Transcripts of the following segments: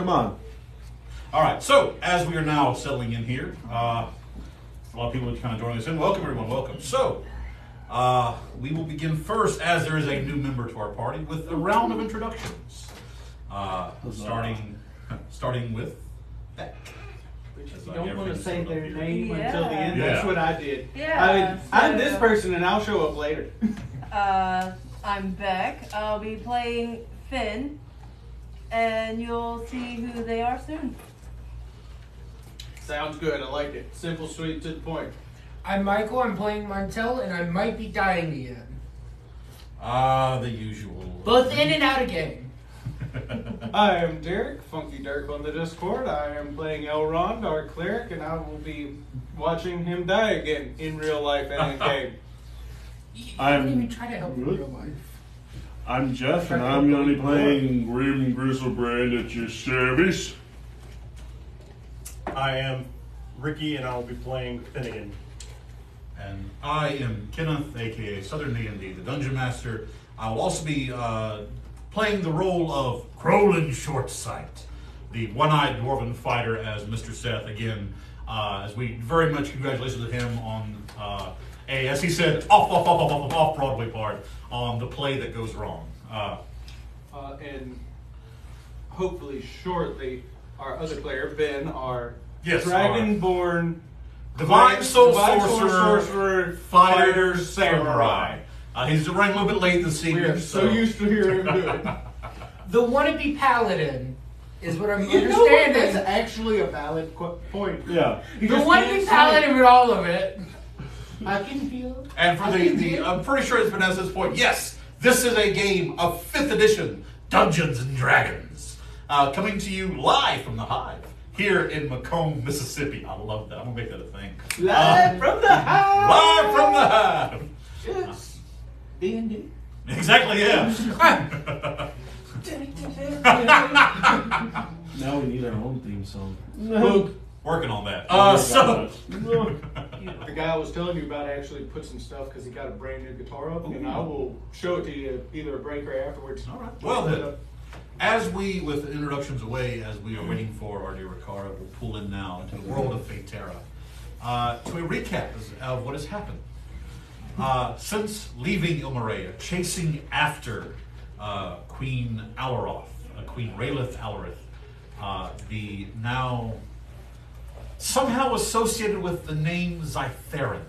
Come on. All right, so as we are now settling in here, a lot of people are kind of joining us in. Welcome, everyone. Welcome. So, we will begin first, as there is a new member to our party, with a round of introductions. Starting with Beck. You don't want to say their name until the end. Yeah. That's what I did. Yeah. I'm this person, and I'll show up later. I'm Beck. I'll be playing Finn, and you'll see who they are soon. Sounds good. I like it. Simple, sweet, to the point. I'm Michael. I'm playing Montel, and I might be dying again. The usual. Both in and out again. I am Derek, Funky Dirk on the Discord. I am playing Elrond, our cleric, and I will be watching him die again in real life and in game. I didn't even try to help in real life. I'm Jeff, and I'm going to be playing Grim Grizzlebrand at your service. I am Ricky, and I will be playing Finnegan. And I am Kenneth, aka Southern D&D, the Dungeon Master. I will also be playing the role of Krollum Shortsight, the one-eyed dwarven fighter, as Mr. Seth. Again, as we very much congratulations to him on as he said, off Broadway part on the play that goes wrong. And hopefully shortly, our other player, Ben, our Yes, Dragonborn Divine Soul Divine Sorcerer, Fighter, Samurai. He's running a little bit late this We evening. are so used to hearing him do it. The wannabe paladin is what I'm You know what? understanding. That's actually a valid point. Yeah. The just wannabe can't say paladin with all of it. I can feel. And for I'm pretty sure it's been at this point. Yes, this is a game of 5th edition Dungeons and Dragons, coming to you live from the Hive here in Macomb, Mississippi. I love that. I'm gonna make that a thing. Live from the Hive. Live from the Hive. Yes. D&D. Exactly. Yeah. Now we need our own theme song. Working on that. The guy I was telling you about actually put some stuff because he got a brand new guitar up, and I will show it to you either a break or afterwards. All right. Well then, as we, with the introductions away, as we are waiting for our dear Ricardo, we'll pull in now into the world of Faeterra to a recap of what has happened. Since leaving Ilmaria, chasing after Queen Alaroth, Queen Rayleigh Alarith, the now somehow associated with the name Zytherin,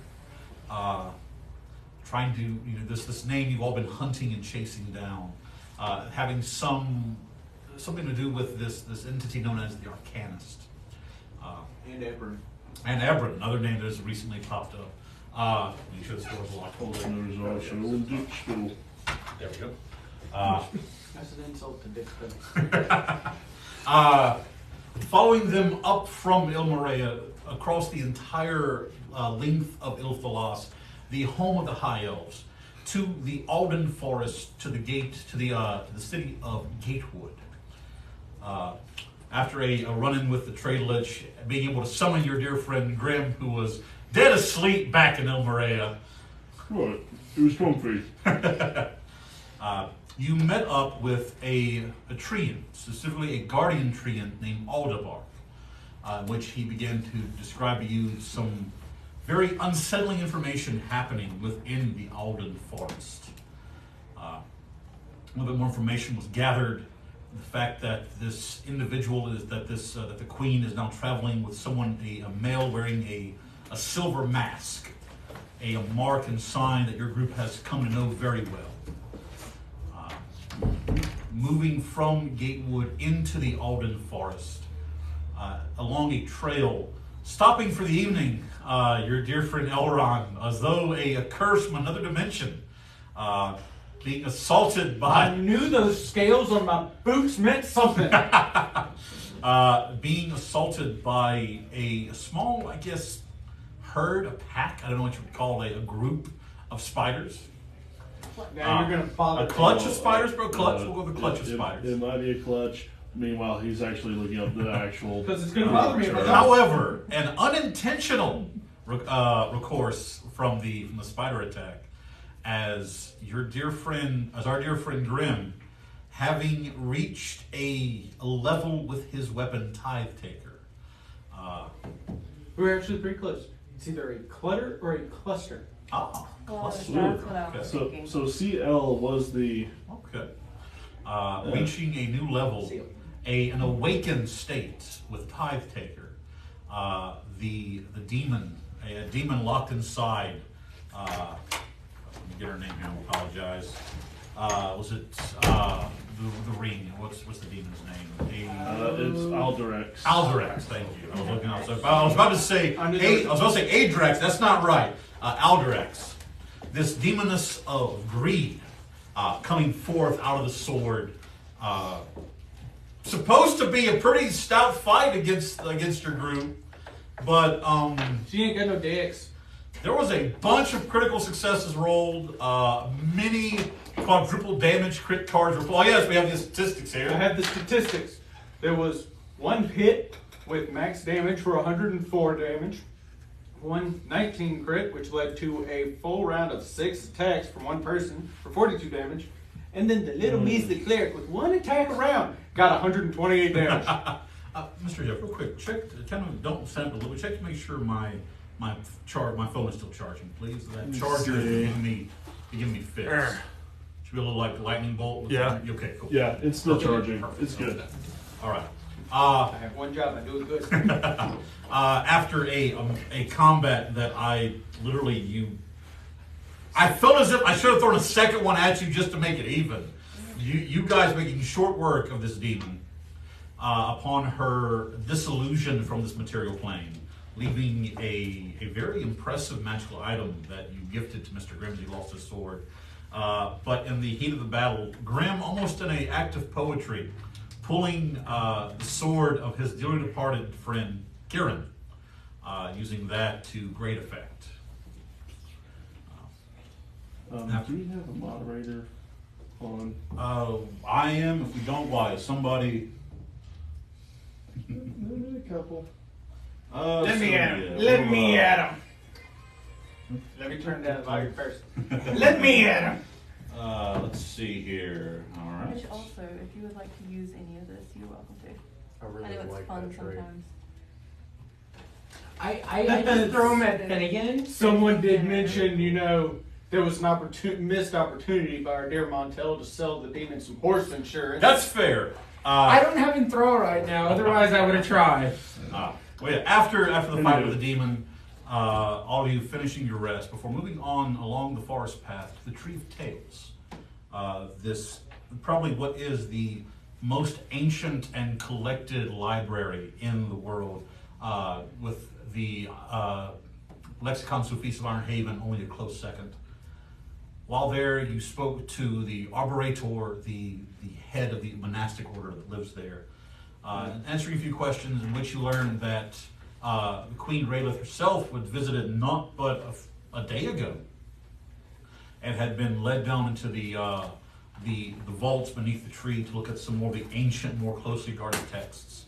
trying to, this name you've all been hunting and chasing down, having something to do with this entity known as the Arcanist. And Ebron, another name that has recently popped up. You should have scored a lot. There's also Dick Stool. There we go. That's an insult to Dick Stool. Following them up from Ilmaria across the entire length of Ilcolas, the home of the High Elves, to the Alden Forest, to the gate, to the city of Gatewood. After a run-in with the Trade Lich, being able to summon your dear friend Grim, who was dead asleep back in Ilmaria. What? It was comfy. You met up with a treant, specifically a guardian treant named Aldebar, in which he began to describe to you some very unsettling information happening within the Alden Forest. A little bit more information was gathered. The fact that this individual that the queen is now traveling with someone, a male wearing a silver mask, a mark and sign that your group has come to know very well. Moving from Gatewood into the Alden Forest, along a trail, stopping for the evening, your dear friend Elrond, as though a curse from another dimension, being assaulted by... I knew those scales on my boots meant something. Being assaulted by a small, I guess, herd, a pack, I don't know what you would call a group of spiders. Now you're going to bother a clutch of spiders, bro. Clutch. We'll go with a clutch of spiders. It might be a clutch. Meanwhile, he's actually looking up the actual. Because it's going to bother me. However, an unintentional recourse from the spider attack, as our dear friend Grim having reached a level with his weapon, Tithe Taker. We're actually pretty close. It's either a clutter or a cluster. Ah, Well, cluster. that's what I was Okay. thinking. So CL was the Okay. Reaching a new level, an awakened state with Tithe Taker. The demon, a demon locked inside. Let me get her name here. I apologize. Was it the ring? What's the demon's name? it's Aldorex. Aldorex. Thank you. I was looking outside. I was about to say Adrex. That's not right. Aldorex. This demoness of greed coming forth out of the sword. Supposed to be a pretty stout fight against your group, but She ain't got no dicks. there was a bunch of critical successes rolled, many quadruple damage crit cards were pulled. Oh yes, we have the statistics I here. have the statistics. There was one hit with max damage for 104 damage, one 19 crit, which led to a full round of 6 attacks from one person for 42 damage, and then the little measly cleric with one attack around got 128 damage. Mr. Jeff, real quick, check. Don't send it a little. Check to make sure my phone is still charging, please. That charger is giving me fits. Should be a little like lightning bolt. Yeah. Okay. Cool. Yeah, it's still Okay, charging. perfect. It's good. All right. I have one job, I do it good. After a combat that I felt as if I should have thrown a second one at you just to make it even. You guys making short work of this demon upon her disillusion from this material plane, leaving a very impressive magical item that you gifted to Mr. Grimm as he lost his sword. But in the heat of the battle, Grimm, almost in an act of poetry, pulling the sword of his dearly departed friend, Kieran, using that to great effect. Do we have a moderator on? I am. If we don't, why? Somebody. Maybe a couple. Let me at him. Let me at him. Let me turn down the volume first. Let me at him. Let's see here. All right. Which also, if you would like to use any of this, you're welcome to. I really I know it's like fun that trade. sometimes. I just throw him at Finnegan. Someone did mention, there was an missed opportunity by our dear Montel to sell the demon some horse insurance. That's fair. I don't have him throw right now, otherwise I would have tried. Well, yeah, after the fight with the demon, all of you finishing your rest before moving on along the forest path to the Tree of Tales. This probably what is the most ancient and collected library in the world, with the Lexicon Sufis of Iron Haven only a close second. While there, you spoke to the Arborator, the head of the monastic order that lives there, answering a few questions in which you learned that Queen Raelith herself was visited not but a day ago, and had been led down into the vaults beneath the tree to look at some more of the ancient, more closely guarded texts.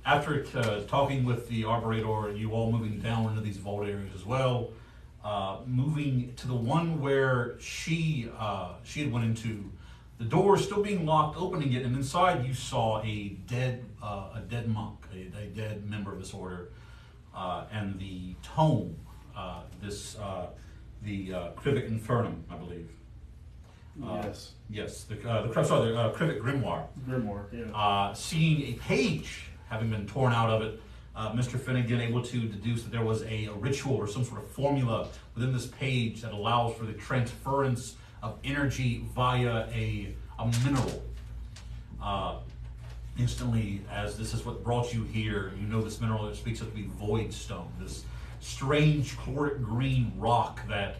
After talking with the Arborator, you all moving down into these vault areas as well. Moving to the one where she had went into, the door still being locked, opening it, and inside you saw a dead monk, a dead member of this order, and the tome, the Crivic Infernum, I believe. Yes. Yes, the Crivic Grimoire. Grimoire, yeah. Seeing a page having been torn out of it, Mr. Finnegan able to deduce that there was a ritual or some sort of formula within this page that allows for the transference of energy via a mineral. Instantly, as this is what brought you here, you know this mineral that speaks of the void stone, this strange chloric green rock that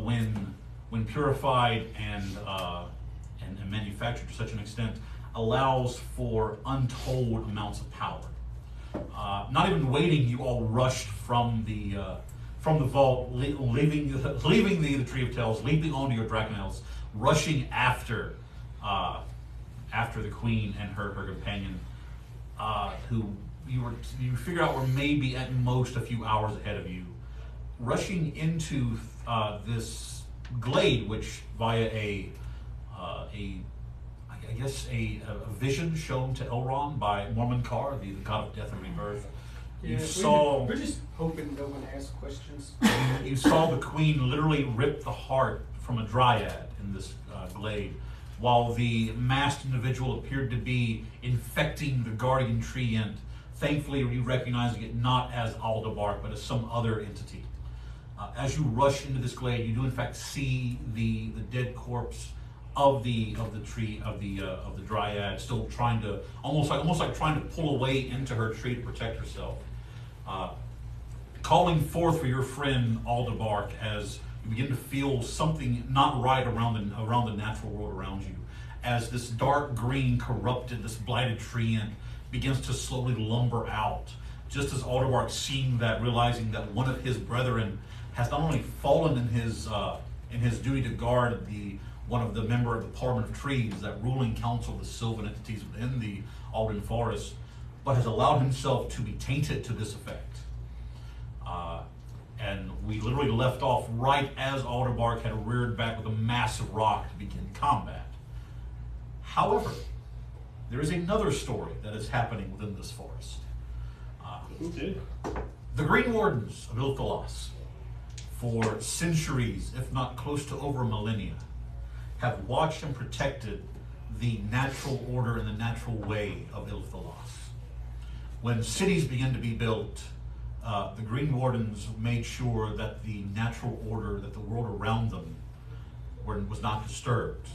when purified and manufactured to such an extent, allows for untold amounts of power. Not even waiting, you all rushed from the vault, leaving the Tree of Tales, leaping onto your Dragonels, rushing after the Queen and her companion, who you figure out were maybe at most a few hours ahead of you, rushing into this glade, which via I guess a vision shown to Elrond by Mormoncar, the god of death and rebirth. You saw. We're just hoping no one asks questions. You saw the queen literally rip the heart from a dryad in this glade, while the masked individual appeared to be infecting the guardian treant. Thankfully, you recognizing it not as Aldebark, but as some other entity. As you rush into this glade, you do in fact see the dead corpse of the dryad, still trying to almost like trying to pull away into her tree to protect herself. Calling forth for your friend Aldebark as you begin to feel something not right around the natural world around you, as this dark green corrupted, this blighted treant begins to slowly lumber out. Just as Aldebark seeing that, realizing that one of his brethren has not only fallen in his duty to guard one of the member of the Parliament of Trees, that ruling council of the Sylvan entities within the Alden Forest, but has allowed himself to be tainted to this effect. And we literally left off right as Aldebark had reared back with a massive rock to begin combat. However, there is another story that is happening within this forest. The Green Wardens of Ilcolas, for centuries, if not close to over a millennia, have watched and protected the natural order and the natural way of Ilcolas. When cities began to be built, the Green Wardens made sure that the natural order, that the world around them was not disturbed.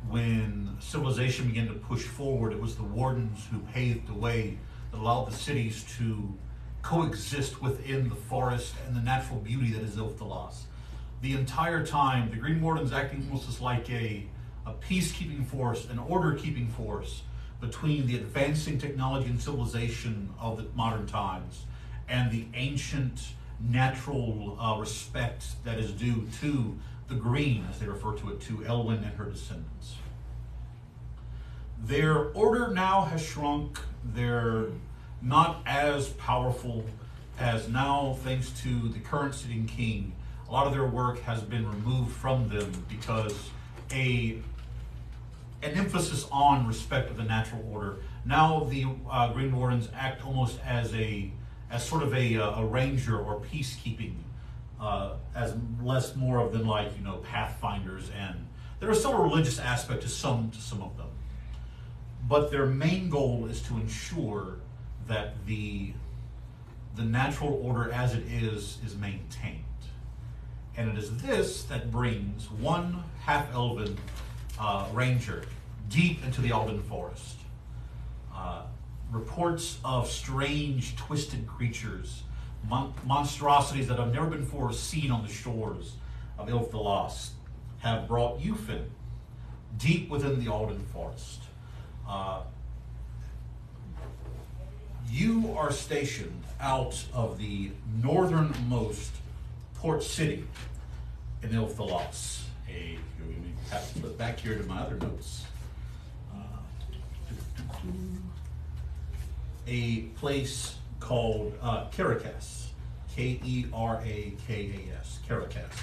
When civilization began to push forward, it was the Wardens who paved the way that allowed the cities to coexist within the forest and the natural beauty that is Ilcolas. The entire time, the Green Wardens acting almost as like a peacekeeping force, an order-keeping force between the advancing technology and civilization of the modern times and the ancient natural respect that is due to the Green, as they refer to it, to Elwyn and her descendants. Their order now has shrunk. They're not as powerful as now, thanks to the current sitting king. A lot of their work has been removed from them because an emphasis on respect of the natural order. Now the Green Wardens act almost as sort of a ranger or peacekeeping, as less more of than like pathfinders, and there is still a religious aspect to some of them. But their main goal is to ensure that the natural order as it is maintained. And it is this that brings one half-elven ranger deep into the Alden Forest. Reports of strange, twisted creatures, monstrosities that have never before seen on the shores of Ilcolas, have brought you, Finn, deep within the Alden Forest. You are stationed out of the northernmost port city in Ilcolas. I have to flip back here to my other notes. A place called Kerakas, K-E-R-A-K-A-S, Kerakas.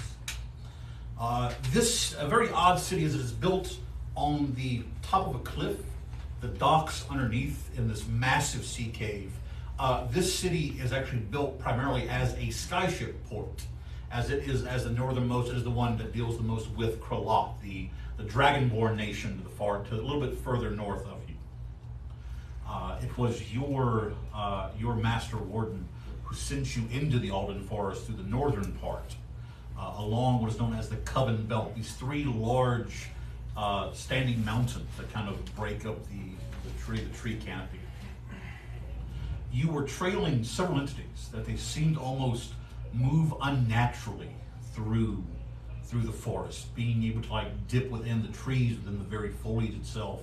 This a very odd city, as it is built on the top of a cliff, the docks underneath in this massive sea cave. This city is actually built primarily as a skyship port, as it is as the northernmost. It is the one that deals the most with Krollum, the dragonborn nation to a little bit further north of you. It was your master warden who sent you into the Alden Forest through the northern part, along what is known as the Coven Belt. These three large standing mountains that kind of break up the tree canopy. You were trailing several entities that they seemed almost move unnaturally through the forest, being able to like dip within the trees, within the very foliage itself.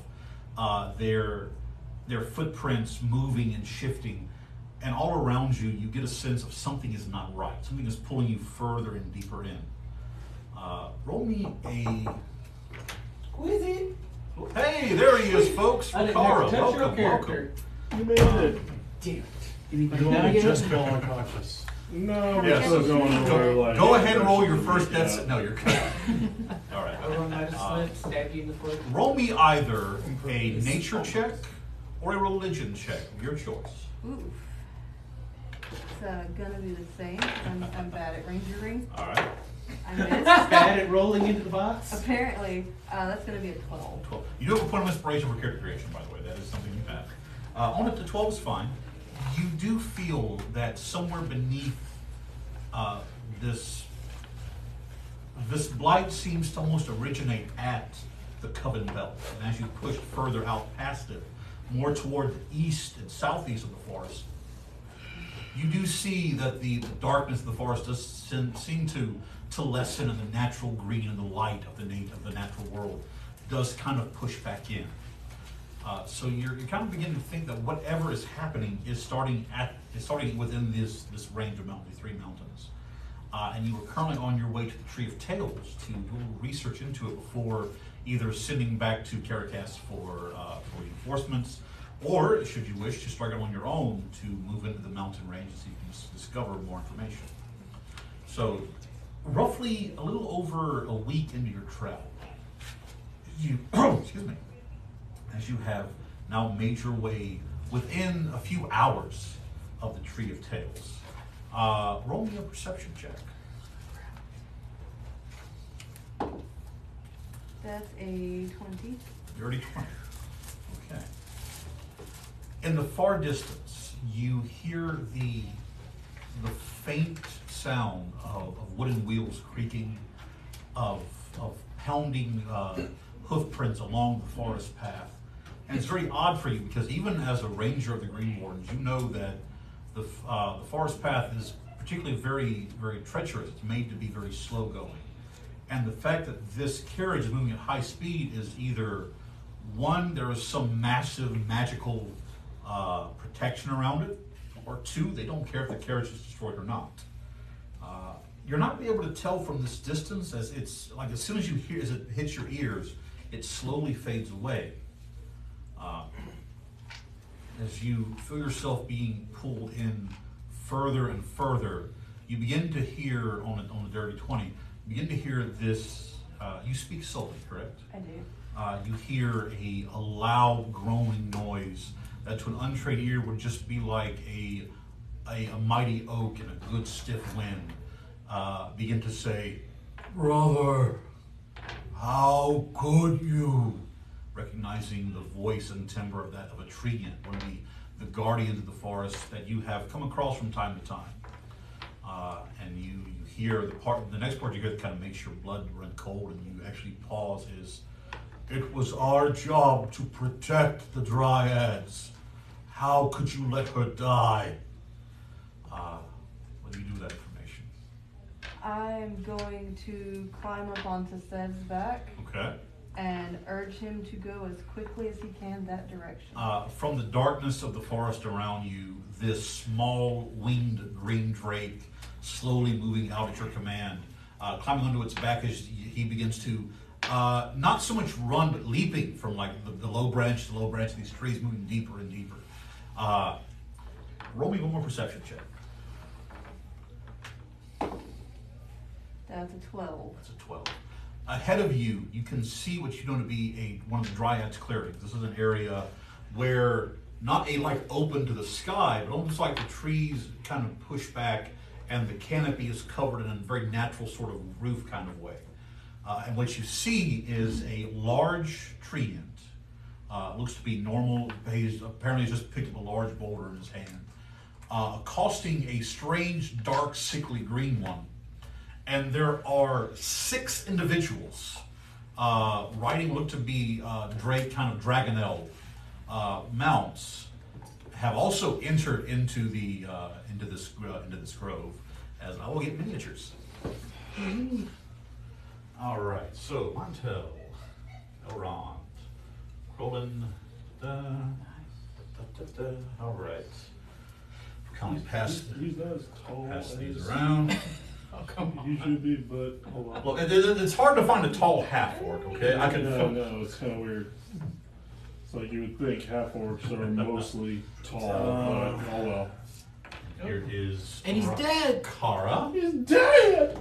Their footprints moving and shifting, and all around you, you get a sense of something is not right. Something is pulling you further and deeper in. Roll me a... Who is it? Hey, there he is, folks. I didn't Faeterra, have to touch your welcome. character. You made it. Damn it. You only just fell unconscious. No, we're Yes. still going over like. Go ahead and roll your first death. No, you're good. All right. Everyone might have slipped, stab you in the foot. Roll me either a nature check or a religion check of your choice. Oof. It's gonna be the same. I'm bad at rangering. All right. I missed. Bad at rolling into the box. Apparently, that's gonna be a 12. 12. You do have a point of inspiration for character creation, by the way. That is something you have. On up to 12 is fine. You do feel that somewhere beneath this blight seems to almost originate at the Coven Belt. And as you push further out past it, more toward the east and southeast of the forest, you do see that the darkness of the forest does seem to lessen, and the natural green and the light of the natural world does kind of push back in. So you're kind of beginning to think that whatever is happening is starting within this range of mountains, 3 mountains. And you were currently on your way to the Tree of Tales to do a little research into it before either sending back to Caracas for reinforcements, or, should you wish, to strike out on your own to move into the mountain range so you can discover more information. So, roughly a little over a week into your travel, you, excuse me, as you have now made your way within a few hours of the Tree of Tales. Roll me a perception check. That's a 20. You're already 20. Okay. In the far distance, you hear the faint sound of wooden wheels creaking, of pounding hoof prints along the forest path. And it's very odd for you because even as a ranger of the Green Wardens, you know that the forest path is particularly very, very treacherous. It's made to be very slow going. And the fact that this carriage is moving at high speed is either, one, there is some massive magical protection around it, or two, they don't care if the carriage is destroyed or not. You're not be able to tell from this distance, as it's like as soon as it hits your ears, it slowly fades away. As you feel yourself being pulled in further and further, you begin to hear on the dirty 20. Begin to hear this. You speak Sully, correct? I do. You hear a loud groaning noise that to an untrained ear would just be like a mighty oak in a good stiff wind. Begin to say, "Brother, how could you?" Recognizing the voice and timbre of a treant, one of the guardians of the forest that you have come across from time to time. And you hear the next part you hear that kind of makes your blood run cold, and you actually pause is, "It was our job to protect the Dryads. How could you let her die?" What do you do with that information? I'm going to climb up onto Seb's back Okay. and urge him to go as quickly as he can that direction. From the darkness of the forest around you, this small winged green drake slowly moving out at your command, climbing onto its back as he begins to not so much run, but leaping from like the low branch to low branch of these trees, moving deeper and deeper. Roll me one more perception check. That's a 12. That's a 12. Ahead of you, you can see what you know to be one of the Dryads' clearings. This is an area where not open to the sky, but almost like the trees kind of push back and the canopy is covered in a very natural sort of roof kind of way. And what you see is a large treant. Looks to be normal. Apparently he's just picked up a large boulder in his hand. Accosting a strange, dark, sickly green one. And there are 6 individuals riding what look to be kind of dragonel mounts, have also entered into this grove, as I will get miniatures. All right, so Montel, Elrond, Krollum, all right. Kind of pass these around. Oh, come on. You should be, but hold on. Well, it's hard to find a tall half orc. Okay, I can. No, it's kind of weird. It's like you would think half orcs are mostly tall, but oh well. Here is. And he's dead. Kara. He's dead!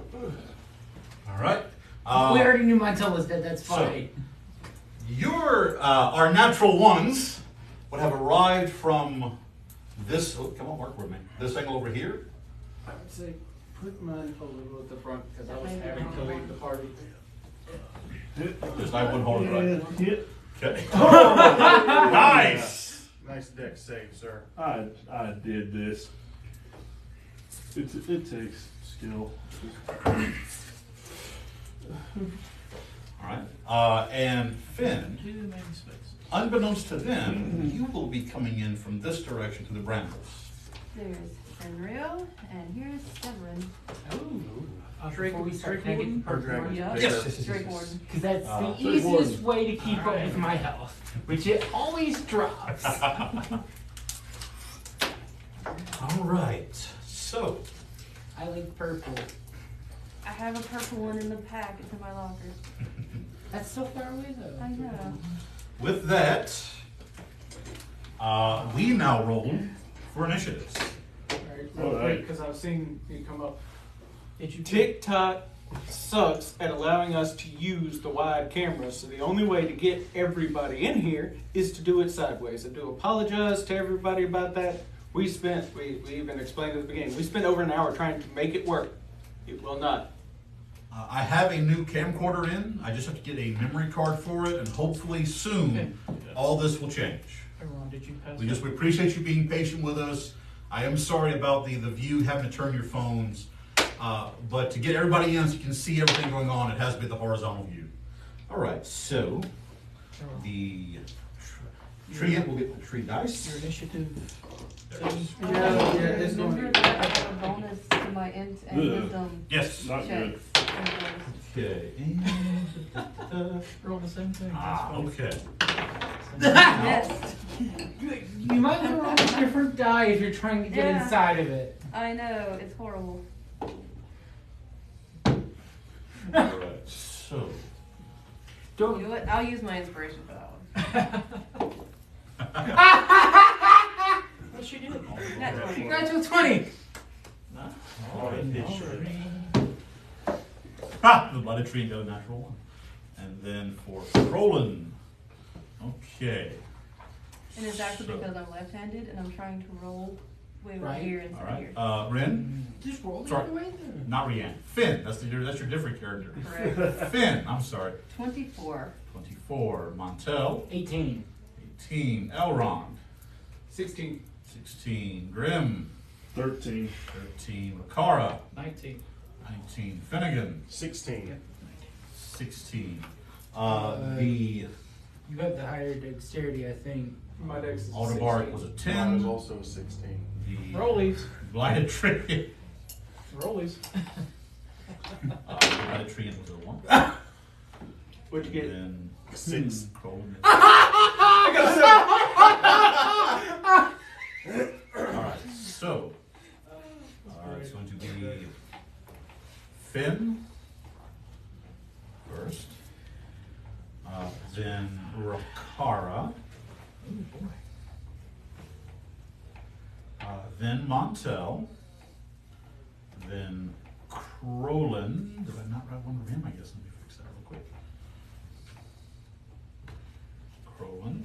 All right. We already knew Montel was dead. That's so- fine. Our natural ones would have arrived from this. Oh, come on, work with me. This angle over here. I would say put mine a little at the front because I was having to leave the party. Just I wouldn't hold it right. Hit. Okay. Nice. Nice deck save, sir. I did this. It takes skill. All right. And Finn, unbeknownst to them, you will be coming in from this direction to the brambles. There's Fenrir, and here's Severin. Before we start, can I get the purple Dragon. one? Yeah. Yes. Drake Warden. Because that's the Drake easiest Warden. way to keep up with my health, which it always drops. All right. So, I like purple. I have a purple one in the pack. It's in my locker. That's so far away though. I know. with that, we now roll for initiatives. Alright, real Alright. quick, because I've seen you come up. Did you TikTok sucks at allowing us to use the wide camera, so the only way to get everybody in here is to do it sideways. I do apologize to everybody about that. We even explained at the beginning, we spent over an hour trying to make it work. It will not. I have a new camcorder in. I just have to get a memory card for it, and hopefully soon all this will change. Ron, did you pass We appreciate you being patient with us. I am sorry about the view, having to turn your phones. But to get everybody in so you can see everything going on, it has to be the horizontal view. All right, so the treant will get the tree dice. your initiative? Yeah, it's going Remember that I have a bonus to my int and Ugh. wisdom Yes. Not good. checks. Okay. Roll the same thing. Okay. Yes, You might want to roll a different die if you're trying to get Yeah. inside of it. I know, it's horrible. All right. So. You Don't. know what? I'll use my inspiration for that one. What she did? Not 20. Natural 20. The Blighted Treant got a natural one. And then for Krollum. Okay. And it's actually So- because I'm left-handed and I'm trying to roll way over Right. here All instead of right. here. Ren. Just roll the Sorry. other way then. Not Rianne. Finn. That's your different character. Correct. Finn. I'm sorry. 24. 24. Montel. 18. 18. Elrond. 16. 16. Grim. 13. 13. Makara. 19. 19. Finnegan. 16. 16. You have the higher dexterity, I think. My dex is Aldebark 16. was a Mine 10. is also a 16. The Rollies. Blighted Treant. Rollies. Blighted Treant was a 1. What'd you get? Then 6. Krollum. I got a 7. Alright, so. It's going to be Finn first. Then Rakara. Oh boy. Then Montel. Then Krollum. Did I not write one for him? I guess let me fix that real quick. Krollum.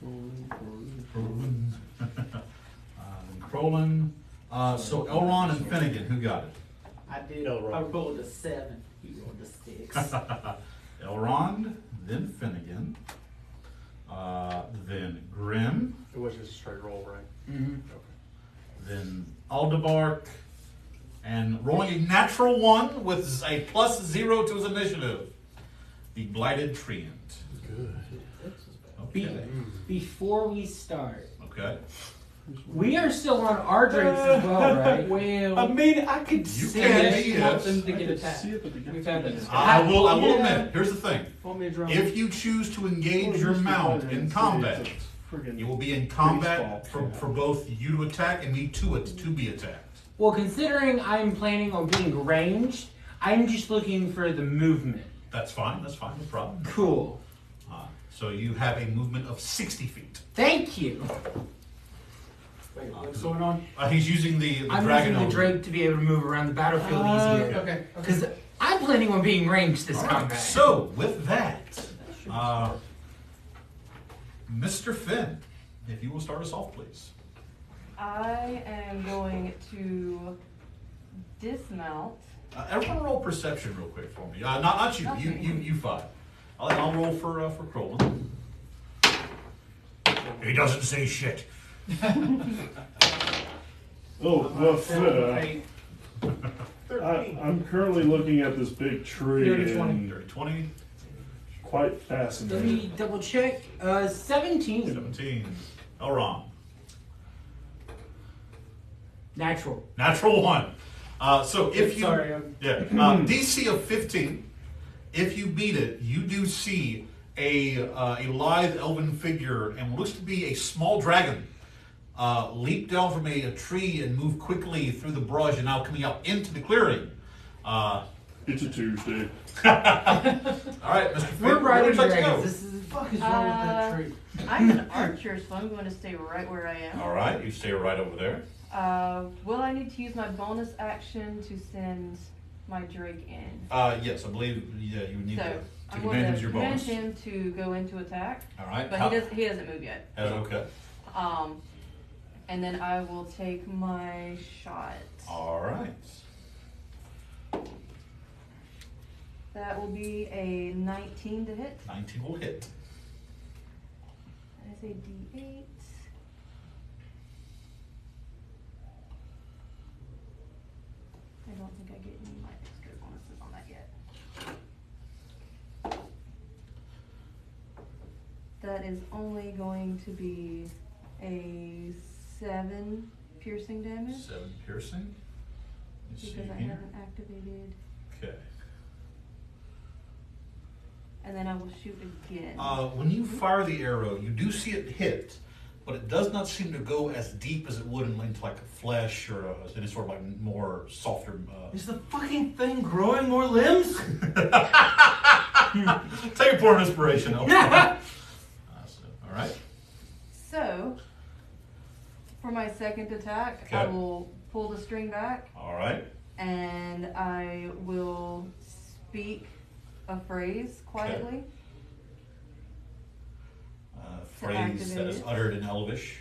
Then Krollum. So Elrond and Finnegan, who got it? I did. Elrond. I rolled a 7. You rolled a 6. Elrond, then Finnegan, then Grim, It was just a straight roll, right? Mm-hmm. Okay. then Aldebark, and rolling a natural 1 with a +0 to his initiative, the Blighted Treant. Good. Okay. Before we start, Okay. we are still on our drinks as well, right? I mean, I could You see can it. be, You want yes. them to I get could attacked. see it, but the We've had that. I will Yeah. admit, here's the thing. Want me to drum? If you choose to engage your mount in combat, you will be in combat for both you to attack and me to be attacked. Well, considering I'm planning on being ranged, I'm just looking for the movement. That's fine, no problem. Cool. So you have a movement of 60 feet. Thank you. Wait, what What's going on? He's using the I'm dragon. using the Drake to be able to move around the battlefield easier. Okay. Because I'm planning on being ranged this All right, combat. so, with that, Mr. Finn, if you will start us off, please. I am going to dismount. Everyone roll perception real quick for me. Not you. Okay. You five. I'll roll for Krollum. He doesn't say shit. Oh, well, I'm currently looking at this big tree Dirty 20. and Dirty 20, quite Let fascinated. me double check. 17. 17. Elron. Natural. Natural 1. So if you Sorry, DC of 15, if you beat it, you do see a lithe elven figure and what looks to be a small dragon leap down from a tree and move quickly through the brush and now coming out into the clearing. It's a Tuesday. All right, Mr. Finn, We're where riding would you like to dragons. go? This is What the fuck is wrong with that tree? I'm an archer, so I'm going to stay right where I am. All right, you stay right over there. Will I need to use my bonus action to send my Drake in? Yes, I believe you would need So to I'm take going advantage to of your command bonus. him to go into attack, All right, but he doesn't move yet. That's okay. And then I will take my shot. All right. That will be a 19 to hit. 19 will hit. That is a D8. I don't think I get any of my extra bonuses on that yet. That is only going to be a 7 piercing damage 7 piercing. Let's see because I here. haven't activated. Okay. And then I will shoot again. When you fire the arrow, you do see it hit, but it does not seem to go as deep as it would into like flesh or any sort of like more softer. Is the fucking thing growing more limbs? Take a pour of inspiration. All right. So, for my second attack, Okay. I will pull the string back All right. and I will speak a phrase quietly. Phrase that is activate it. uttered in Elvish.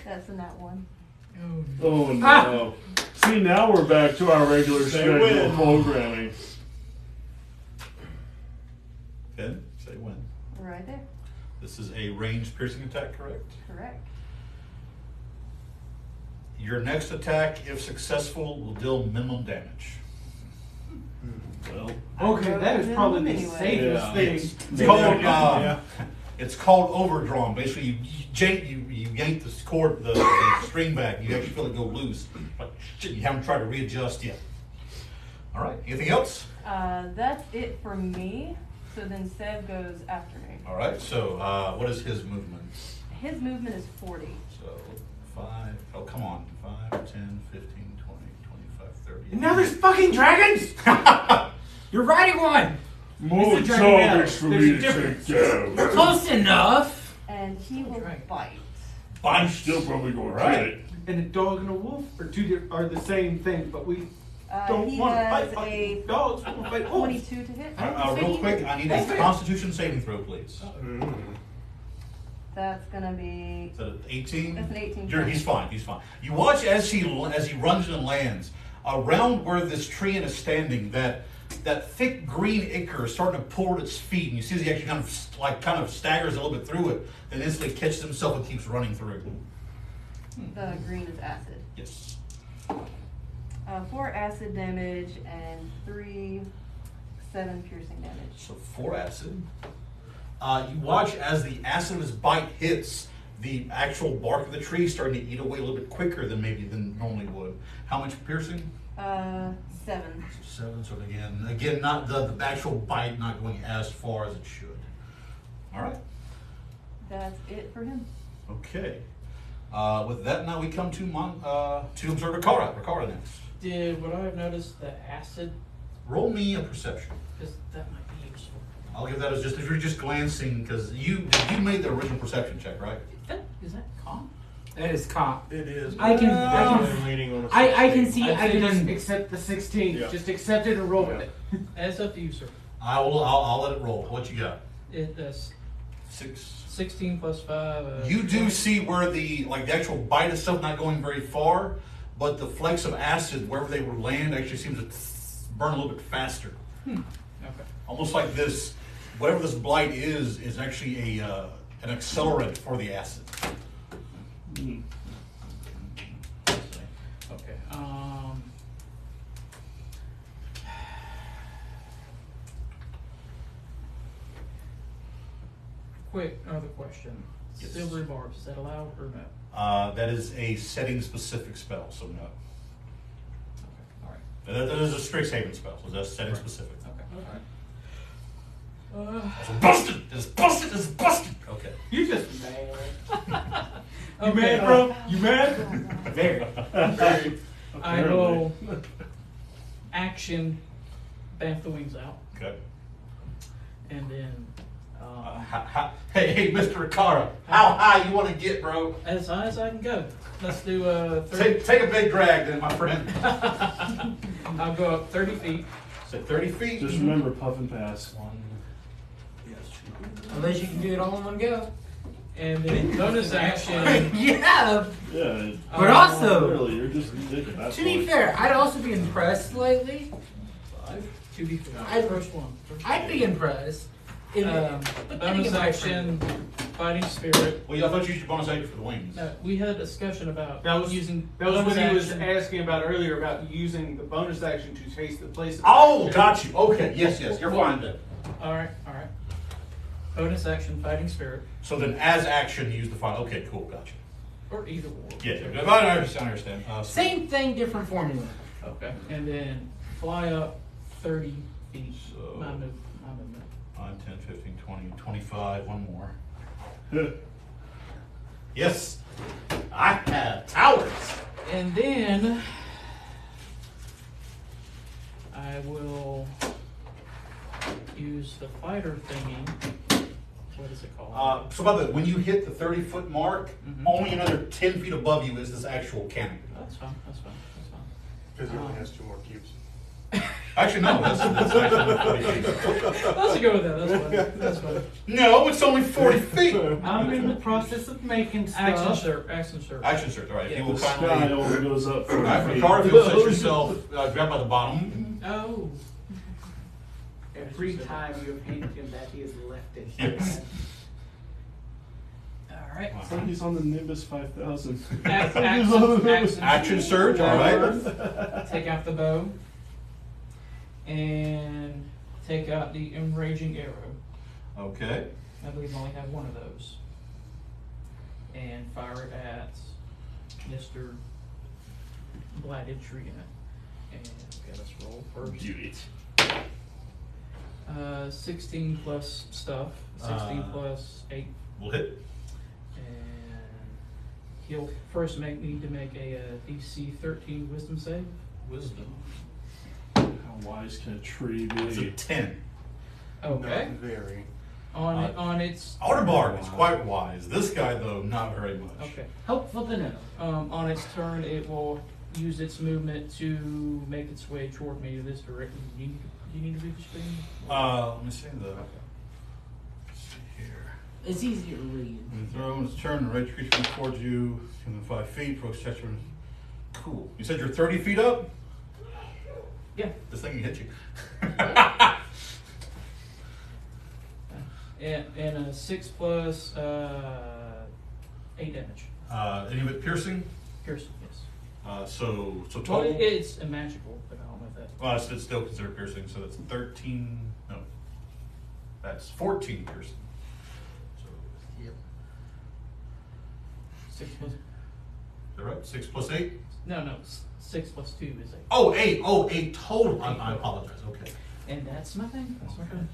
That's a nat 1. Oh no. See, now we're back to our regular Say schedule when. programming. Finn, say when. Right there. This is a ranged piercing attack, correct? Correct. Your next attack, if successful, will deal minimum damage. Well, Okay, that is probably the Anyway. safest Yeah. thing. It's called it's called overdrawn. Basically, you yank the cord, the string back. You actually feel it go loose, but shit, you haven't tried to readjust yet. All right. Anything else? That's it for me. So then Seb goes after me. All right. So, what is his movement? His movement is 40. So, 5. Oh, come on. 5, 10, 15, 20, 25, 30. And now there's fucking dragons! You're riding one! more Mr. Dragon targets for There's me a to difference. take down. Close enough! And he will Right. bite. I'm still probably going to Right. get it. And a dog and a wolf are the same thing, but we don't He want to has fight a fucking dogs. We want to fight wolves. 22 to hit. Real quick, I need a Constitution saving throw, please. That's gonna be. Is that an 18? That's an 18. He's fine. He's fine. You watch as he runs and lands around where this tree is standing. That thick green ichor is starting to pour at its feet, and you see as he actually kind of staggers a little bit through it, then instantly catches himself and keeps running through. The green is acid. Yes. 4 acid damage and 7 piercing damage. So 4 acid. You watch as the acid of his bite hits the actual bark of the tree, starting to eat away a little bit quicker than normally would. How much piercing? 7. 7. So again, not the actual bite not going as far as it should. All right. That's it for him. Okay. With that, now we come to Riccara. Riccara next. Did what I have noticed the acid? Roll me a perception. Because that might be useful. I'll give that as just if you're just glancing, because did you made the original perception check, right? Is that calm? That is cop. It is. I can- I'm leaning on a I can 16. see. I'd I say can. just accept the 16. Yeah. Just accept it and roll with it. That's up to you, sir. I'll let it roll. What you got? It does 16 plus 5. You do see where the actual bite of stuff not going very far, but the flakes of acid wherever they would land actually seems to burn a little bit faster. Okay. Almost like this, whatever this blight is actually an accelerant for the acid. Okay. Quick other question. Yes. Silvery barbs, is that allowed or no? That is a setting-specific spell, so no. Okay. All right. That is a Strixhaven spell, so that's setting-specific. Okay. All right. It's busted! It's busted! It's busted! Okay. You just mad. You Okay. mad, bro? You mad? Very. Very. I will action bamf the wings out, Okay. and then Hey, Mr. Akara, how high you want to get, bro? as high as I can go. Let's do 30. Take a big drag then, my friend. I'll go up 30 feet. So 30 feet. Just remember, puff and pass. Unless you can do it all in one go. And then bonus action. Yeah. Yeah. But also, Literally, you're just dick at that to be point. fair, I'd also be impressed lately. To be fair. I- First one. I'd be impressed. If, but then Bonus again, my action, fighting spirit. Well, yeah, I thought you used your bonus action for the wings. No, we had a discussion about That was using That was bonus what he was action. asking about earlier about using the bonus action to chase the place. of Oh, action. got you. Okay, yes, you're fine then. All right. Bonus action, fighting spirit, So then, as action, use the final. Okay, cool, got you. or either or. Yeah, I understand. Same thing, different formula. Okay. And then fly up 30 feet. So- My movement. 5, 10, 15, 20, 25, one more. Yes, I have towers. And then I will use the fighter thingy. What is it called? So by the way, when you hit the 30-foot mark, Mhm. only another 10 feet above you is this actual cannon. That's fine. Because he only has 2 more cubes. Actually, no, that's actually only 40 feet. Let's go with that. That's fine. No, it's only 40 feet. I'm in the process of making stuff. Action search. Action search, all right. If you Yeah. will The sky kindly. only goes up All 40 right, feet. Makar, if you'll set yourself grab by the bottom. Oh. Every time you have handed him that, he has left it. Yes. All right. It's like he's on the Nimbus 5000. Action surge, all right. Take out the bow. And take out the enraging arrow. Okay. I believe I only have one of those. And fire it at Mr. Blighted Treant. And okay, let's roll first. Beauty. 16 plus stuff. 16 plus 8. We'll hit. And he'll first need to make a DC 13 wisdom save. Wisdom. How wise can a tree It's a be? 10. Okay. Not very. On its Outerbark is quite wise. This guy, though, not very much. okay. Helpful to know. On its turn, it will use its movement to make its way toward me to this direction. Do you need to read the screen? Let me see the. Let's see here. It's easier to read. When throw on its turn, the right creature comes towards you within 5 feet. Pro stature. Cool. You said you're 30 feet up? Yeah. This thing can hit you. And a 6 plus 8 damage. Any of it piercing? Piercing, yes. So Well, total. it's a magical, but I don't know if that. Well, it's still considered piercing, so that's 13. No, that's 14 piercing. So, yep. 6 plus. Is that right? 6 plus 8? No. 6 plus 2 is 8. Oh, 8. Oh, 8 total. I apologize. Okay. And that's my thing. That's my thing.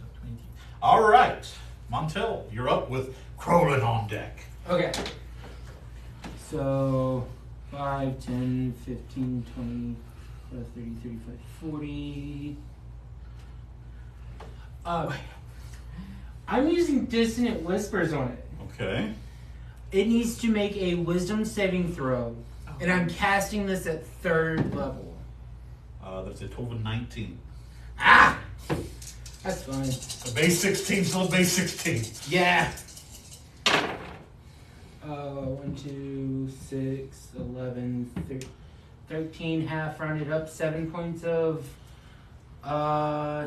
All right. Montel, you're up with Krollum on deck. Okay. So 5, 10, 15, 20, 30, 35, 40. I'm using dissonant whispers on it. Okay. It needs to make a wisdom saving throw. And I'm casting this at 3rd level. That's a total of 19. Ah! That's fine. A base 16, still a base 16. Yeah. 1, 2, 6, 11, 13, half rounded up, 7 points of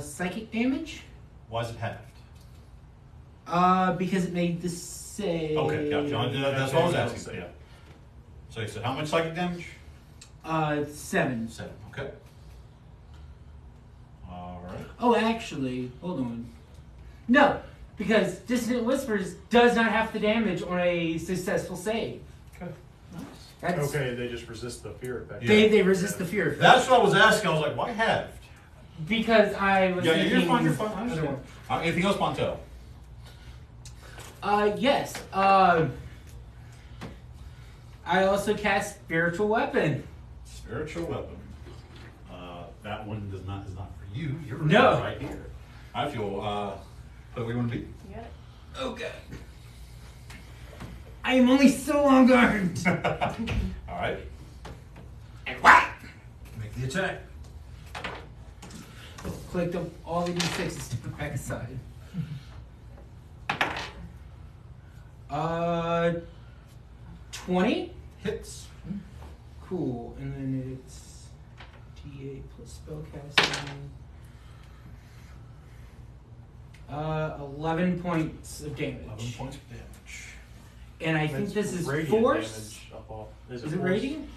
psychic damage. Why is it halved? Because it made the save. Okay, gotcha. That's what I was asking. Yeah. So you said how much psychic damage? 7. 7. Okay. All right. Oh, actually, hold on. No, because Dissonant Whispers does not have the damage on a successful save. Okay. That's, Okay, they just resist the fear effect. Yeah. They resist the fear effect. That's what I was asking. I was like, why halved? Because I was Yeah, thinking... you're fine. You're fine. I understand. Anything else, Montel? Yes. I also cast Spiritual Weapon. Spiritual weapon. That one is not for you. You're No. right here. I feel. What we want to be? You got it. Okay. I am only so on guard. All right. And whack! Make the attack. Clicked up all the d6s to put back aside. 20? Hits. Cool. And then it's d8 plus spellcasting. 11 points of damage. 11 points of damage. And I think this is Radiant force. damage up off. Is it force? radiant?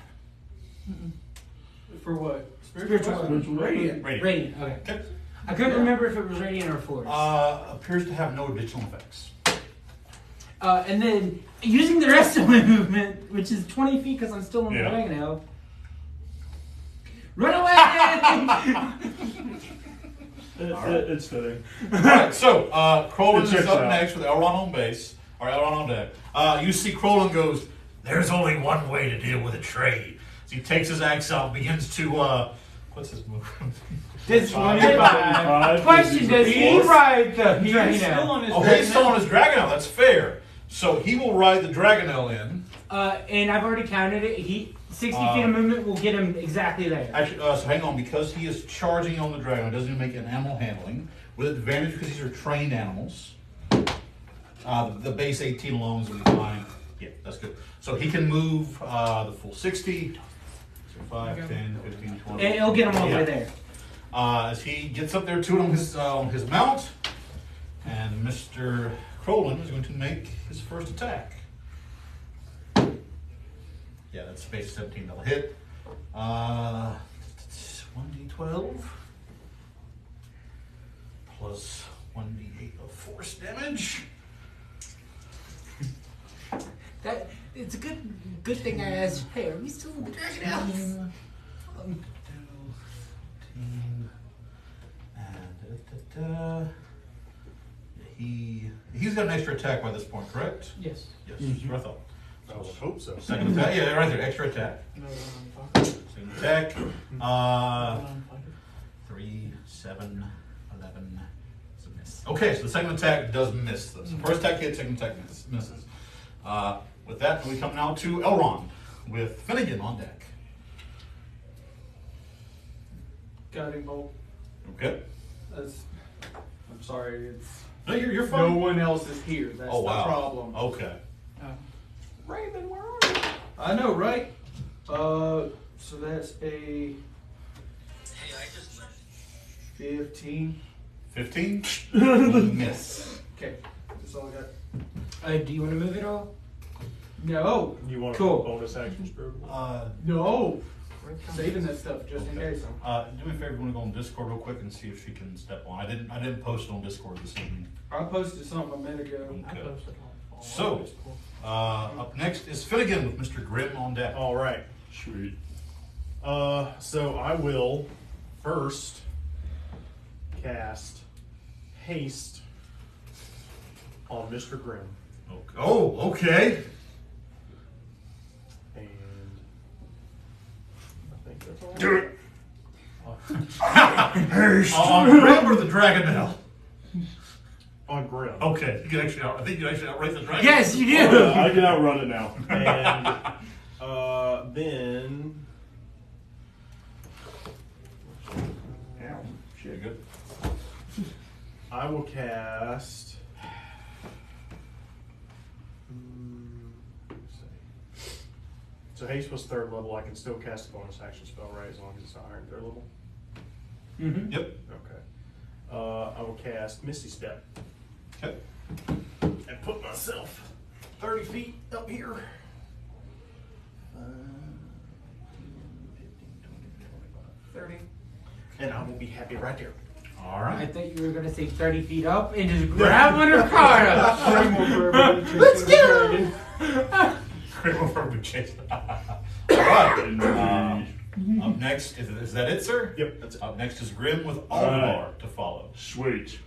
For what? Spiritual weapon. Radiant. Radiant. Okay. Okay. I couldn't remember if it was radiant or force. Appears to have no additional effects. And then using the rest of my movement, which is 20 feet because I'm still in the Yeah. dragon now. Run away! It's fitting. Alright, so Krollum It is checks up out. next with Elrond on base, or Elrond on deck. You see Krollum goes, there's only one way to deal with a trade. So he takes his axe out, begins to, what's his move? This 25. Question, does he Force. ride the He's dragon still out? on his Oh, he's still on his Dragonel, that's fair. So he will ride the Dragonel in. And I've already counted it. 60 feet of movement will get him exactly there. Actually, so hang on, because he is charging on the Dragonel, it doesn't even make it an animal handling. With advantage because these are trained animals. The base 18 alone is going to be fine. Yeah, that's good. So he can move the full 60. So 5, 10, 15, 20. And it'll get him all the Yeah. way there. As he gets up there to it on his mount, and Mr. Krollum is going to make his first attack. Yeah, that's space 17. That'll hit. 1d12 plus 1d8 of force damage. It's a good thing I asked. Hey, are we still in the dragon house? 15, and he's got an extra attack by this point, correct? Yes. Yes, that's what I thought. I would hope so. Second attack, yeah, right there, extra attack. No, I'm Second attack, fighter. 3, 7, 11. It's a miss. Okay, so the second attack does miss. So first attack hits, second attack misses. With that, we come now to Elrond with Finnegan on deck. Guiding bolt. Okay. I'm sorry, it's No, you're no fine. one else is here. That's Oh, wow. the problem. Okay. Raven, where are you? I know, right? So that's a 15. 15? Miss. Okay, that's all I got. Do you want to move it all? No, You want Cool. a bonus action spiritual? no. Saving that stuff just in Okay. case. Do me a favor, you want to go on Discord real quick and see if she can step on. I didn't post it on Discord this evening. I posted something a minute ago. I Okay. posted on. So, up next is Finnegan with Mr. Grimm on deck. All right. Sweet. So I will first cast haste on Mr. Grimm. Okay. Oh, okay. And I think that's all. Do it. On Grimm or the Dragonel? On Grim. Okay, you can actually I think you can actually outright the dragon. Yes, you Oh, do. yeah, I can outrun it now. And then Ow. Shit, good. I will cast. Let's see. So haste was 3rd level. I can still cast a bonus action spell, right? As long as it's higher than 3rd level. Mm-hmm. Yep. Okay. I will cast Misty Step Okay. and put myself 30 feet up here. 30. And I will be happy right there. All I right. thought you were gonna say 30 feet up and just grab one of Carter. Let's go! Great one for a chase. All right. Up next, is that it, sir? Yep, that's it. Up next is Grim with All right. Alvar to follow. Sweet.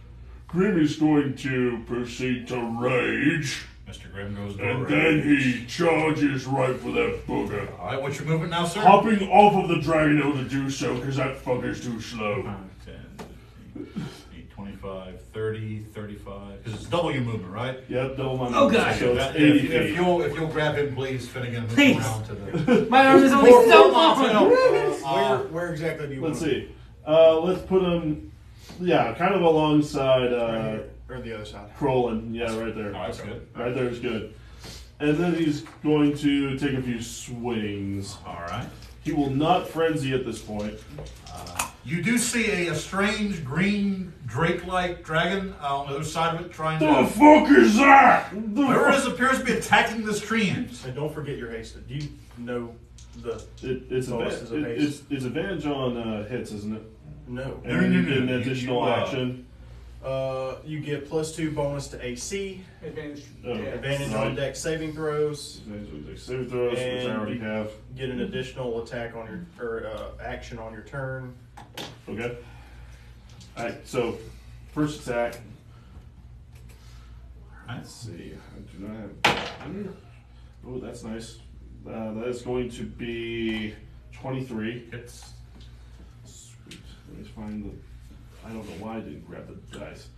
Grim is going to proceed to rage, Mr. Grim goes to and rage. then he charges right for that booger. All right, what's your movement now, sir? Hopping off of the dragon hill to do so, because that fucker's too slow. 10, 15, 25, 30, 35. Because it's double your movement, right? Yep, double my Oh, movement, God. so That- it's 80 if feet. you'll grab him, please, Finnegan, and move Please. him around to the. My arm is only so long. Where exactly do you Let's want see. Let's put him, yeah, kind of alongside Or the other side. Krollum. Yeah, right there. All right, that's good. Right there is good. And then he's going to take a few swings. All right. He will not frenzy at this point. You do see a strange green drake-like dragon on the other side of it trying The to. fuck is that? Whoever it is appears to be attacking this treant. And don't forget your haste. Do you know the It's bonuses of haste? it's advantage on hits, isn't it? No. And then you get an You- additional you, action. You get +2 bonus to AC, Advantage. Oh, advantage right. on dex saving throws, Advantage on dex saving throws, which I And already you- have. get an additional attack on your action on your turn. Okay. Alright, so first attack. Let's see. I do not have. Oh, that's nice. That is going to be 23. It's Sweet. Let me find the. I don't know why I didn't grab the dice.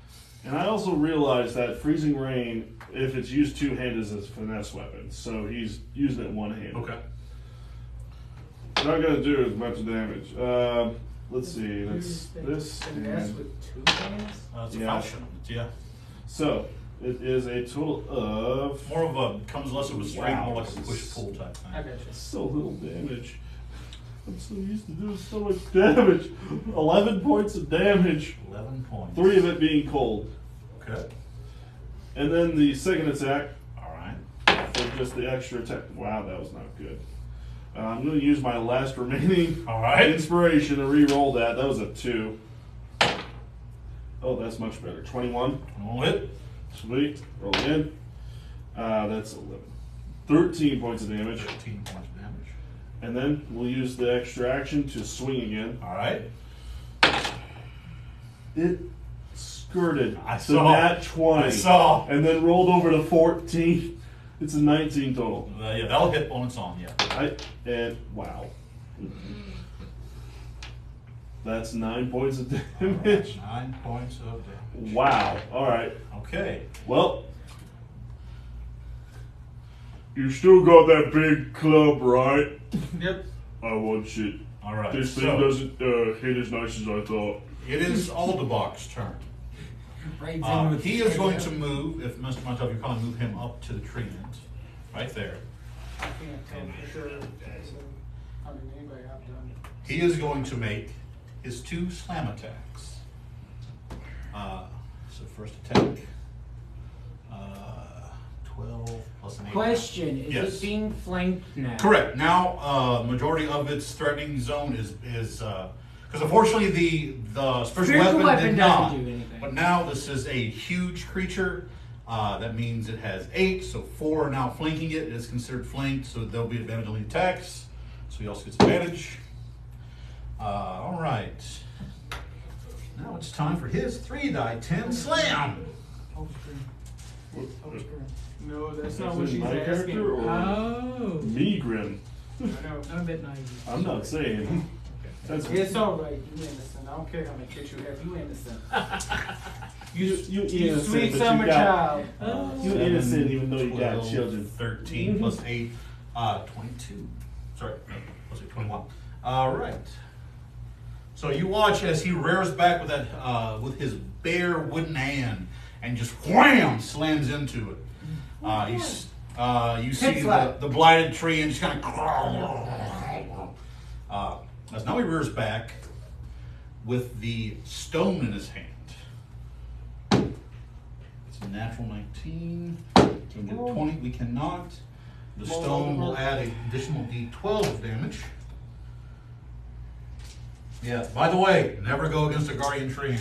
And I also realized that freezing rain, if it's used two-handed, is a finesse weapon. So he's using it one hand. okay. What I'm gonna do is much damage. Let's see. That's this. Finesse And, with 2 hands? It's Yeah. a falchion. Yeah. so it is a total of More of a comes less of a straight, Wow. more like a push-pull type thing. I got you. so little damage. I'm so used to doing so much damage. 11 points of damage. 11 points. 3 of it being cold. Okay. And then the second attack. All right. So just the extra attack. Wow, that was not good. I'm going to use my last remaining All right. inspiration to re-roll that. That was a 2. Oh, that's much better. 21. Roll it. Sweet. Roll in. That's 11. 13 points of damage. 13 points of damage. And then we'll use the extra action to swing again. All right. It skirted I the saw. nat 20. I saw. And then rolled over to 14. It's a 19 total. Yeah, that'll hit when it's on. Yeah. And wow. That's 9 points of damage. 9 points of damage. Wow. Alright. Okay. Well, you still got that big club, right? Yep. I watch it. All right. This thing so doesn't hit as nice as I thought. it is Aldabach's turn. Right in with He the is going shadow. to move. If Mr. Montel, you kind of move him up to the treant, right there. I can't tell for sure. I mean, anybody I've done. He is going to make his 2 slam attacks. So first attack, 12 plus an 8. Question: is Yes. it being flanked now? Correct. Now, majority of its threatening zone is because unfortunately the spiritual weapon did not. doesn't do anything. But now this is a huge creature. That means it has 8, so 4 are now flanking it. It is considered flanked, so there'll be advantage on the attacks. So he also gets advantage. All right. Now it's time for his 3-die-10 slam. No, that's Is not it what she's my asking. character or Oh. me, Grim? I know. I'm a bit naive. I'm not saying. That's It's all right. You innocent. I don't care how many kids you have. You innocent. You You innocent, sweet but summer you got, child. You 7, innocent even though you got 12, children. 13 plus 8, 22. Sorry, no, plus 8, 21. All right. So you watch as he rears back with that, with his bare wooden hand, and just wham slams into it. You see the blighted tree and just kind of. As now he rears back with the stone in his hand. It's a natural 19. Can we get a 20? We cannot. The stone will add an additional d12 of damage. Yeah, by the way, never go against a guardian treant.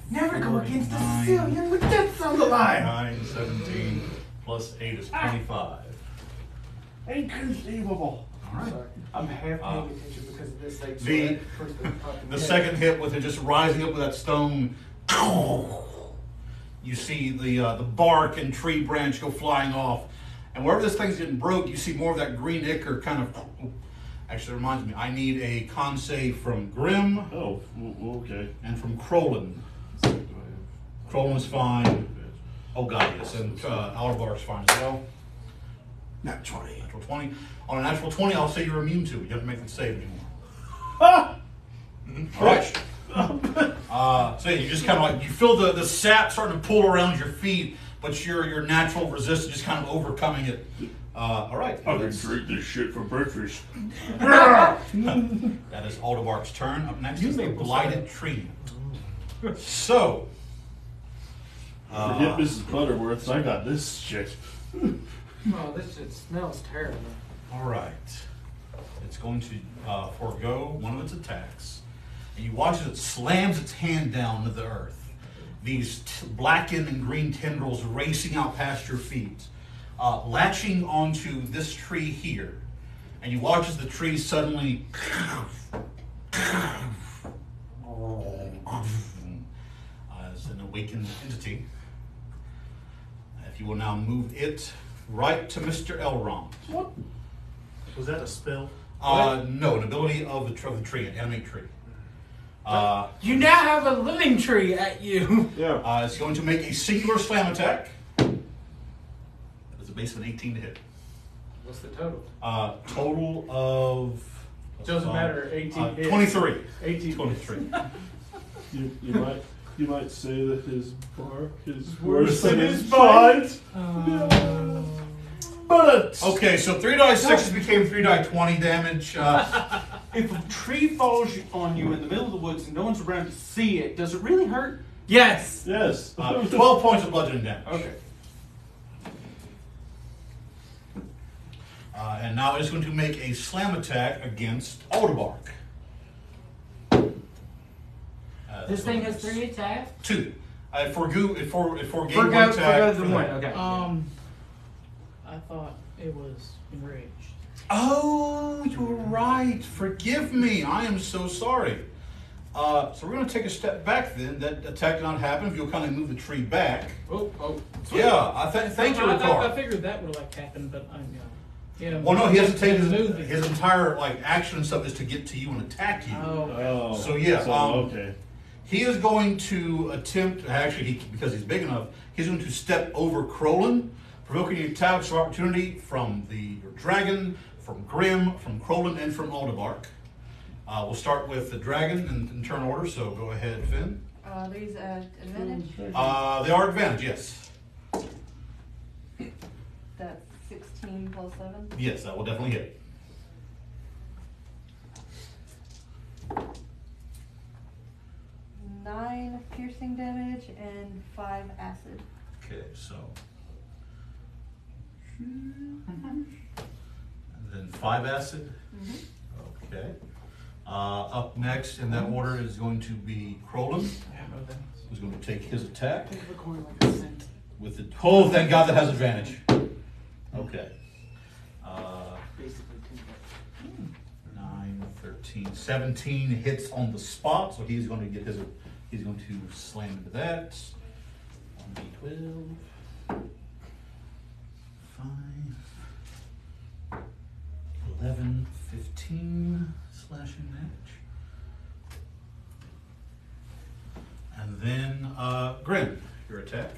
Never go against the 9, Sicilian with death on the line. 9, 17, plus 8 is 25. Inconceivable. All right. Sorry, I'm half paying attention because of this thing. The second hit with it just rising up with that stone, you see the bark and tree branch go flying off, and wherever this thing's getting broke, you see more of that green ichor kind of. Actually, it reminds me, I need a con save from Grim Oh, okay. and from Krollum. Krollum is fine. Oh god, yes, and Alvar's fine as well. Not 20. Natural 20. On a natural 20, I'll say you're immune to it. You don't have to make the save anymore. Ah! All right. So you just kind of like, you feel the sap starting to pull around your feet, but your natural resistance just kind of overcoming it. All right. I can drink this shit for breakfast. That is Aldebark's turn. Up next is the Blighted Treant. So. Forget Mrs. Butterworth, I got this shit. Oh, this shit smells terrible. All right. It's going to forego one of its attacks. And you watch as it slams its hand down to the earth. These blackened and green tendrils racing out past your feet, latching onto this tree here. And you watch as the tree suddenly as an awakened entity. If you will now move it right to Mr. Elrond. What? Was that a spell? No, an ability of the tree, an animate tree. You now have a living tree at you. Yeah. It's going to make a singular slam attack. That is a base of an 18 to hit. What's the total? Total of... Doesn't matter. 18 hits. 23. 18 23. You might say that his bark is Worse than his bite. But Okay, so 3 die 6 became 3 die 20 damage. If a tree falls on you in the middle of the woods and no one's around to see it, does it really hurt? Yes. yes. 12 points of bludgeoning damage. Okay. And now it's going to make a slam attack against Aldebark. This thing has 3 attacks. 2. Forgave one attack. Forgo the for one. that. Okay. I thought it was enraged. Oh, you're right. Forgive me. I am so sorry. So we're going to take a step back then. That attack did not happen. If you'll kindly move the tree back. Oh. Yeah, thank you, I Ricard. figured that would have happened, but I'm yeah. Well, no, he hasn't taken moving. his entire action and stuff is to get to you and attack you. Oh. So, yeah, okay. He is going to attempt, actually, because he's big enough, he's going to step over Krollum, provoking attacks of opportunity from the dragon, from Grim, from Krollum, and from Aldebark. We'll start with the dragon in turn order, so go ahead, Finn. These advantage? They are advantage, yes. That's 16 plus 7. Yes, that will definitely hit. Nine piercing damage and 5 acid. Okay, so. And then 5 acid. Okay. Up next in that order is going to be Krollum, who's going to take his attack Think of a coin like a cent. with the. Oh, thank God that has advantage. Okay. Basically 10 9, 13, 17 hits on the spot, so he's going to get his. He's going to slam into that. 1d12. 5. 11, 15 slashing damage. Grin, your attack.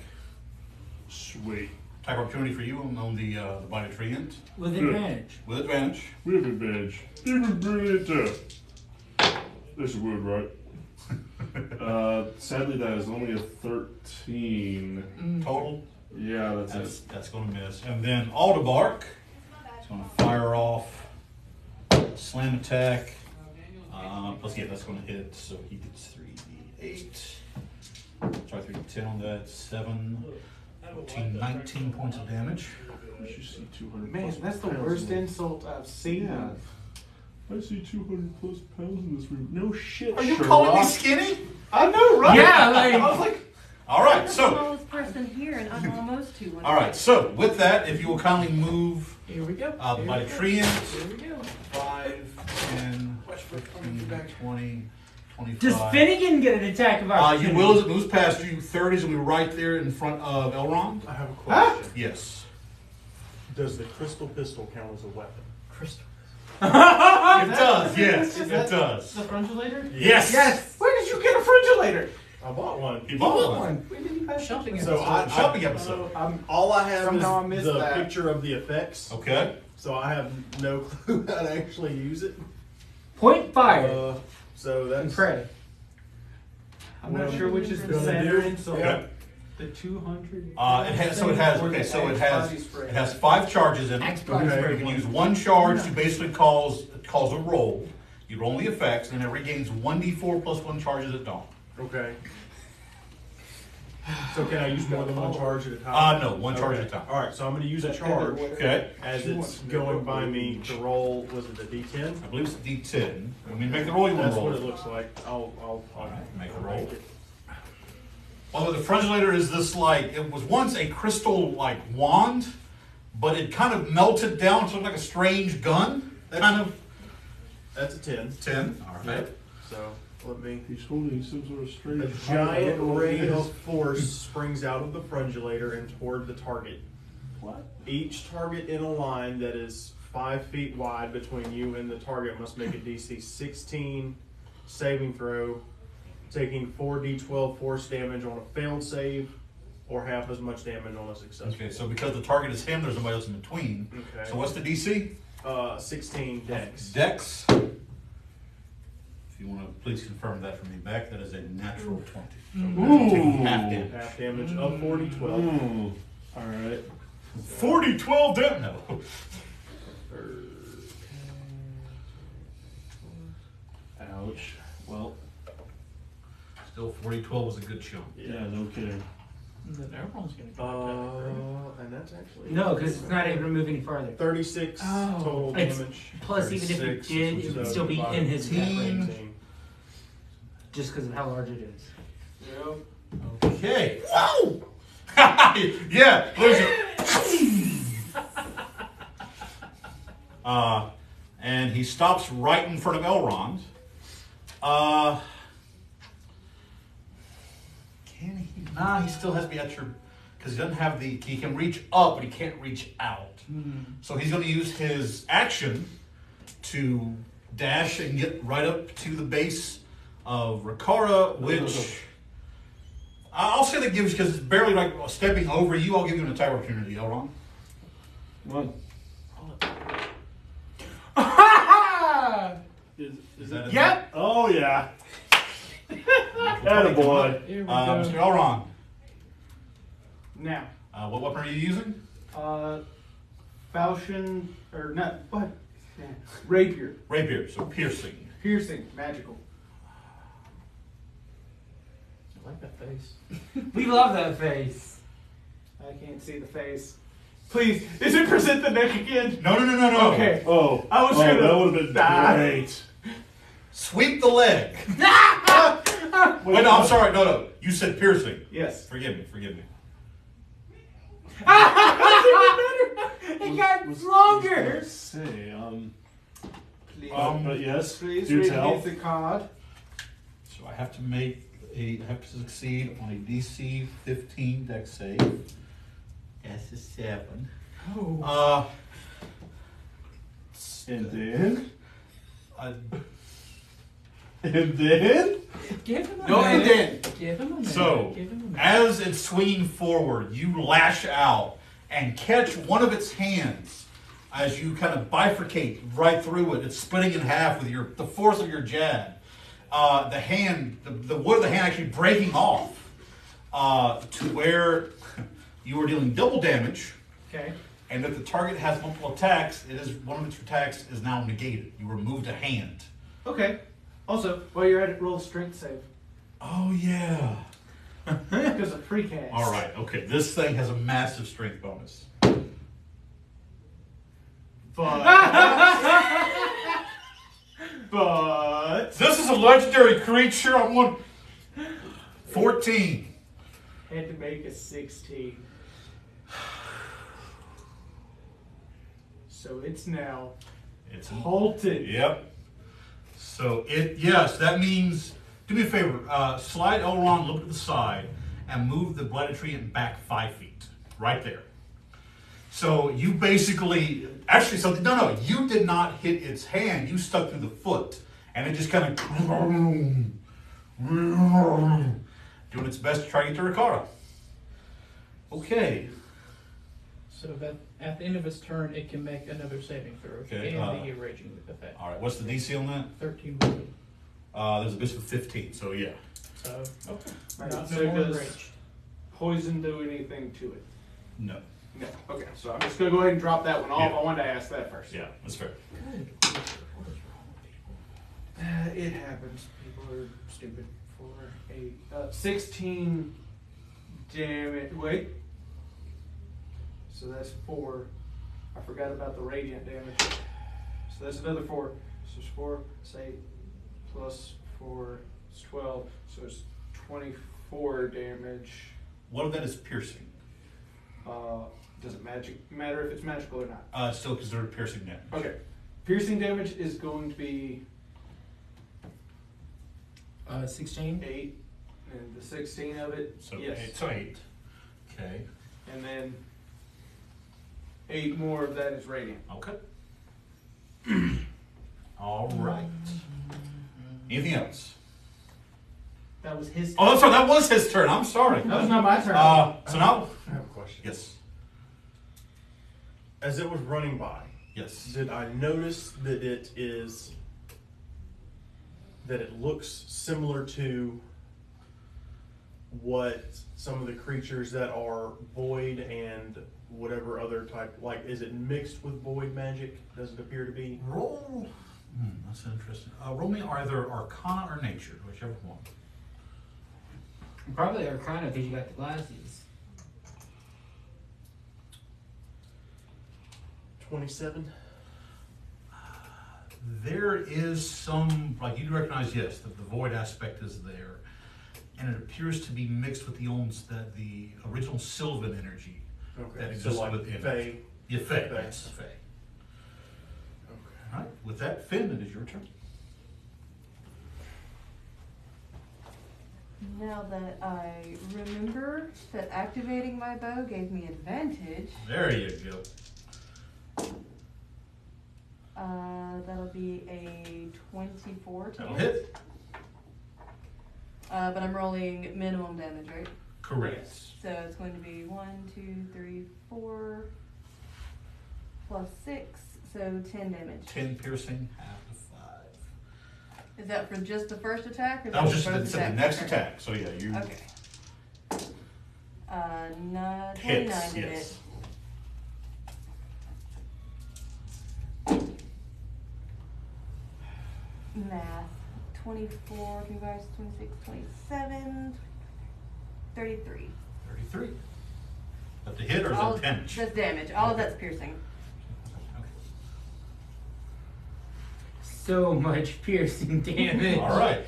Sweet. Attack opportunity for you on the Blighted Treant. With advantage. With advantage. We have advantage. Even brilliant. This is weird, right? Sadly, that is only a 13. Total. Yeah, that's it. That's going to miss. And then Aldebark is going to fire off slam attack. Plus, yeah, that's going to hit. So he gets 3d8. Try 3d10 on that. 7, 14, 19 points of damage. You see 200 Man, plus that's the pounds worst in- insult I've seen. Yeah. I see 200 plus pounds in this room. No shit. Are you Sherlock. calling me skinny? I know, right? Yeah, like- I was like, All right, I'm the so. smallest person here, and I'm almost 200. All right, so with that, if you will kindly move Here we go. the Blighted Treant. Here we go. 5, 10, 15, 20, 25. Does Finnegan get an attack of You opportunity? will as it moves past you. 30 is going to be right there in front of Elrond. I have a question. Yes. Does the crystal pistol count as a weapon? Crystal. It does, yes, Is it that does. The frungulator? Yes. Yes. where did you get a frungulator? I bought one. He bought one. When did you pass Shopping So episode. Shopping episode. all I have Somehow I is missed the that. picture of the effects. Okay. So I have no clue how to actually use it. Point fire. So and that's pray. I'm not sure which is the Gonna center do. insult. Okay. The 200. It has 5 charges in it. Axe body Okay. spray You can gun. use 1 charge to basically cause a roll. You roll the effects, and it regains 1d4 plus 1 charges at dawn. okay. So can I use more than one charge at a time? No, 1 charge at a time. All right, so I'm going to use a charge Okay. as it's going by me to roll. Was it a D10? I believe it's a d10. When we make the roll, you want That's to roll. what it looks like. I'll Make a I'll roll. make it. Although the frungulator is this it was once a crystal wand, but it kind of melted down to look like a strange gun. That's a 10. 10. All right. So let me. He's holding some sort of strange. A giant ray of force springs out of the frungulator and toward the target. What? Each target in a line that is 5 feet wide between you and the target must make a DC 16 saving throw, taking 4d12 force damage on a failed save, or half as much damage on a successful. Okay, so because the target is him, there's nobody else in between. Okay. So what's the DC? 16 dex. Dex. If you want to please confirm that for me back, that is a natural 20. So Ooh. taking half damage. Half damage of 4d12. All right. 40, 12 damage. No. Ouch. Well, Still 40, 12 was a good chunk. yeah, no kidding. Then everyone's gonna get attacked. And that's actually No, because it's not able to move any farther. 36 Oh. total It's- damage. Plus, even if it 36, did, it would still be in his attack range, 18. just because of how large it is. Okay. Whoa! Yeah, there's and he stops right in front of Elrond. Can he? Nah, he still has to be at your, because he doesn't have he can reach up, but he can't reach out. So he's going to use his action to dash and get right up to the base of Rakara, which I'll say that gives, because it's barely like stepping over you, I'll give you an attack opportunity, Elrond. One. Is that it? Yep. Oh yeah. Attaboy. Here we go. Mr. Elrond, Now, what weapon are you using? falchion, or not, what? Rapier. Rapier, so piercing. Piercing, magical. I like that face. We love that face. I can't see the face. Please, is it present the neck again? No. Okay. Oh. I was oh, gonna that would have been die. great. Sweep the leg. Wait, no, I'm sorry. No. You said piercing. Yes. Forgive me. It got longer. Say, Please, but yes, please do read tell. me the card. So I have to succeed on a DC 15 dex save. That's a 7. Oh. And then, I- and then, Give him a No, minute. and then. Give him a minute. So, Give him a minute. as it's swinging forward, you lash out and catch one of its hands as you kind of bifurcate right through it. It's splitting in half with the force of your jab. The wood of the hand actually breaking off to where you are dealing double damage. Okay. And if the target has multiple attacks, one of its attacks is now negated. You removed a hand. Okay. Also, while you're at it, roll a strength save. Oh yeah. Because of precast. All right. Okay. This thing has a massive strength bonus. But This is a legendary creature. I want 14. had to make a 16. So it's now It's halted. Yep. So yes, that means, do me a favor, slide Elrond, look at the side, and move the Blighted Treant back 5 feet. Right there. So you basically, you did not hit its hand, you stuck through the foot. And it just kind of doing its best to try to get to Ricardo. Okay. So that at the end of its turn, it can make another saving throw. Okay, And the raging effect. All right, what's the DC on that? 13 wounded. There's a base of 15, so yeah. So, okay. Right, Not so no more does- enraged. Poison do anything to it? No. No. Okay, so I'm just gonna go ahead and drop that one off. Yeah. I wanted to ask that first. Yeah, that's fair. Good. What is wrong with people? It happens. People are stupid. 4, 8, 16 damage. Wait. So that's 4. I forgot about the radiant damage. So that's another 4. So it's 4, it's 8, plus 4, it's 12. So it's 24 damage. What of that is piercing? Does it matter if it's magical or not? Still considered piercing damage. Okay. Piercing damage is going to be 16. 8, and the 16 of it, So yes. 8. So 8. Okay. And then 8 more of that is radiant. Okay. All right. Anything else? That was his turn. Oh, that's right. That was his turn. I'm sorry. That was not my turn. So now, I have a question. yes, As it was running by, yes. did I notice that it looks similar to what some of the creatures that are void and whatever other type, like, is it mixed with void magic? Does it appear to be? Roll. That's interesting. Roll me either Arcana or Nature, whichever one. Probably Arcana because you got the glasses. 27. There is some, like you recognize, yes, that the void aspect is there, and it appears to be mixed with the original Sylvan energy that Okay, so exists like within Fae. it. Yeah, Fae. Fae. Yes, Fae. Okay. All right. With that, Finn, it is your turn. Now that I remember that activating my bow gave me advantage, There you go. that'll be a 24 to That'll hit. hit. But I'm rolling minimum damage, right? Correct. So it's going to be 1, 2, 3, 4, plus 6, so 10 damage. 10 piercing, half to 5. Is that for just the first attack? Or is That was for just both the attacks? next Okay. attack. So yeah, you Okay. 29 hits. to Yes. hit. Math. 24, 25, 26, 27, 33. 33. But the hit or is All that damage? that's damage. All of that's piercing. Okay. So much piercing damage. All right.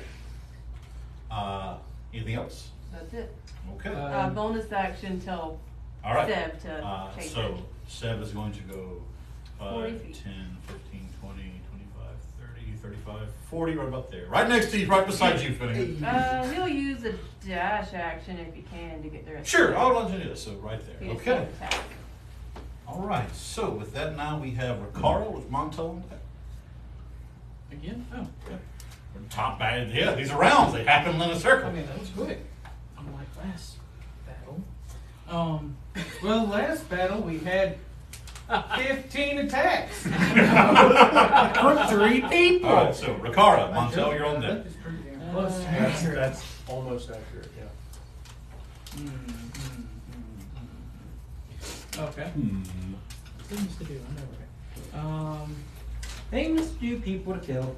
Anything else? That's it. Okay. Bonus action till All right. Seb to change So it. Seb is going to go 40 5, 10, feet. 15, 20, 25, 30, 35, 40, right about there. Right next to you, right beside you, Finnegan. He'll use a dash action if he can to get there. Sure, I'll let you do this. So right there. He gets Okay. one attack. All right. So with that, now we have Ricardo with Montel on deck. Again? Oh, okay. Top bad. Yeah, these are rounds. They happen in a circle. I mean, that was quick. Unlike last battle. Well, last battle we had 15 attacks. For 3 people. All right, so Riccara, Montel, you're on deck. That's pretty damn close. That's almost accurate. Yeah. Okay. Things to do. I know, right? Things to do, people to kill.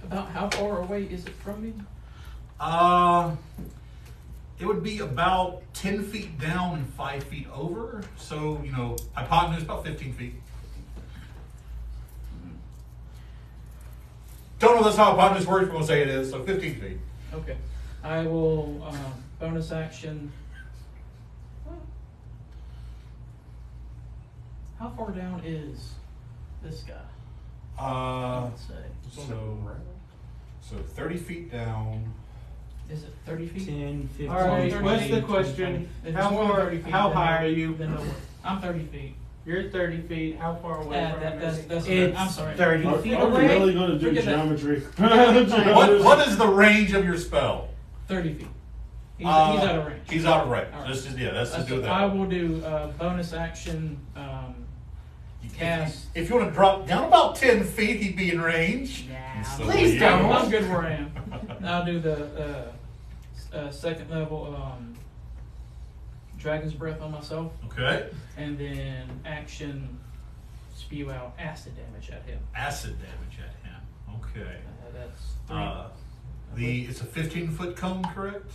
About how far away is it from me? It would be about 10 feet down and 5 feet over. So, hypotenuse about 15 feet. Don't know if that's how hypotenuse works, but we'll say it is. So 15 feet. Okay. I will bonus action. How far down is this guy? Let's say. So 30 feet down. Is it 30 feet? 10, 15. All right, 30 what's feet, the 20, question? If How it's more than far? 30 feet, How then high no- are you? Then no work. I'm 30 feet. You're 30 feet. How far away from him is he? It's I'm sorry. 30 Are feet we away. really going to do Forget that. geometry? What is the range of your spell? 30 feet. He's out of range. He's out of range. All right. Let's just do that. I will do bonus action. Cast. If you want to drop down about 10 feet, he'd be in range. Nah, So please we- don't. I'm good where I am. I'll do the second level Dragon's Breath on myself, Okay. and then action spew out acid damage at him. Acid damage at him. Okay. That's 3. It's a 15-foot cone, correct?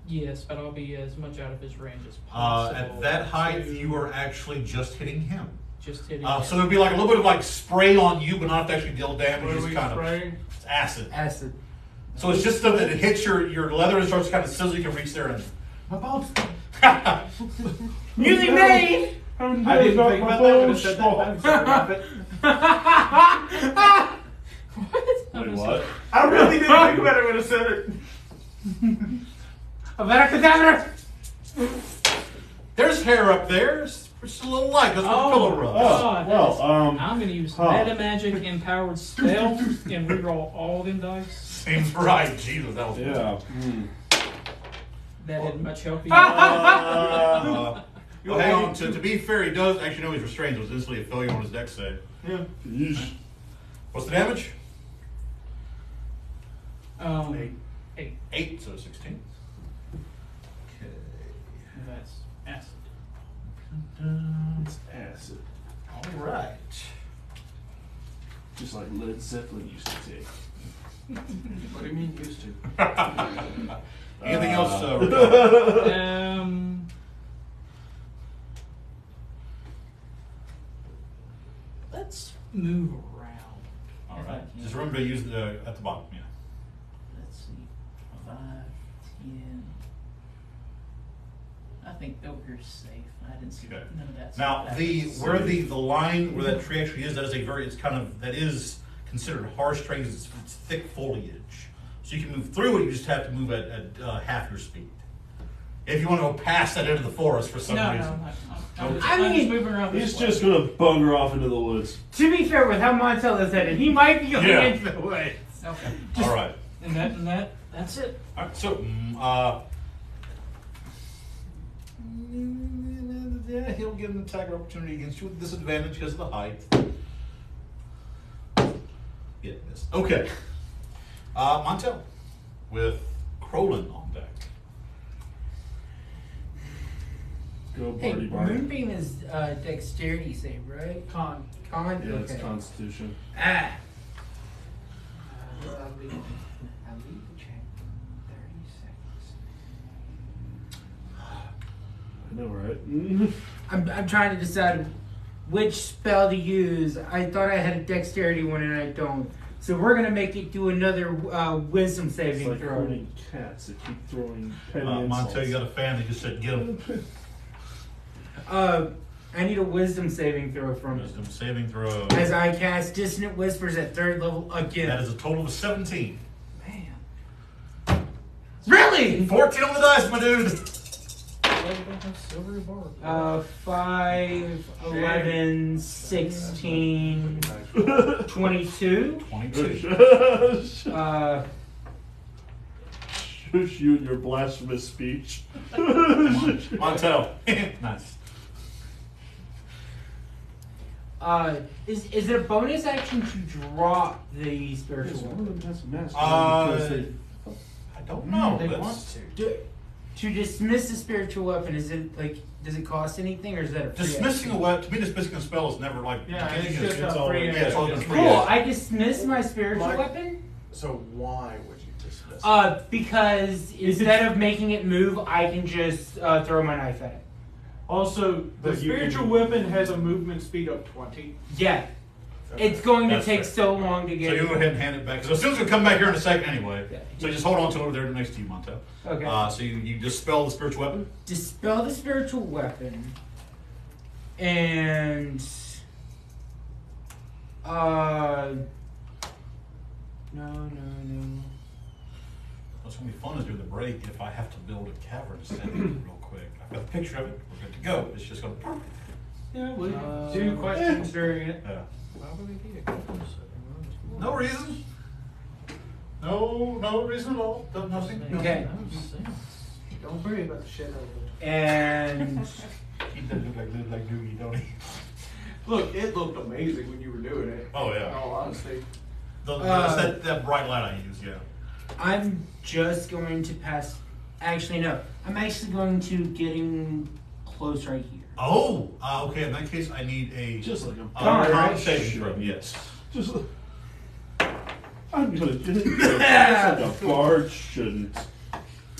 Yes, but I'll be as much out of his range as possible. At that height, to you are actually just hitting him. just hitting. So there'd be like a little bit of like spray on you, but not to actually deal damage. What are It's we kind of spraying? it's acid. Acid. So it's just so that it hits your leather and starts kind of sizzling. You can reach there and. My bones. Newly made. I didn't think about that. Would have said that. I'm sorry, Muppet. Wait, what? I really didn't think about it when I said it. Abracadabra. There's hair up there. It's just a little light. That's what the pillow rubs. God, well, I'm going to use huh. meta magic empowered spell and reroll all them dice. Seems right. Jesus, that was Yeah. That didn't much help you. Well, hang on. To be fair, he does actually know he's restrained. So it's instantly a failure on his dex save. Yeah. Yeesh. What's the damage? 8. 8, so 16. Okay. And that's acid. It's acid. All right. Just like Led Zeppelin used to take. What do you mean used to? Anything else? Let's move around. All if I right. can. Just remember to use the at the bottom. Yeah. Let's see. 5, 10. I think over here's safe. I didn't see Okay. none of that. Now stuff. the line where that tree actually is, that is considered harsh terrain. It's thick foliage, so you can move through it. You just have to move at half your speed. If you want to go past that into the forest for some No, reason. I'm I just mean, moving around. He's this way. just gonna bugger off into the woods. To be fair, with how Montel is headed, he might be going Yeah. into the woods. Okay. All right. And that's it. All right. So yeah, he'll get an attack opportunity against you with disadvantage because of the height. Yeah, miss. Okay. Montel with Krollum on deck. Go Hey, Barty Barty. Moonbeam is dexterity save, right? Con. Con? Yeah, it's Okay. Constitution. Ah. I'll leave the check. 30 seconds. I know, right? I'm trying to decide which spell to use. I thought I had a dexterity one and I don't. So we're gonna make it do another wisdom It's saving like throw. herding cats that keep throwing petty insults. Montel, you got a fan that just said get him. I need a wisdom saving throw from it. Wisdom saving throw. As I cast Dissonant Whispers at 3rd level again. That is a total of 17. Man. Really? 14 on the dice, my dude. 5, 11, 16, 22. 22. Shush you and your blasphemous speech. Montel. Nice. Is it a bonus action to drop the spiritual One of weapon? them has a mask. I don't know. They That's- want to. To dismiss the spiritual weapon, is it like, does it cost anything, or is that a free Dismissing a action? weapon, to me, dismissing a spell is never like. Yeah, it's it's just all- a free yeah, it's all action. free Cool. action. I dismiss my spiritual Mike- weapon. So why would you dismiss? Because instead of making it move, I can just throw my knife at it. Also, the But you spiritual can- weapon has a movement speed of 20. Yeah, it's going to That's take fair. so long to So get. you go ahead and hand it back. Because as soon as we come back here in a second anyway. Yeah. So just hold on to it over there next to you, Montel. Okay. So you dispel the spiritual weapon. Dispel the spiritual weapon, and no. What's going to be fun is during the break if I have to build a cavern to send you real quick. I've got a picture of it. We're good to go. It's just going to. Yeah, we do questions during it. Yeah. Why would we need a couple of No reason. No reason at all. Nothing. Okay. Don't worry about the shit over And He does look like Doogie, don't he? there. Look, it looked amazing when you were doing it. Oh, yeah. In all honesty. It's that bright light I use, yeah. I'm just going to pass. Actually, no. I'm actually going to getting close right here. Oh, okay. In that case, I need a Just like a Con, right? con saving throw. Yes. Just. I'm gonna get it. Just like a bard shouldn't.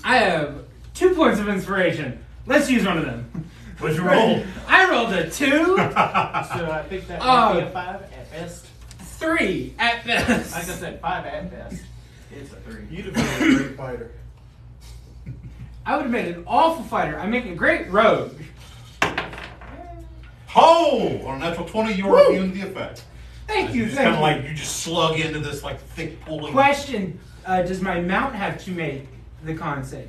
I have 2 points of inspiration. Let's use one of them. What'd you roll? I rolled a 2, So I think that might be a 5 at best. 3 at best. Like I said, 5 at best. It's a 3. You'd have been a great fighter. I would have made an awful fighter. I'm making a great rogue. Ho! On a natural 20, you are immune to the effect. Thank you. It's Thank kind of you. like you just slug into this like thick pulling. Question: does my mount have to make the con save?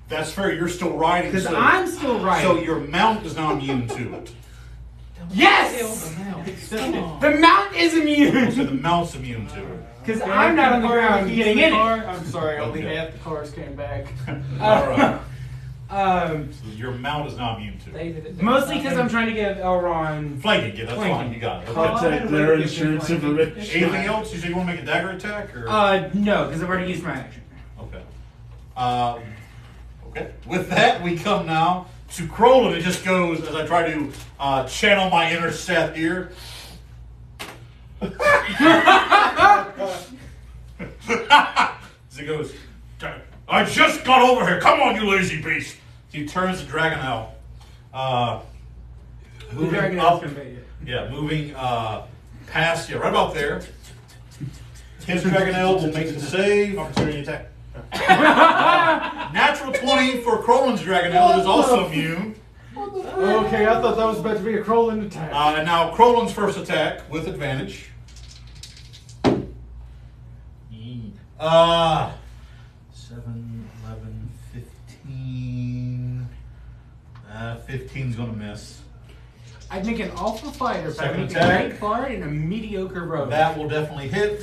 That's fair. You're still riding. Because so, I'm still riding. So your mount is now immune to it. Yes! Come on. The mount is So immune. the mount's immune to it. Because I'm not on the ground getting in it. I'm sorry, only Okay. half the cars came back. All right. Um, So your mount is now immune to it. They did it. mostly because I'm trying to give Elron. Flanking, yeah, that's Flanking. fine. You got it. Okay. Contact their insurance information. Anything else? You say you want to make a dagger attack, or No, because I've already used my action. okay? Okay. With that, we come now to Krollum. It just goes as I try to channel my inner Seth here. As it goes, I just got over here. Come on, you lazy beast. He turns the dragon out. The Moving dragon up, is conveyed. yeah, moving past, yeah, right about there. His dragonelle will make the save. Opportunity attack. Natural 20 for Krollum's dragonelle, is also immune. Okay, I thought that was about to be a Krollum attack. And now Krollum's first attack with advantage. 7, 11, 15. 15's gonna miss. I'd make an awful fighter, but I Second make a attack. great bard and a mediocre rogue. That will definitely hit.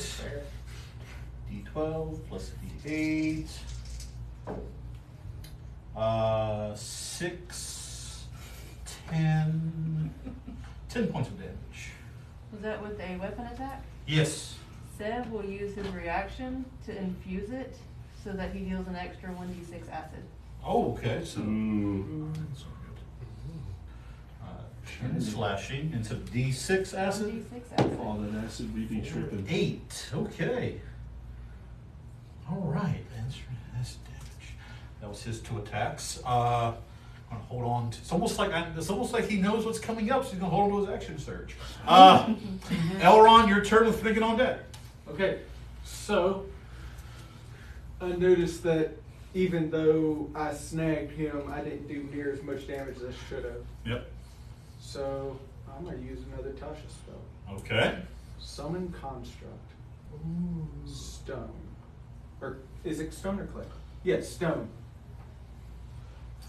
D12 plus D8. 6, 10. 10 points of damage. Was that with a weapon attack? Yes. Sev will use his reaction to infuse it so that he deals an extra 1d6 acid. Oh, okay. So, Ooh. 10 slashing into D6 acid. 1d6 acid. All that acid we be tripping. 8. Okay. All right. That's damage. That was his 2 attacks. I'm gonna hold on to. It's almost like he knows what's coming up, so he's gonna hold on to his action surge. Elrond, your turn with Finnegan on deck. Okay, so I noticed that even though I snagged him, I didn't do near as much damage as I should have. Yep. So I'm going to use another Tasha spell. Okay. Summon Construct. Stone. Or is it stone or clay? Yes, stone.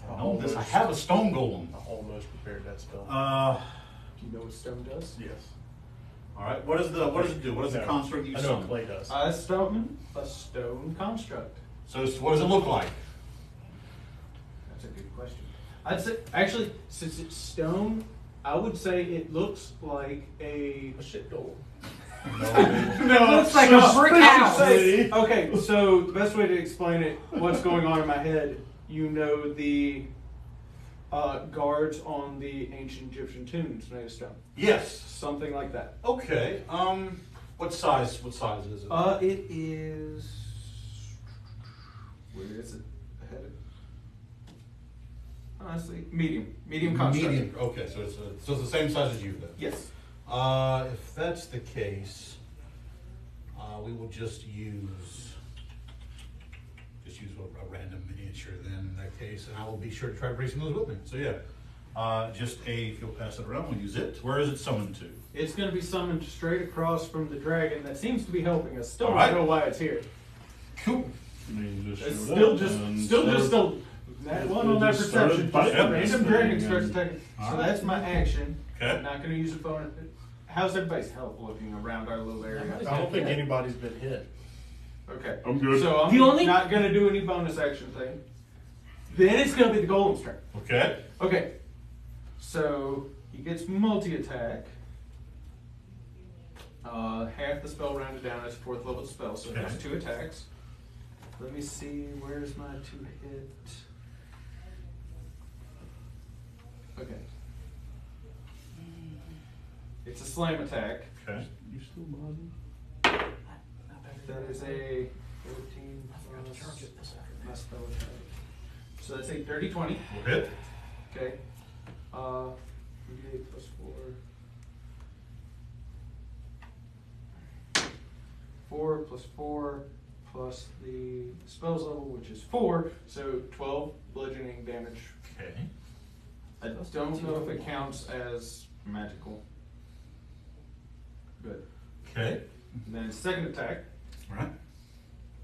No, this. I have a stone golem. I almost prepared that spell. Do you know what stone does? Yes. All right. What does it do? What is the No, construct you I know summon? what clay does. A stone construct. So what does it look like? That's a good question. I'd say, actually, since it's stone, I would say it looks like a shit golem. No, It looks like a brick house. Okay, so the best way to explain it, what's going on in my head, you know the guards on the ancient Egyptian tombs made of stone. Yes. Something like that. Okay. What size? What size is it? It is. Where is it? Ahead. Honestly, medium construct. Medium. Okay, so it's the same size as you then. Yes. If that's the case, we will just use a random miniature then in that case, and I will be sure to try to bring some of those with me. So yeah, if you'll pass it around, we'll use it. Where is it summoned to? It's going to be summoned straight across from the dragon that seems to be helping us. Still All right. don't know why it's here. Cool. I mean, just It's showed still up just and still just started- that one on that just started perception. biting Just a this random thing dragon starts and- attacking. So Alright. that's my action. Okay. I'm not going to use a bonus. How's everybody's health looking around our little area? I don't think anybody's been hit. Okay. I'm good. So I'm The only- not going to do any bonus action thing. Then it's going to be the golem's turn. Okay. Okay. So he gets multi-attack. Half the spell rounded down as 4th level spell, so it has Okay. 2 attacks. Let me see, where's my 2 hit? Okay. It's a slam attack. Okay. You still bothering? That is a 14 plus my spell attack. So that's a dirty 20. We'll hit. Okay. 8 plus 4. 4 plus 4 plus the spells level, which is 4, so 12 bludgeoning damage. Okay. I don't know if it counts as magical. Good. Okay. And then second attack. All right.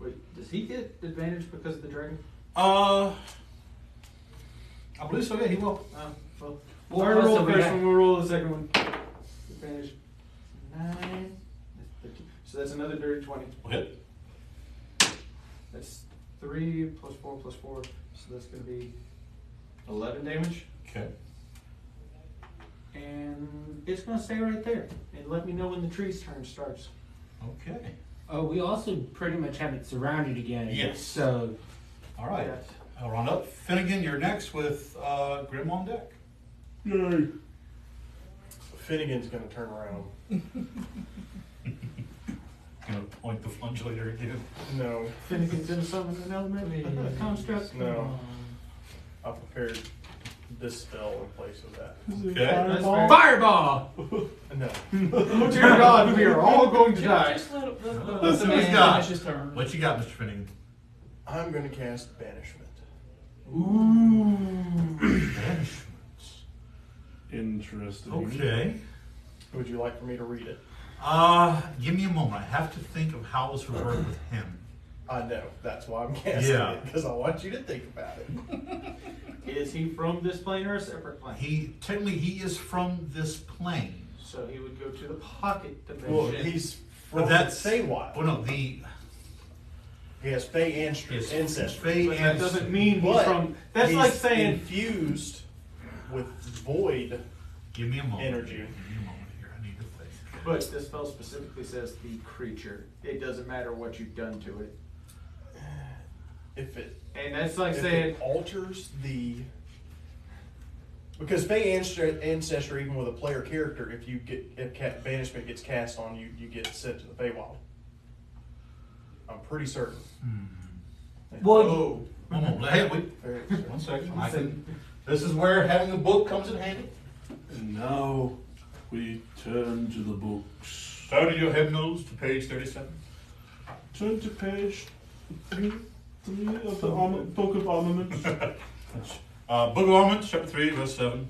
Wait, does he get advantage because of the dragon? I believe so. Yeah, he will. Well, What we'll else roll do the we first got? one, we'll roll the second one. Advantage 9. That's 13. So that's another dirty 20. We'll hit. That's 3 plus 4 plus 4. So that's going to be 11 damage. Okay. And it's going to stay right there. And let me know when the tree's turn starts. Okay. Oh, we also pretty much have it surrounded again. Yes. So All right. Yes. I'll round up. Finnegan, you're next with Grim on deck. Yay. Finnegan's gonna turn around. Gonna point the flungulator again. No, Finnegan's going to summon an element construct. no. I prepared this spell in place of that. Okay. fireball. No. Oh dear God, we are all going to die. Just let Let's the see what he's man got. finish his turn. What you got, Mr. Finnegan? I'm gonna cast Banishment. Banishments. Interesting. Okay. Would you like for me to read it? Give me a moment. I have to think of how this would work with him. I know. That's why I'm casting Yeah. it, because I want you to think about it. Is he from this plane or a separate plane? Technically he is from this plane. So he would go to the pocket dimension. Well, he's from But that's Feywild. Oh no, the He has Fey ancestry. But that doesn't mean he's But from. That's he's like saying. infused with void. Give me a moment. Energy. Give me a moment here. I need to think. But this spell specifically says the creature. It doesn't matter what you've done to it. If it And that's like if saying. it alters the, because Fey ancestry, even with a player character, if banishment gets cast on you, you get sent to the Feywild. I'm pretty certain. Well, Oh. One moment. Hey, wait. Very 1 second. This is where having a book comes in handy. And now we turn to the books. Turn your head nose to page 37. Turn to page 3 of the Book of Armaments. Book of Armaments, chapter 3, verse 7.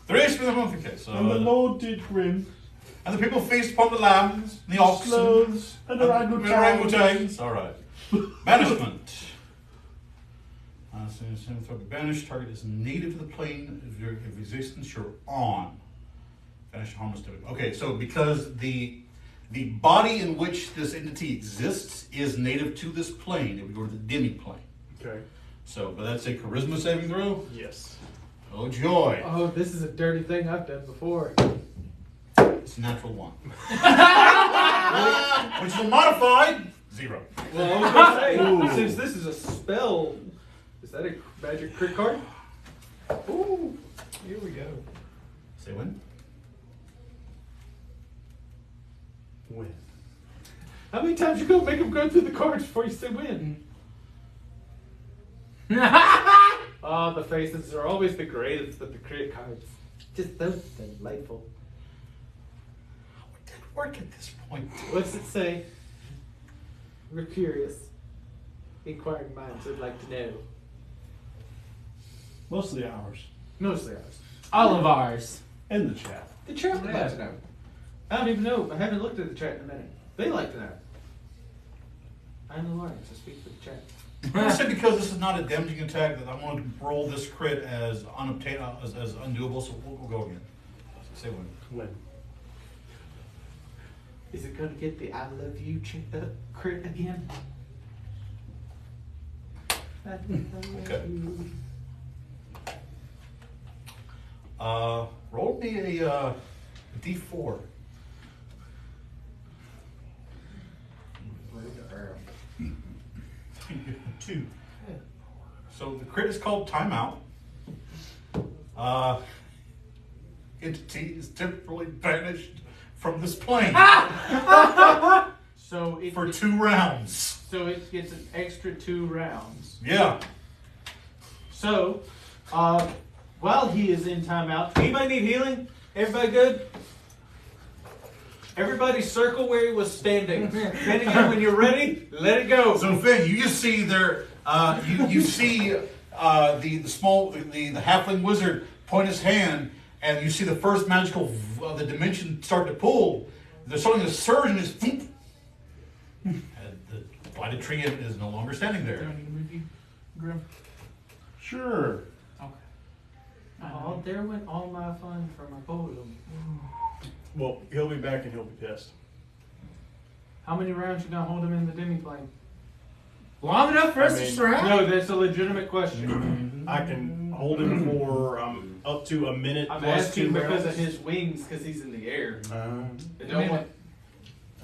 3 is for the month. Okay, so. And the Lord did grin, And the people feast upon the lambs, and the oxen, sloths, and orangutans. All right. Banishment. Since throw banished, target is native to the plane of existence you're on. Banish harmless to it. Okay, so because the body in which this entity exists is native to this plane, it would go to the demi-plane. Okay. So, but that's a charisma saving throw? Yes. Oh joy. Oh, this is a dirty thing I've done before. It's a natural 1. Which is modified 0. Well, I was gonna say, since this is a spell, is that a magic crit card? Ooh, here we go. Say when? Win. How many times you gonna make him go through the cards before you say win? Oh, the faces are always the greatest with the crit cards. Just so delightful. It did work at this point. What's it say? We're curious. Inquiring minds would like to know. Mostly ours. Mostly ours. All of ours. And the chat. The chat would like to know. I don't even know. I haven't looked at the chat in a minute. They like to know. I'm the Lawrence. I speak for the chat. I said because this is not a damaging attack that I want to roll this crit as unobtainable, as undoable, so we'll go again. Say when. Win. Is it going to get the I love you crit again? Okay. Roll me a D4. Two. So the crit is called timeout. Entity is temporarily banished from this plane So it for 2 rounds. So it gets an extra 2 rounds. Yeah. So, while he is in timeout, anybody need healing? Everybody good? Everybody circle where he was standing. Then again, when you're ready, let it go. So Finn, you just see there. You see the halfling wizard point his hand, and you see the first magical the dimension start to pull. There's something a surge and just and the Blighted Treant is no longer standing Do I there. need to move you, Grim? Sure. Okay. Oh, there went all my fun for my golem. Well, he'll be back and he'll be pissed. How many rounds you gonna hold him in the demi-plane? Long enough for us I to mean, surround? No, that's a legitimate question. I can hold him for up to a minute I'm plus asking 2 because rounds. of his wings, because he's in the air. I A don't want-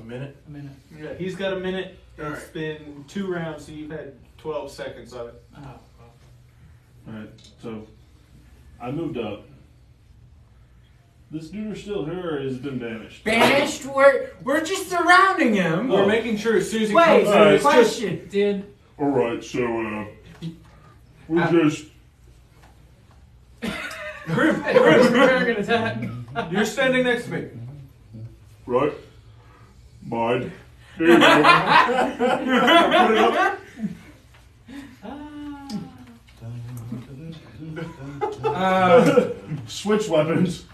A minute? A minute. Yeah, he's got a minute. It's Alright. been 2 rounds, so you've had 12 seconds of it. Oh, well. Alright, so I moved up. This dude is still here or has been banished? Banished? We're just surrounding him. We're making sure as soon as he Wait, comes in, it's just question. Did Alright, so we're just Grim, preparing an attack? you're standing next to me. right. Mine. There you go. Put it up. Switch weapons.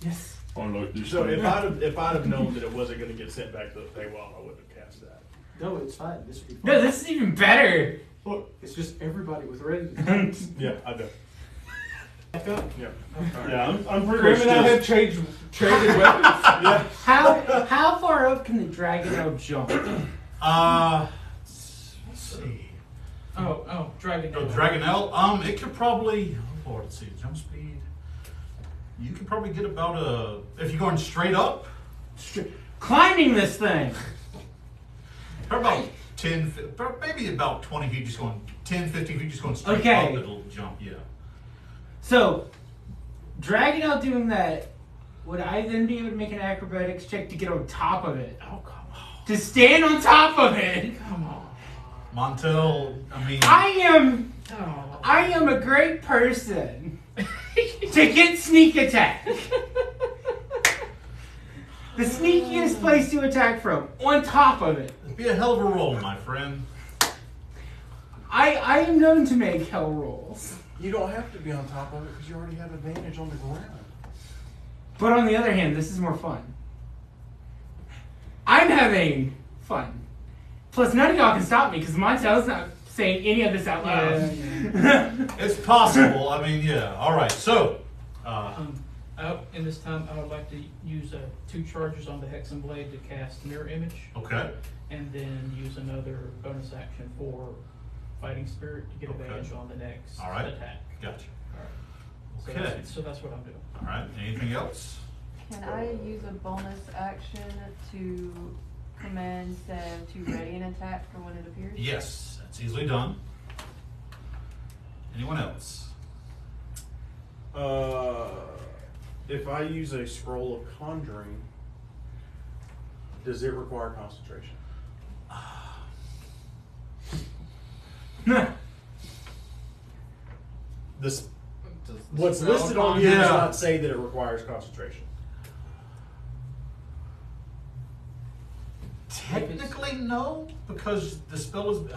Yes. I like this So thing. if I'd have known that it wasn't going to get sent back to the paywall, I wouldn't have cast that. No, it's fine. This will be fine. No, this is even better. Look, it's just everybody with ready. Yeah, I do. Back up. Yeah. Yeah, I'm pretty Grim much and I have just, traded weapons. Yeah. How far up can the dragon out jump? Let's see. Oh, Dragon. Oh, Dragonelle. It could probably. Oh Lord, let's see. Jump speed. You could probably get about if you're going straight up. Climbing this thing. Probably about 10, maybe about 20 feet, just going 10, 15 feet, just going straight Okay. up. It'll jump, yeah. So, dragging out doing that, would I then be able to make an acrobatics check to get on top of it? Oh, come on. To stand on top of it? Come on. Montel, I mean. I am a great person to get sneak attack. The sneakiest place to attack from, on top of it. It'd be a hell of a roll, my friend. I am known to make hell rolls. You don't have to be on top of it because you already have advantage on the ground. But on the other hand, this is more fun. I'm having fun. Plus, none of y'all can stop me because Montel's not saying any of this out loud. It's possible. I mean, yeah. All right. So, In this time, I would like to use 2 charges on the Hexen Blade to cast Mirror Image, okay. and then use another bonus action for Fighting Spirit to get Okay. advantage on the next All right. attack. Gotcha. So Okay. that's what I'm doing. All right. Anything else? Can I use a bonus action to command Sev to ready an attack for when it appears? Yes, that's easily done. Anyone else? If I use a scroll of conjuring, does it require concentration? This what's spell listed on here does Yeah. not say that it requires concentration. Technically, no, because the spell is.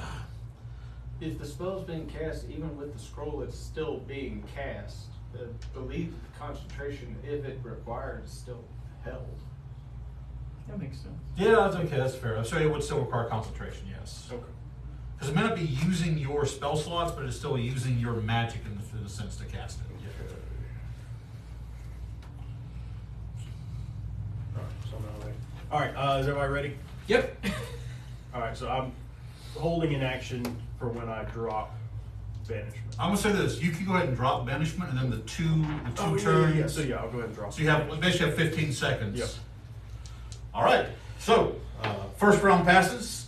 If the spell's being cast, even with the scroll, it's still being cast. The belief, the concentration, if it required, is still held. That makes sense. Yeah, that's okay. That's fair. So it would still require concentration. Yes. Okay. Because it may not be using your spell slots, but it's still using your magic in the sense to cast it. Alright, so I'm not ready. Alright, is everybody ready? Yep. Alright, so I'm holding an action for when I drop banishment. I'm gonna say this: you can go ahead and drop banishment, and then the two Oh, turns. yeah. So yeah, I'll go ahead and drop. So you have basically have 15 seconds. Yep. All right. So first round passes.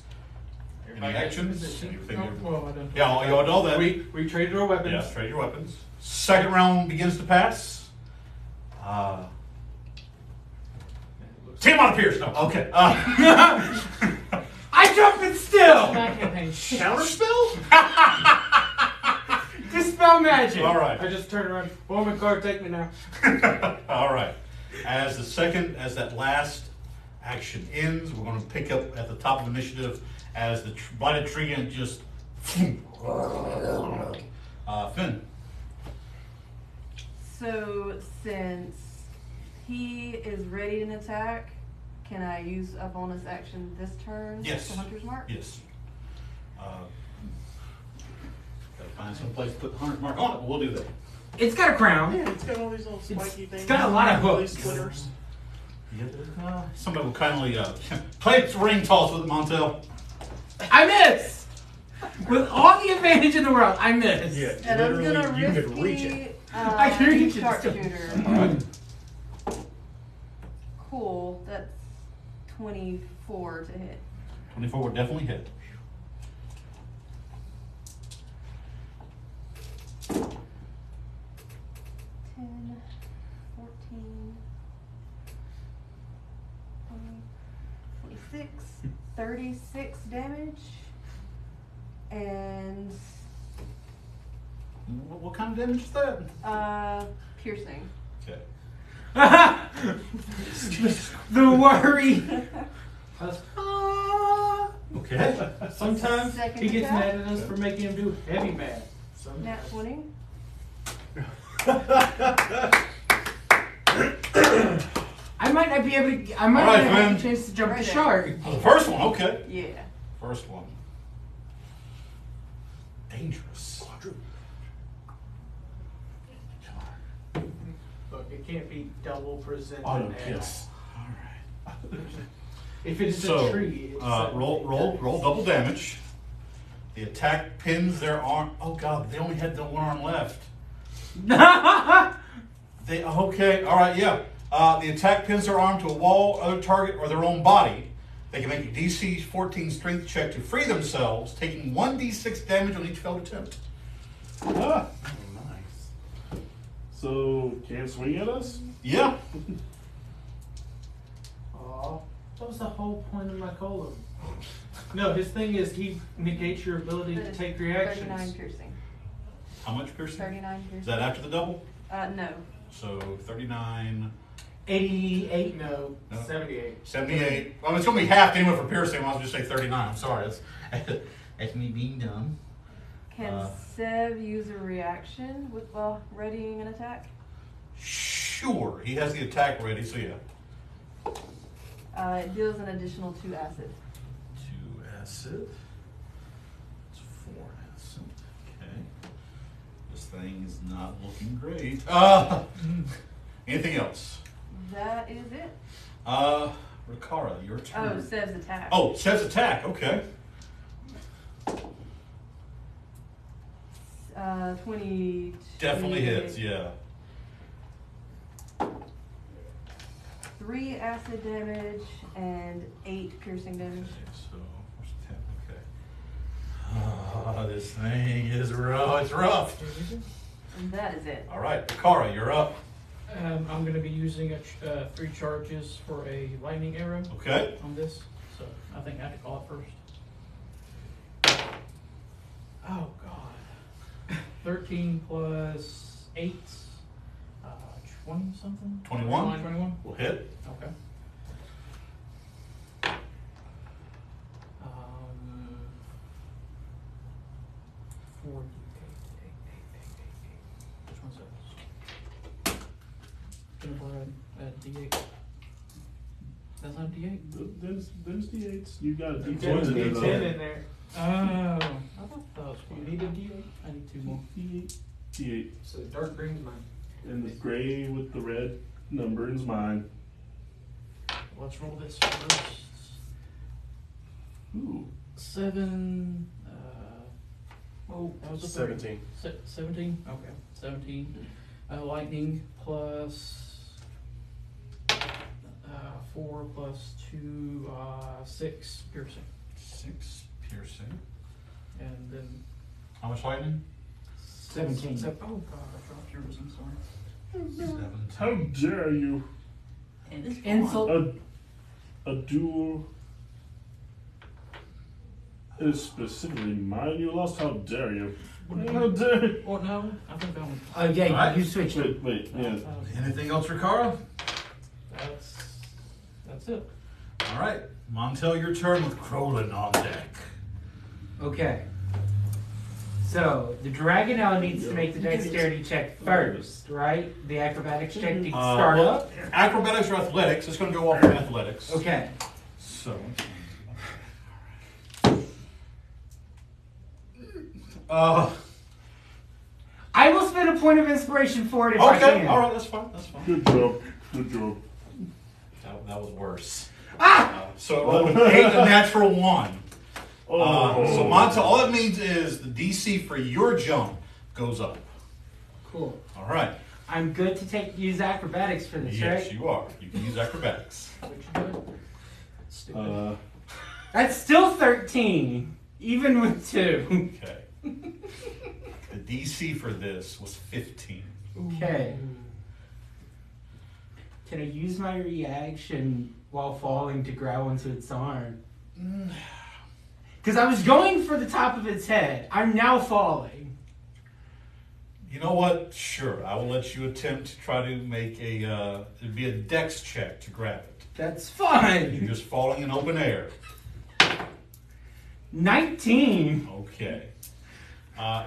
Any Everybody gets in actions? position. Anything No, you- well, I don't. Yeah, you all know that. We traded our weapons. Yeah, trade your weapons. Second round begins to pass. Team on Pierce. No, okay. I jump it still! My campaign. Counterspell? Dispel magic! All right. I just turned around. Woman card, take me now. All right. As that last action ends, we're going to pick up at the top of initiative as the Blighted Treant just. Finn. So since he is ready to attack, can I use a bonus action this turn? Yes. For Hunter's Mark? Yes. Gotta find some place to put the Hunter's Mark on it, but we'll do that. It's got a crown. Yeah, it's got all these little spiky things. It's got a lot of All hooks. these splitters. Somebody will kindly play ring toss with it, Montel. I miss! With all the advantage in the world, I miss. Yeah, And I'm literally, gonna you risky, could reach it. I can reach it. sharpshooter. Cool. That's 24 to hit. 24 would definitely hit. Ten, 14, 26, 36 damage, and What kind of damage is that? piercing. Okay. The worry. Okay. Sometimes Second he gets attack. mad at us for making him do heavy math. Nat 20. I might not be able to. I might All not right, have Finn. a chance to jump Right the there. shark. Oh, the first one, okay. Yeah. First one. Dangerous. Look, it can't be double percent. Oh, now. yes. All right. If it's So, a tree, it's roll double damage. The attack pins their arm. Oh God, they only had the one arm left. They okay. All right, yeah. The attack pins their arm to a wall, other target, or their own body. They can make a DC 14 Strength check to free themselves, taking 1d6 damage on each failed attempt. Ah, Nice. so can't swing at us? Yeah. Aw, that was the whole point of my Krollum. No, his thing is he negates your ability to take 39 reactions. piercing. How much piercing? 39 Is piercing. that after the double? No. So 39, 88. No, No. 78. 78. Well, it's going to be half anyway for piercing. I'll just say 39. I'm sorry. That's me being dumb. Can Sev use a reaction while readying an attack? Sure. He has the attack ready, so yeah. It deals an additional 2 acid. 2 acid. It's 4 acid. Okay. This thing is not looking great. Anything else? That is it. Rikara, your turn. Oh, says attack. Oh, says attack. Okay. 20. Definitely hits. Yeah. 3 acid damage and 8 piercing damage. So, what's 10? Okay. This thing is rough. It's rough. And that is it. All right, Rikara, you're up. I'm going to be using 3 charges for a lightning arrow Okay. on this, so I think I have to call it first. Oh God! 13 plus 8, 20 something. 21? 21. Will hit. Okay. 4 d8. Which one's that? Jennifer, add d8. That's not d8. Them's D8s. You got a You D10 got a in there, D10 though. in there. Oh, I thought that was You fine. need a D8? I need 2 more. D8. So dark green's mine. And the gray with the red number is mine. Let's roll this first. Ooh. 7. Oh, that was a 3. 17. 17? Okay, 17. Lightning plus 4 plus 2, 6 piercing. 6 piercing. And then. How much lightning? 17. Oh, God, I dropped yours. I'm sorry. 17. How dare you? Insult. A duel is specifically mine. You lost. How dare you? How dare you? Or no, I think I'm. Yeah, Alright. you switch it. Wait, yeah. Anything else, Rikara? That's it. All right, Montel, your turn with Krollum on deck. Okay. So the dragon now needs to make the dexterity check first, right? The acrobatics check to start Well, up. acrobatics or athletics? It's going to go off of athletics. Okay. So. I will spend a point of inspiration for it if I Okay, can. all right, that's fine. That's fine. Good job. Good job. That was worse. Ah! So rolled an 8 and a natural 1. Oh. So Montel, all that means is the DC for your jump goes up. Cool. All right. I'm good to use acrobatics for this, Yes, right? you are. You can use acrobatics. What you doing? Stupid. That's still 13, even with 2. Okay. The DC for this was 15. Okay. Can I use my reaction while falling to grab onto its arm? Because I was going for the top of its head. I'm now falling. You know what? Sure, I will let you attempt to try to make it'd be a dex check to grab it. That's fine. You're just falling in open air. 19. Okay.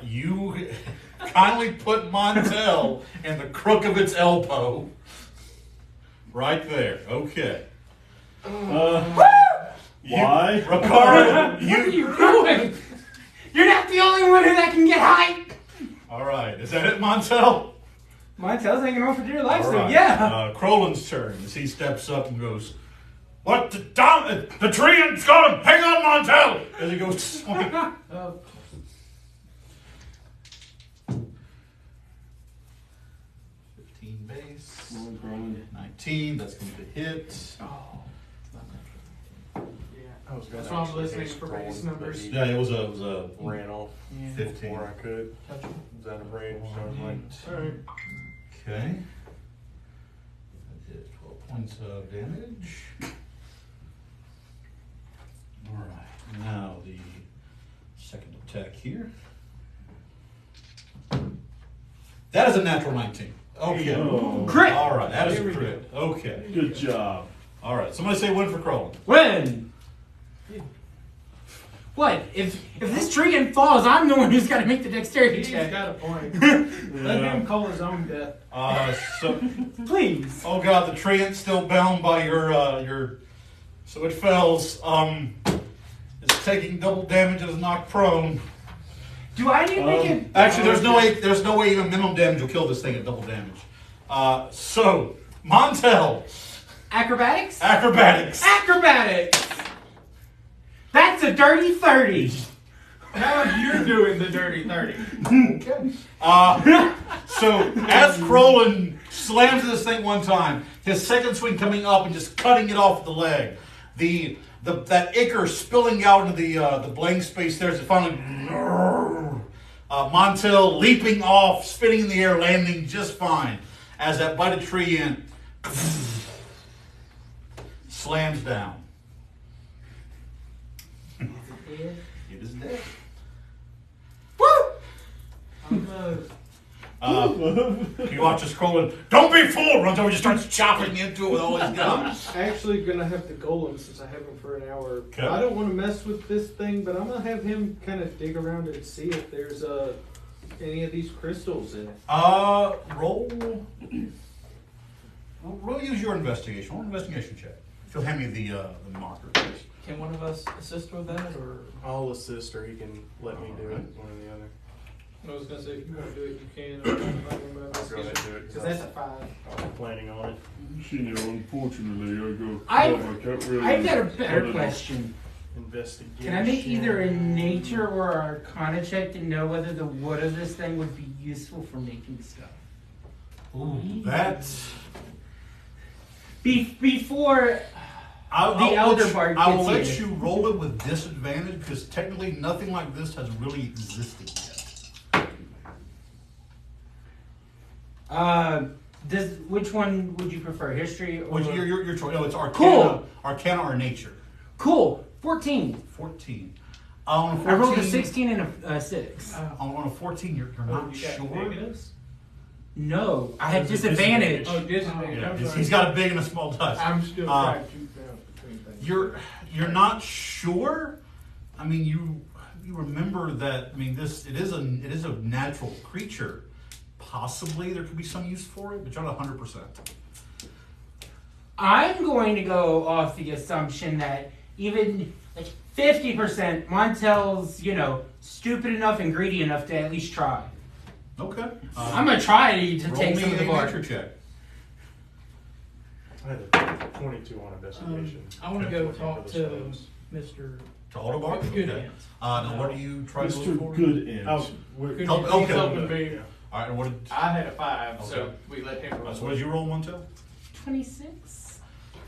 You kindly put Montel in the crook of its elbow. Right there. Okay. Why? Rikara, What are you doing? You're not the only one that can get height. All right. Is that it, Montel? My tail's hanging on for dear life, All so right. yeah. Krollum's turn as he steps up and goes, "What the treant's got him! Hang on, Montel!" As he goes to swing. 15 base. 19, that's going to hit. Oh. I was gonna That's why I'm actually listening say for scroll, base but numbers. he Yeah, it was a ran off 15. before I could. Touch it. Was out of range, so I was like, alright. Okay. That did 12 points of damage. Alright, now the second attack here. That is a natural 19. Okay. Oh. Crit. Alright, that is a crit. Okay. Good job. Alright, somebody say win for Krollum. Win. What? If this tree falls, I'm the one who's got to make the dexterity He's check. got a point. Let him call his own death. So, Please. oh god, the treant's still bound by your, so it fells, its taking double damage and is knocked prone. Do I need to make it? Actually, there's no way even minimum damage will kill this thing at double damage. So, Montel. Acrobatics? Acrobatics. Acrobatics! That's a dirty 30. Now you're doing the dirty 30. Okay. So, as Krollum slams this thing one time, his second swing coming up and just cutting it off the leg, that ichor spilling out into the blank space there as it finally... Montel leaping off, spinning in the air, landing just fine as that Blighted Treant slams down. It is dead. Woo! You watch this Krollum. Don't be fooled! Runs over, just starts chopping into it with all his guns. Actually, gonna have the golem since I have him for an hour. Okay. I don't want to mess with this thing, but I'm gonna have him kind of dig around and see if there's any of these crystals in it. Roll. Roll. Use your investigation. Roll an investigation check. If you'll hand me the marker, please. Can one of us assist with that, or? I'll assist, or he can let me do it, one or the other. I was gonna say if you want to do it, you can. I'm not gonna I'll go ahead and do it. because that's a 5. I was planning on it. Senior, unfortunately, I've I've got a better question. Investigation. Can I make either a nature or a arcana check to know whether the wood of this thing would be useful for making stuff? Ooh, that's. Before Elder Bard I will gets let in. you roll it with disadvantage because technically nothing like this has really existed yet. Which one would you prefer, history or? Which your choice? No, it's arcana. Cool. Arcana or nature. Cool. 14. 14. On a 14. I rolled a 16 and a 6. On a 14, you're not sure. No, I had There's a disadvantage. Oh, disadvantage. Yeah, I'm he's sorry. got a big and a small dice. I'm still trying to choose between things. You're not sure. I mean, you remember that. I mean, it is a natural creature. Possibly there could be some use for it, but you're not 100%. I'm going to go off the assumption that even like 50%, Montel's, stupid enough and greedy enough to at least try. Okay. I'm gonna try to roll take me some of the a bar. nature check. I had a 22 on investigation. I want to Okay. go 14 talk for the to spells. Mr. To Aldebar? Good Okay. Ants. Now what do you try to look Mr. for? Good Ant. Oh, we're, Could Oh, you okay. please helping me? yeah. All right. And what did? I had a 5, so Okay. we let him roll. So what did you roll, Montel? 26.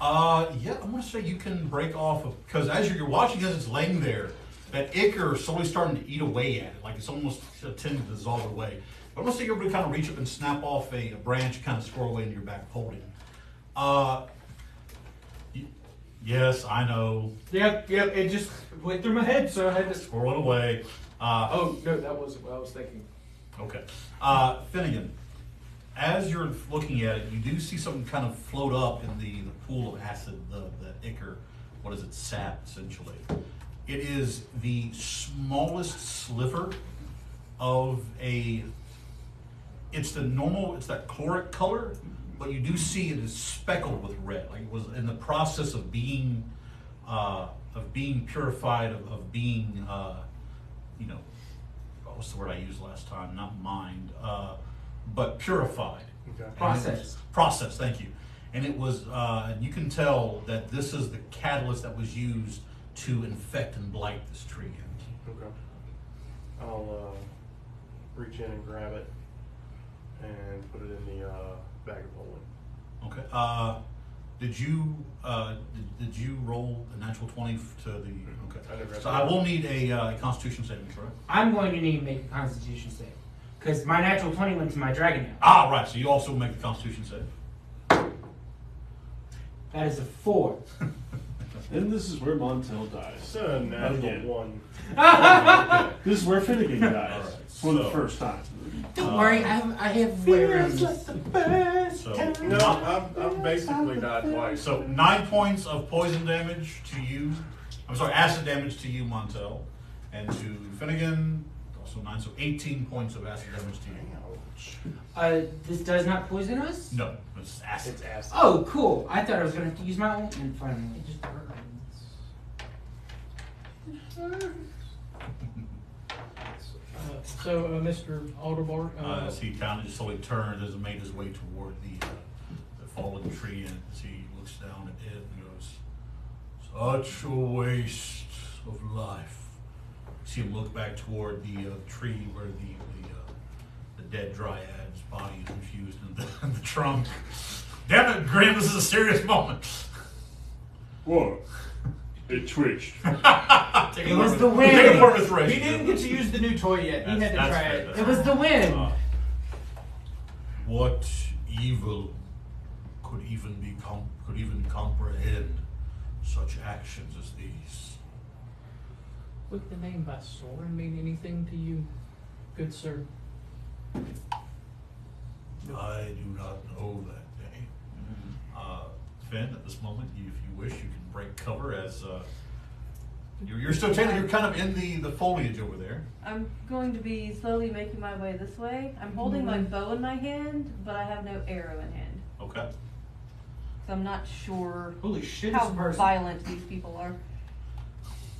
Yeah, I'm gonna say you can break off because as you're watching as it's laying there, that ichor is slowly starting to eat away at it, like it's almost tending to dissolve away. But I'm gonna say you're able to kind of reach up and snap off a branch, kind of squirrel away into your back holding. Yes, I know. Yep, it just went through my head, so I had to. Squirrel it away. Oh, no, that wasn't what I was thinking. Okay. Finnegan, as you're looking at it, you do see something kind of float up in the pool of acid, the ichor. What is it? Sap, essentially. It is the smallest sliver of a. It's that chloric color, but you do see it is speckled with red. Like it was in the process of being purified, of being, what's the word I used last time? Not mined, but purified. Okay. Process, thank you. And it was, you can tell that this is the catalyst that was used to infect and blight this tree. Okay. I'll reach in and grab it and put it in the bag of holding. Okay. Did you roll a natural 20 to the? Okay. I never had So that. I will need a Constitution saving throw. I'm going to need to make a Constitution save because my natural 20 went to my dragon now. Ah, right. So you also make the Constitution save. That is a 4. And this is where Montel dies. So natural Again. 1. Okay. This is where Finnegan dies Alright, for the so- first time. Don't worry, I have weapons. So No, I've basically died twice. So 9 points of poison damage to you. I'm sorry, acid damage to you, Montel, and to Finnegan. Also 9, so 18 points of acid damage to you. This does not poison us? No, it's acid. It's acid. Oh, cool. I thought I was going to have to use my ointment finally. Mr. Aldebar, As he kind of just slowly turned, as he made his way toward the fallen tree, and as he looks down at it and goes, "Such a waste of life." See him look back toward the tree where the dead dryad's body is infused in the trunk. Damn it, Grim! This is a serious moment. What? It twitched. It was the wind. Take a part of this He didn't get to use the new toy yet. He had to That's try fair, it. that's It was the wind. What evil could even comprehend such actions as these? would the name by Soren mean anything to you, good sir? I do not know that name. Finn, at this moment, if you wish, you can break cover as you're still technically you're kind of in the foliage over there. I'm going to be slowly making my way this way. I'm holding my bow in my hand, but I have no arrow in hand. Okay. So I'm not sure Holy shit, how it's a person. violent these people are.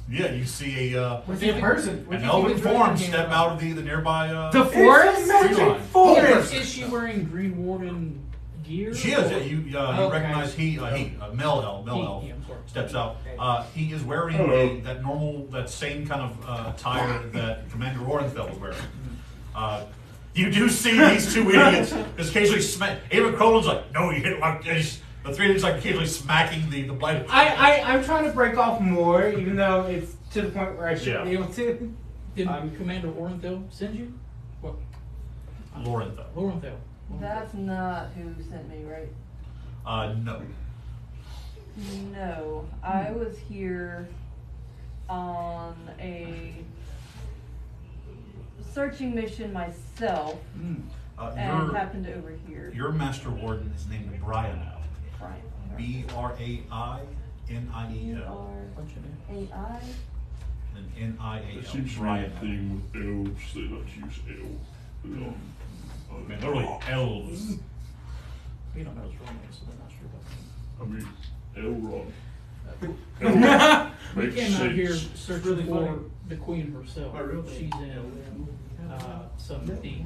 Yeah, you see a Was it a person? an elven form step out of the nearby The forest? tree line. Forest! Is she wearing Green Warden gear? She is. Yeah, you Okay. recognize Mel Elf He, I'm sorry. steps out. He is wearing Hello. that same kind of attire that Commander Orenfeld was wearing. You do see these two idiots just occasionally smack. Even Krollum's like, "No, you hit it like this." The three of them's like occasionally smacking the blighted. I'm trying to break off more, even though it's to the point where I shouldn't be able to. Did Commander Orenthal send you? What? Lorenthal. Lorenthal. That's not who sent me, right? No. No. I was here on a searching mission myself and happened to overhear. Your Master Warden is named Brian. Brian. Brainiel. What's your name? AI? And There Nial. seems to be a Brian. thing with elves. They like to use elf. I mean, literally elves. We don't know his real name, so we're not sure about him. I mean, Elrond. We Makes came out here sense. searching Really for funny. the queen herself. Oh, really? She's in some deep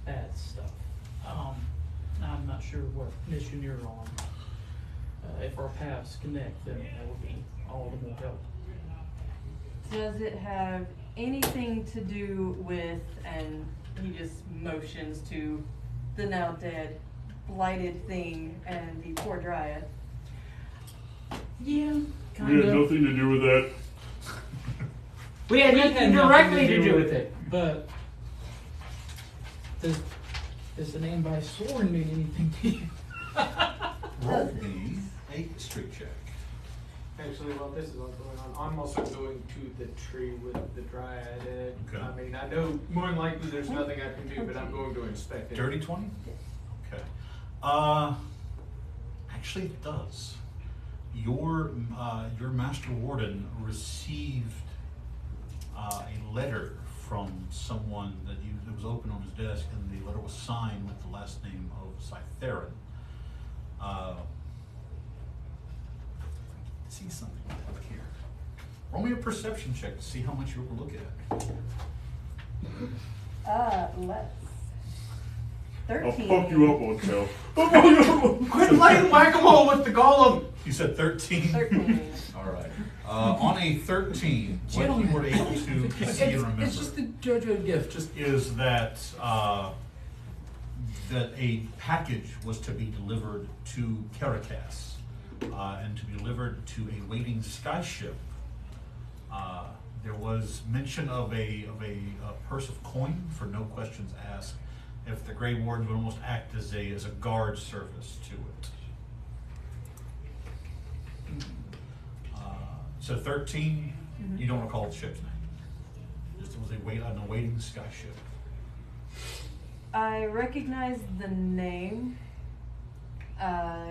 bad stuff. I'm not sure what mission you're on. If our paths connect, then that would be all the more help. Does it have anything to do with, and he just motions to the now dead blighted thing and the poor dryad? Yeah, We kind had of. nothing to do with that. We had We nothing had directly to do with it. But does the name by Soren mean anything to you? Roll me a history check. Actually, while this is all going on, I'm also going to the tree with the dryad in it. Okay. I mean, I know more than likely there's nothing I can do, but I'm going to inspect it. Dirty 20? Okay. Actually, it does. Your Master Warden received a letter from someone that was open on his desk, and the letter was signed with the last name of Faeterra. See something up here. Roll me a perception check to see how much you overlook it. Let's. I'll 13. fuck you up on Kel. Quit playing whack-a-mole with the golem! You said 13? 13. All right. On a 13, what you were able to see and remember It's just the JoJo gift. Just is that that a package was to be delivered to Caracas and to be delivered to a waiting skyship. There was mention of a purse of coin for no questions asked. If the Grey Wardens would almost act as a guard service to it. So 13, you don't recall the ship's name. Just it was an awaiting sky ship. I recognize the name.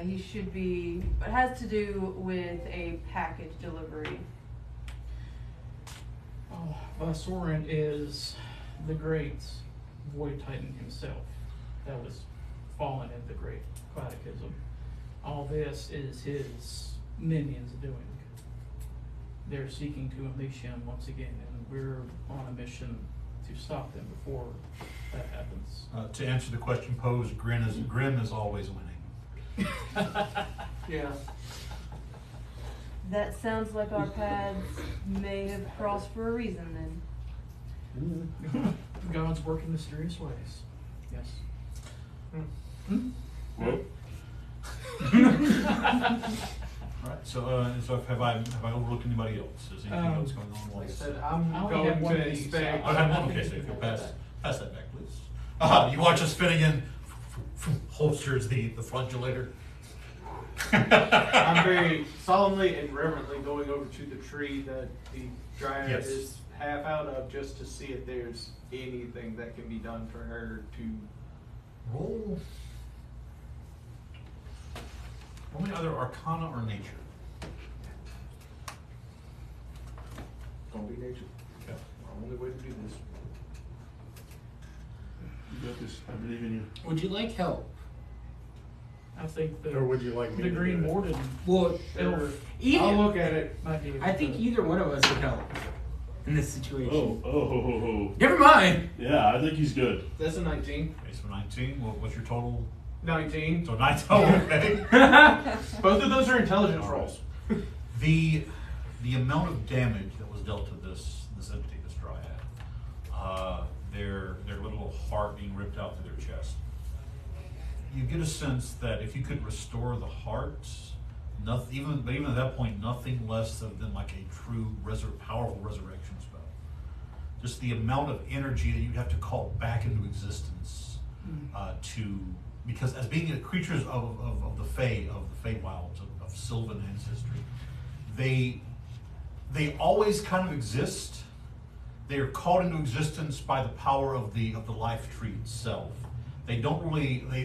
He should be, it has to do with a package delivery. Soren is the great Void Titan himself that was fallen in the Great Cataclysm. All this is his minions doing. they're seeking to unleash him once again, and we're on a mission to stop them before that happens. To answer the question posed, Grim is always winning. Yeah. That sounds like our paths may have crossed for a reason then. God's work in mysterious ways. Yes. Well, Right. So have I overlooked anybody else? Is anything else going on? Like I While said, I I'm only going have one to of these, inspect. okay, so if you'll pass that back, please. You watch us Finnegan holsters the flagellator. I'm very solemnly and reverently going over to the tree that the dryad Yes. is half out of, just to see if there's anything that can be done for her to. Roll me either Arcana or Nature. Gonna be nature. Okay. Only way to do this. you got this. I believe in you. Would you like help? I think Or would you like me the to Green do it? Warden Well, elf either, I'll look at it. might be able I think to- either one of us would help in this situation. Oh. Never mind. Yeah, I think he's good. That's a 19. Okay, so 19. What's your total? 19. So 19. Oh, okay. Both of those are intelligence rolls. The amount of damage that was dealt to this entity, this dryad, their little heart being ripped out through their chest. You get a sense that if you could restore the heart, even at that point, nothing less than like a true powerful resurrection spell. Just the amount of energy that you'd have to call back into existence because as being creatures of the Feywilds, of Sylvan ancestry, they always kind of exist. They are called into existence by the power of the life tree itself. They don't really. They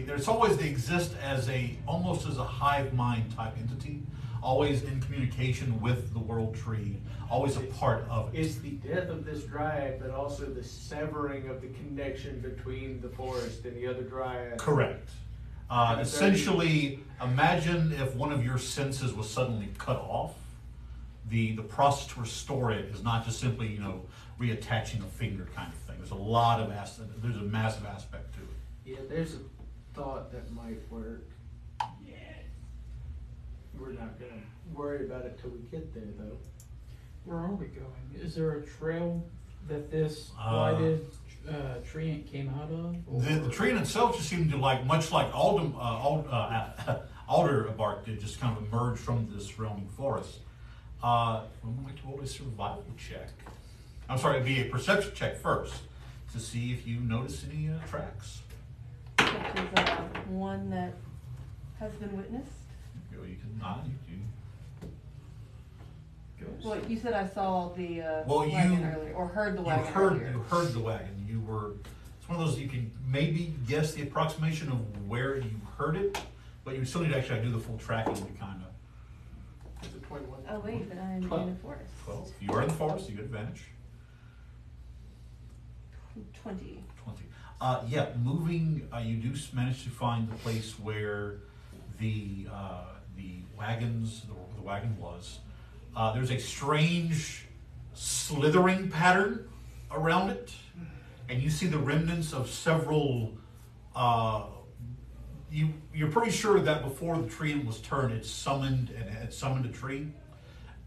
exist as almost as a hive mind type entity, always in communication with the world tree, always a part of it. It's the death of this dryad, but also the severing of the connection between the forest and the other dryad. Correct. Essentially, imagine if one of your senses was suddenly cut off. The process to restore it is not just simply reattaching a finger kind of thing. There's a massive aspect to it. Yeah, there's a thought that might work. We're not gonna worry about it till we get there, though. Where are we going? Is there a trail that this blighted treant came out of? The tree in itself just seemed to much like alder bark did, just kind of emerge from the surrounding forest. I'm going to roll a survival check. I'm sorry, it'd be a perception check first to see if you notice any tracks. Which is one that has been witnessed. You can nod. Well, you said I saw the Well, wagon earlier, or heard the wagon earlier. You heard the wagon. It's one of those you can maybe guess the approximation of where you heard it, but you still need to actually do the full tracking to kind of. It's a 21. Oh wait, but I am in the forest. 12. If you are in the forest, you get advantage. 20. 20. Moving, you do manage to find the place where the wagon was. There's a strange slithering pattern around it, and you see the remnants of several. You're pretty sure that before the tree was turned, it summoned a tree,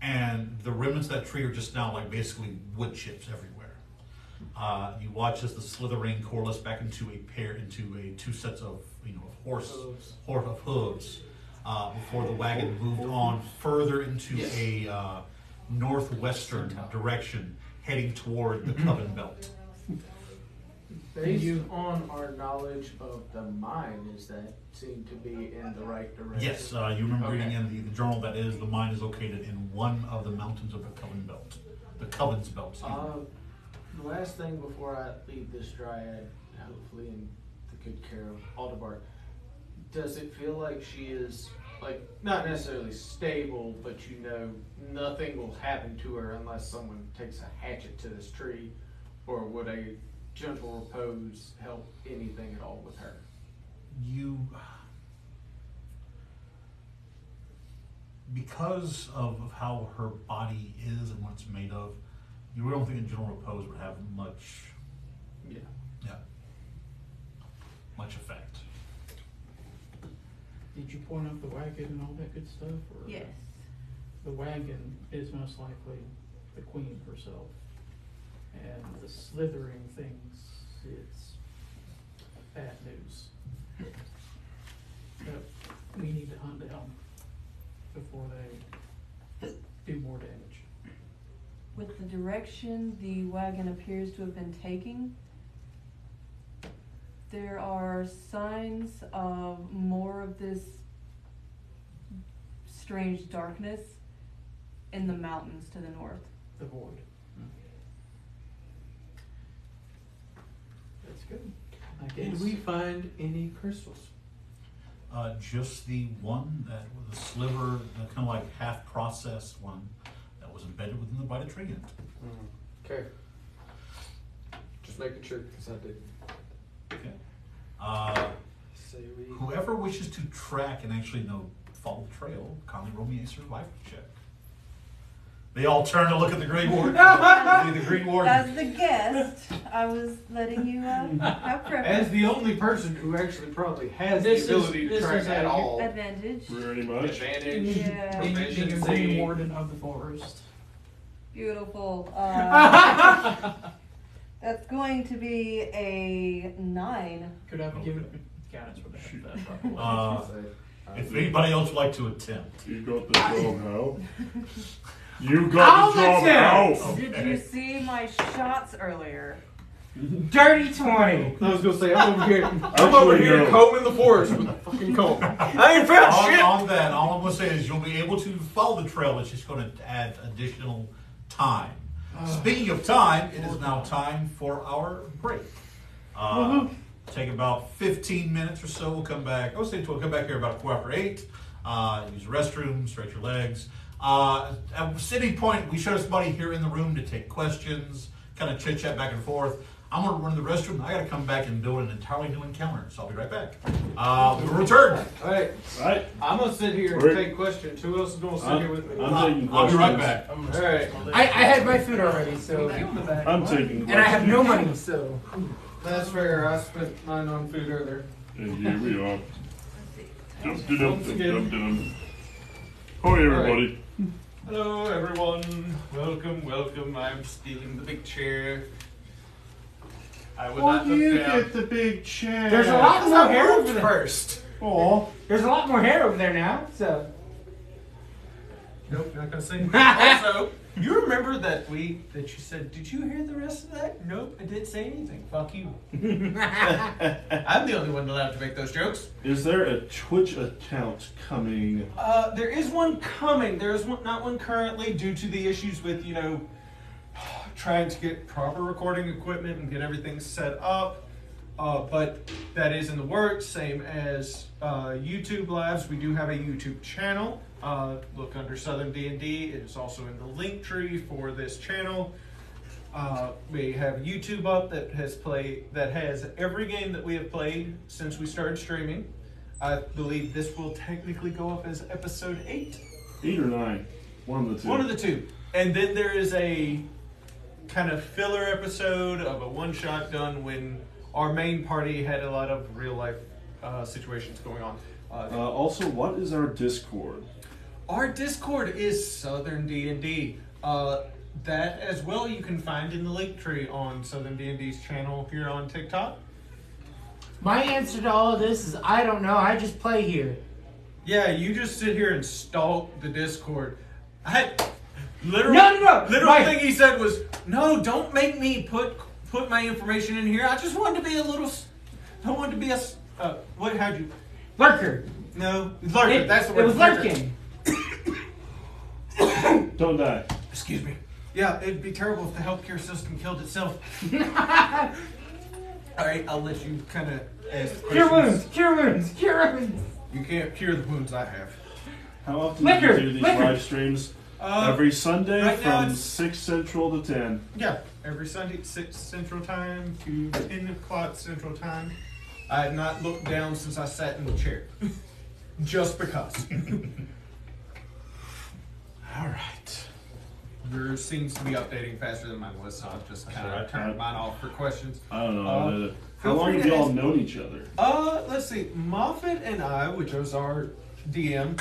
and the remnants of that tree are just now like basically wood chips everywhere. You watch as the slithering coalesce back into two sets of hooves before the wagon moved on further into a northwestern direction, heading toward the Coven Belt. Based on our knowledge of the mine, does that seem to be in the right direction? Yes, you remember reading in the journal that the mine is located in one of the mountains of the Coven Belt. The Coven's Belt. The last thing before I leave this dryad, hopefully in the good care of Aldebar, does it feel like she is, not necessarily stable, but nothing will happen to her unless someone takes a hatchet to this tree? Or would a gentle repose help anything at all with her? because of how her body is and what it's made of, you really don't think a general repose would have much, Yeah. much effect. Did you point out the wagon and all that good stuff? Or Yes. The wagon is most likely the queen herself. And the slithering things, it's bad news. But we need to hunt down before they do more damage. With the direction the wagon appears to have been taking, there are signs of more of this strange darkness in the mountains to the north. The void. That's good. I Did guess. we find any crystals? Just the one that was a sliver, the kind of like half-processed one that was embedded within the Blighted Treant. Okay. Just making sure, because I didn't. Okay. Say we. Whoever wishes to track and actually follow the trail, kindly roll me a survival check. They all turn to look at the Green Ward. The Green Ward. As the guest, I was letting you have preference. As the only person who actually probably has This is- the ability to this track is at a- all. Advantage. Pretty much. Advantage. Yeah. Being a Proficiency. green warden of the forest. Beautiful. That's going to be a 9. Could I have given guidance for that? If anybody else would like to attempt. You got the job now. You got the job now. Did you see my shots earlier? Dirty 20. I was gonna say I'm over here. I'm Actually, over here no. combing the forest with a fucking comb. I ain't found shit. On that, all I'm going to say is you'll be able to follow the trail. It's just going to add additional time. Speaking of time, it is now time for our break. Take about 15 minutes or so. We'll come back. We'll come back here about 8:15. Use the restroom, stretch your legs. At City Point, we should have somebody here in the room to take questions, kind of chit chat back and forth. I'm going to run to the restroom. I got to come back and build an entirely new encounter, so I'll be right back. We'll return. Alright, Right? I'm gonna sit here and We're- take questions. Who else is gonna sit here with me? I'm taking I'll be right questions. back. Alright, I had my food already, so. I'm taking And I have no questions. money, so. that's fair. I spent mine on food earlier. And here we are. Let's see. Dum-dum-dum-dum-dum. Hi, everybody. Hello, everyone. Welcome. I'm stealing the big chair. I would not look down. the big chair. There's a lot more hair over there. First. Aw. There's a lot more hair over there now, so. Nope, not gonna say. Also, you remember that you said, did you hear the rest of that? Nope, I didn't say anything. Fuck you. I'm the only one allowed to make those jokes. Is there a Twitch account coming? There is one coming. There's not one currently due to the issues with, trying to get proper recording equipment and get everything set up. But that is in the works, same as YouTube lives. We do have a YouTube channel. Look under Southern D&D. It is also in the link tree for this channel. We have YouTube up that has every game that we have played since we started streaming. I believe this will technically go up as episode 8. 8 or 9? One of the two. One of the two. And then there is a kind of filler episode of a one-shot done when our main party had a lot of real-life situations going on. Also, what is our Discord? Our Discord is Southern D&D. That as well you can find in the link tree on Southern D&D's channel here on TikTok. My answer to all of this is I don't know. I just play here. Yeah, you just sit here and stalk the Discord. Literally, No. Literal thing he said was, "No, don't make me put my information in here. I just wanted to be a little. I wanted to be a. What? How'd you? Lurker. No, lurker. That's the word. It was lurking. Don't die. Excuse me. Yeah, it'd be terrible if the healthcare system killed itself. All right, I'll let you kind of ask Cure questions. wounds. You can't cure the wounds I have. How often Liquor, do you do these liquor. live streams? Uh, Every Sunday right now from it's- 6 Central to 10. Yeah, every Sunday at 6 Central Time to 10 o'clock Central Time. I have not looked down since I sat in the chair. Just because. All right. Yours seems to be updating faster than mine was, so I've just kind of turned mine off for questions. I don't know. How feel long free have to y'all ask- known each other? Let's see. Moffat and I, which was our DM,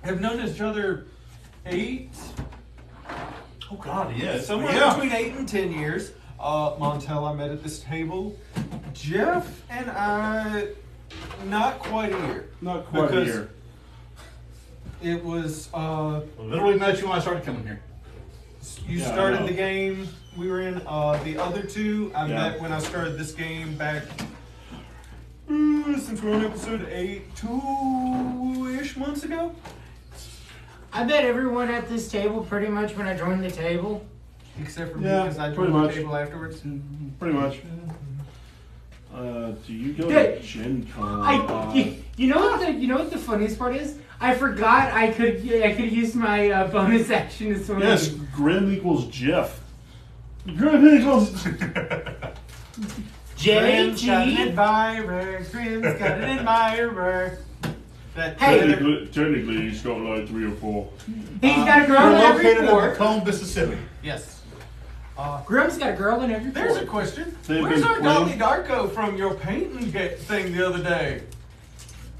have known each other 8, Oh God, yes. somewhere Yeah. between 8 and 10 years. Montel, I met at this table. Jeff and I, not quite a year. Not quite a Because- year. It was, Literally met you when I started coming here. you Yeah, I started know. the game we were in. The other two, I Yeah. met when I started this game back, since we're on episode 8, 2-ish months ago. I bet everyone at this table pretty much when I joined the table. Except for me, Yeah, because I pretty joined the much. table afterwards. Pretty much. Do you go Good. to Gen Con? You know what the funniest part is? I forgot I could use my bonus action to swim. Yes, Grim equals Jeff. Grim equals. Grim's got an JG. admirer. Grim's got an admirer. That Hey. Technically, he's got like 3 or 4. He's got a girl We're in every located in four. Macomb, Mississippi. Yes. Grim's got a girl in every There's four. a question. They've Where's been our playing- Dolly Darko from your painting thing the other day?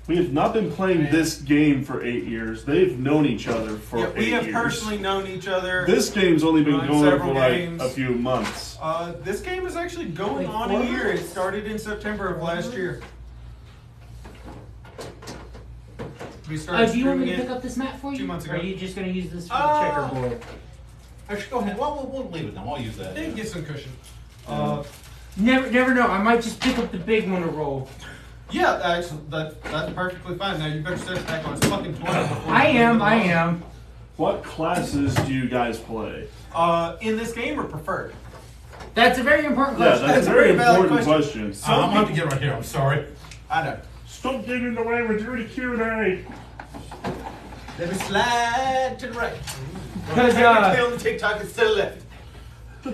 We have not been playing this game for 8 years. They've known each other for Yeah, 8 we have years. personally known each other. This game's only been on going several for like games. a few months. This game is actually going Like on 4 a year. It months? started in September of last year. We started Do you want me to streaming pick it. up this map for you? 2 months Or are ago. you just going to use this for Uh, the checkerboard? Actually, go ahead. Well, we'll leave it now. I'll use that. They get some cushion. Never know. I might just pick up the big one to roll. Yeah, actually, that's perfectly fine. Now you better set it back on its fucking 20 before I you am. move it I on. am. What classes do you guys play? In this game or preferred? That's a very important Yeah, question. that's a That's a very very valid important question. question. I'm going to get right here. I'm sorry. I know. Stop getting in the way. We're doing a Q&A. Let me slide to the right. Because on the TikTok is to the left.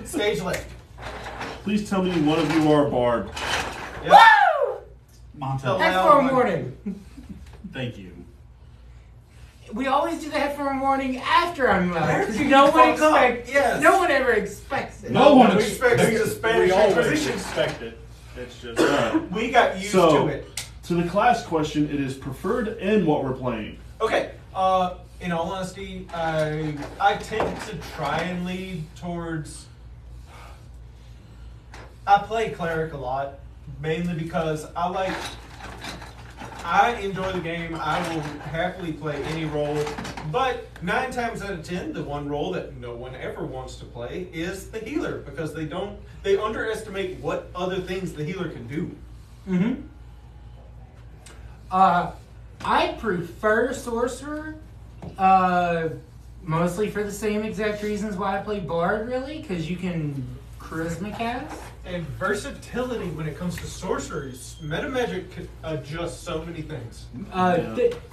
Stage left. Please tell me one of you are a bard. Yep. Montel. headphone warning. Thank you. We always do the headphone warning after I'm loud. After Because you no one fuck up, expects. yes. No one ever expects it. No one We expect the Spanish We always Inquisition. expect it. It's just We got used So- to it. To the class question, it is preferred and what we're playing. Okay. In all honesty, I tend to try and lead towards. I play cleric a lot, mainly because I enjoy the game. I will happily play any role, but 9 times out of 10, the one role that no one ever wants to play is the healer because they underestimate what other things the healer can do. Mm-hmm. I prefer sorcerer. Mostly for the same exact reasons why I play bard, really, because you can charisma cast. And versatility when it comes to sorceries. Meta magic can adjust so many things.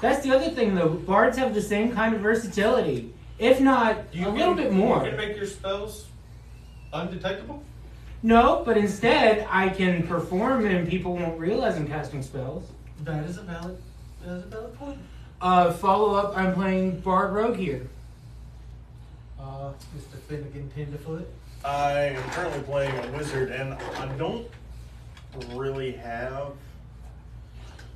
That's the other thing, though. Bards have the same kind of versatility, if not a little bit more. You can make your spells undetectable? No, but instead I can perform and people won't realize I'm casting spells. That is a valid point. Follow up, I'm playing Bard Rogue here. Mr. Finnegan Tenderfoot. I am currently playing a wizard, and I don't really have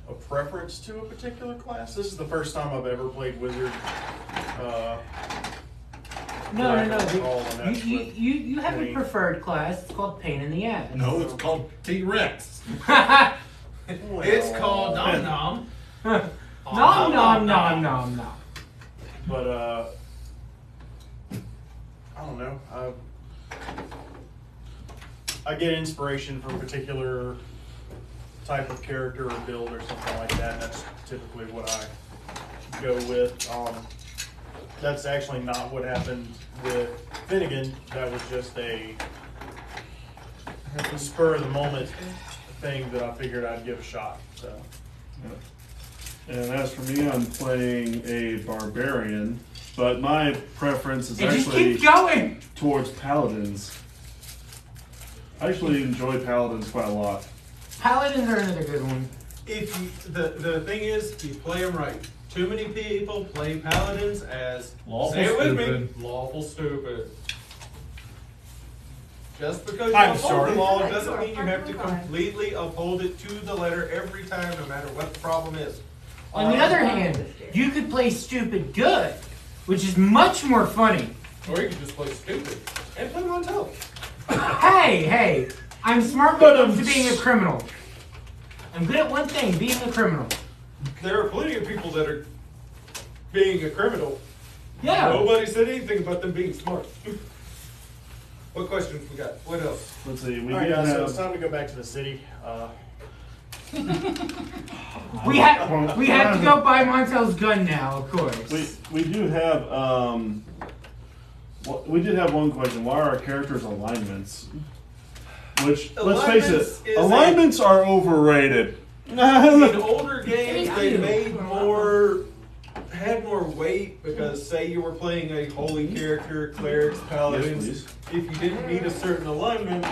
a preference to a particular class. This is the first time I've ever played wizard. No. You have a Pain. preferred class. It's called Pain in the Ass. No, it's called T-Rex. It's called Nom Nom. Nom. But I don't know. I get inspiration from a particular type of character or build or something like that. That's typically what I go with. That's actually not what happened with Finnegan. That was just a spur of the moment thing that I figured I'd give a shot. So. And as for me, I'm playing a barbarian, but my preference is It just actually keeps going. towards paladins. I actually enjoy paladins quite a lot. Paladins are another good one. If you, the thing is, you play them right. Too many people play paladins as Lawful say it with me, stupid. lawful stupid. Just because you I'm uphold sorry. the law doesn't mean you have to completely uphold it to the letter every time, no matter what the problem is. On the other hand, you could play stupid good, which is much more funny. Or you can just play stupid and put them on top. Hey, I'm smart when it comes to being a criminal. I'm good at one thing, being a criminal. There are plenty of people that are being a criminal. Yeah. Nobody said anything about them being smart. What questions we got? What else? Let's see. We All right, did guys, so have. it's time to go back to the city. We have to go buy Montel's gun now, of course. We do have we did have one question. Why are our characters alignments? Which, let's face Alignments it, is alignments are overrated. In older games, they you. had more weight because, say, you were playing a holy character, clerics, paladins. Yes, if you didn't meet a certain alignment,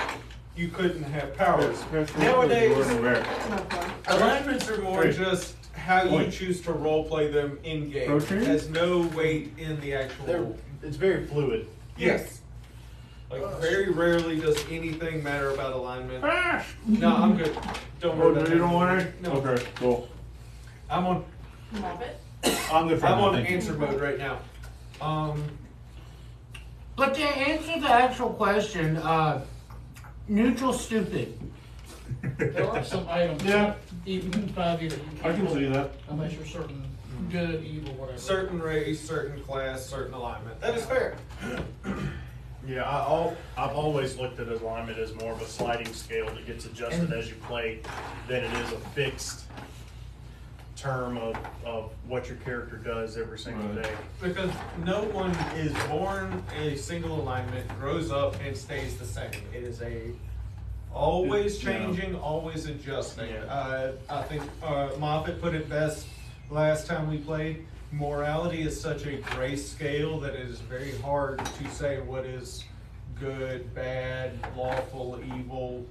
you couldn't have powers. Nowadays, Nowadays, That's not fun. alignments are more Hey. just how you Point. choose to role play them in game. Rotate? It has no weight in the actual. It's very fluid. Yes. Like very rarely does anything matter about alignment. No, I'm good. Don't worry Oh, about you don't want it. it? No. Okay, cool. I'm on. Muppet. I'm good for I'm now, on thank you. answer mode right now. But to answer the actual question, neutral stupid. There are some items. Yeah. Even in 5e that you I can roll see that. unless you're certain good, evil, whatever. Certain race, certain class, certain alignment. That is fair. Yeah, I've always looked at alignment as more of a sliding scale that gets adjusted as you play than it is a fixed term of what your character does every single Right. day. Because no one is born a single alignment, grows up, and stays the same. It is a always Yeah. changing, always adjusting. Yeah. I think Moffat put it best last time we played. Morality is such a gray scale that it is very hard to say what is good, bad, lawful, evil,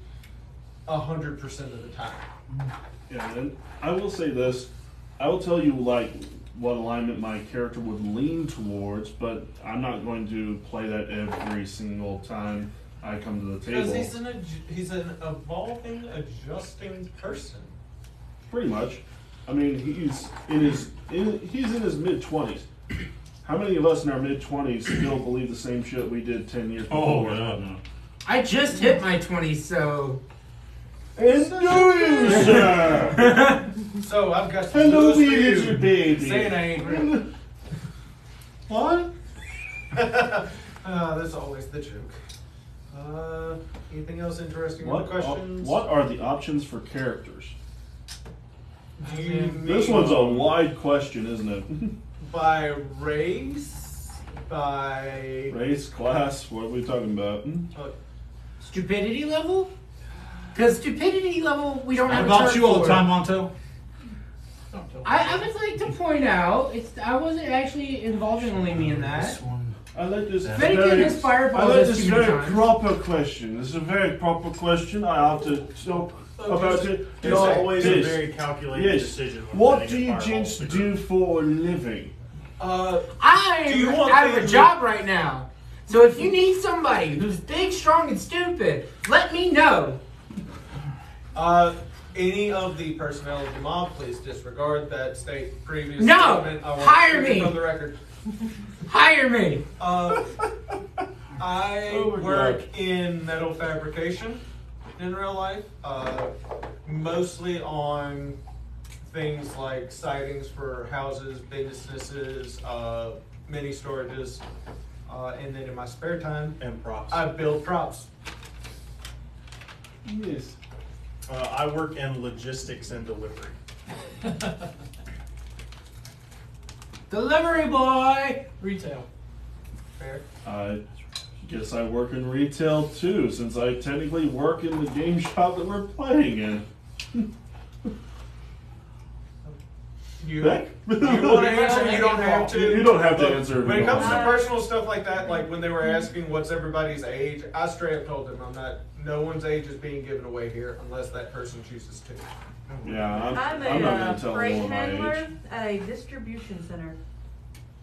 100% of the time. Yeah, and I will say this. I will tell you like what alignment my character would lean towards, but I'm not going to play that every single time I come to the Because table. he's an evolving, adjusting person. Pretty much. I mean, he's in his mid-20s. How many of us in our mid-20s still believe the same shit we did 10 years Oh, before? no. I just hit my 20s, so. And do you, sir? So I've got Hello, news for little you. baby. Santa ain't real. What? That's always the joke. Anything else interesting in the questions? What are the options for characters? Do you This mean one's a wide question, isn't it? by race? By Race, class, what are we talking about? Stupidity level? Because stupidity level, we don't What have a about term you all the for. time, Montel? Don't tell me. I would like to point out, I wasn't actually involving me in that. one. I like this. Finnegan has fireballed I like us this too many very times. proper question. This is a very proper question. I have to talk about it. It's always a Yes. very calculated Yes. decision. when What setting do a you fireball gents to do for a living? I'm Do you want out of a the- job right now. So if you need somebody who's big, strong, and stupid, let me know. Any of the personnel of the mob, please disregard that previous No! statement. I want Hire to me! From the record. Hire me. I Oh my work God. in metal fabrication in real life, mostly on things like sidings for houses, businesses, mini storages, and then in my spare time, and props. I build props. Yes. I work in logistics and delivery. Delivery boy. Retail. Fair. I guess I work in retail too, since I technically work in the game shop that we're playing in. You Heck? want to answer? You don't have to. You don't have to Look, answer if When you it don't comes to want personal stuff like that, like when they were asking what's everybody's age, I straight up told them no one's age is being given away here unless that person chooses to. Yeah, I'm I'm not gonna a tell freight them my handler age. at a distribution center.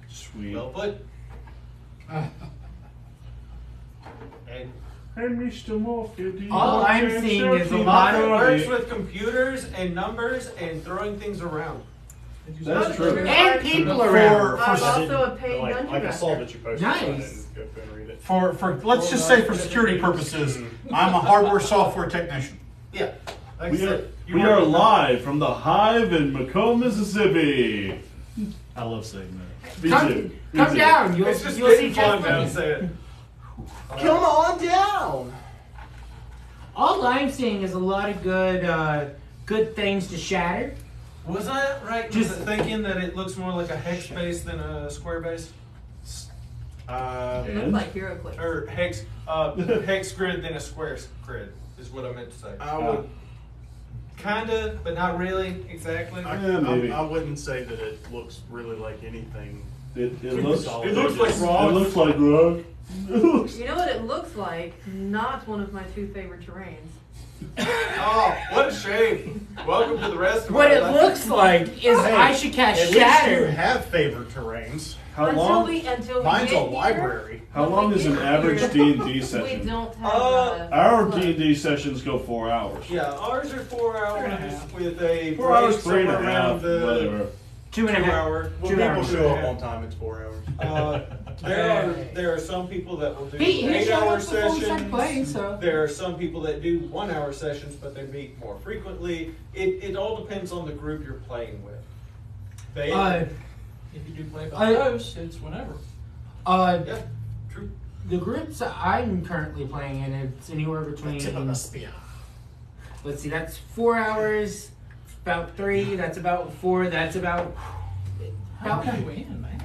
Sweet. Well put. And Hey, Mr. Morphy, do you All want I'm to seeing answer is a to lot my of- works age? with computers and numbers and throwing things around. That's true. And people For- around. I'm for- also a paid Like, dungeon I saw master. that you posted Nice. on it and go and read it. For let's just say for security purposes, I'm a hardware software technician. Yeah. Like I We are, said, you we work are with- live from the Hive in Macomb, Mississippi. I love saying that. Me Come, too. Me come too. down. You'll It's just see getting fun Jeff now. Lincoln. Say it. Come on down. All I'm seeing is a lot of good things to shatter. Was I right? Just- Just thinking that it looks more like a hex base than a square base, It looks like HeroClix. or hex grid than a square grid is what I meant to say. I would. Kinda, but not really exactly. Yeah, maybe. I wouldn't say that it looks really like anything. It Super looks. solid. It looks like It rock. looks like rock. You know what it looks like? Not one of my two favorite terrains. Oh, what a shame! Welcome to the rest of What our it life. looks like is Hey, I should cast At least you shatter. have favorite terrains. How until long? we Mine's get a library. How when long we is an get average here, D&D We session? don't have Our slow. D&D sessions go 4 hours. Yeah, ours are 4 hours with a 4 hours, break 3 and a somewhere half, around the whatever. 2.5. 2 hour. When 2 people hours. show up on time, it's 4 hours. There are some people that will do He showed 8 up hour before we started sessions. playing, so. There are some people that do 1 hour sessions, but they meet more frequently. It all depends on the group you're playing with. They, If you do play by post, it's whenever. yeah, true. The groups I'm currently playing in, it's anywhere between. Let's see, that's 4 hours. About 3. That's about 4. That's about. How can you win, man?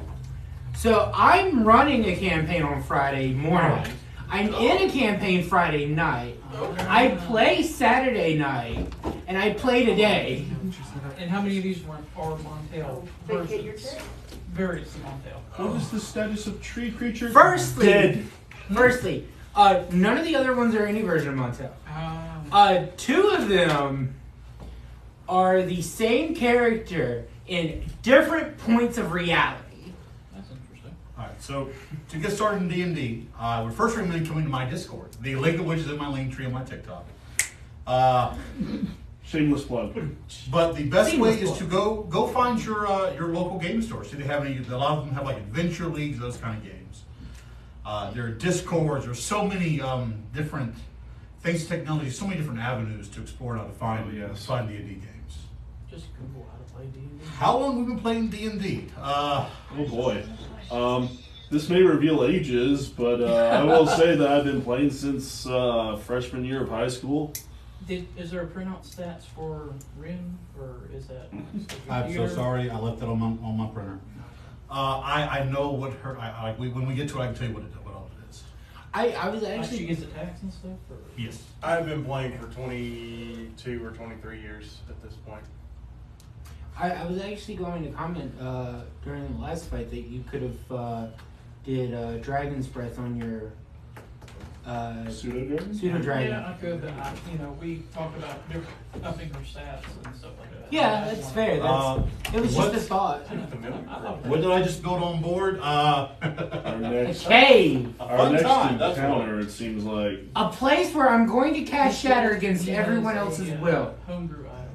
So I'm running a campaign on Friday morning. I'm in a campaign Friday night. I play Saturday night, and I play today. And how many of these are Montel Vacate your versions? chair. Various Montel. What is the status of tree creature? Firstly, Dead. None of the other ones are any version of Montel. Um, 2 of them are the same character in different points of reality. that's interesting. All right, so to get started in D&D, I would first recommend coming to my Discord, the link of which is in my link tree on my TikTok. Shameless plug. But the best way Seamless is to go find your local game store. See, they have any. A lot of them have like adventure leagues, those kind of games. There are Discords. There's so many different things, technology, so many different avenues to explore how to find find D&D games. Just Google how to play D&D. How long have we been playing D&D? Oh boy. This may reveal ages, but I will say that I've been playing since freshman year of high school. Is there a printout stats for Rin, or is that? I'm so sorry. I left that on my printer. I know what her. When we get to it, I can tell you what all it is. I was Actually, actually. you get the tax and stuff, or? Yes. I've been playing for 22 or 23 years at this point. I was actually going to comment during the last fight that you could have did Dragon's Breath on your Pseudo dragon? pseudo dragon. Yeah, I could, but we talked about different upping her stats and stuff like that. Yeah, that's fair. It was what- just a thought. I thought What did I just build on board? Our A next, cave, our Fun next time, that's encounter, it seems like. a place where I'm going to cast shatter against everyone else's will. Homebrew item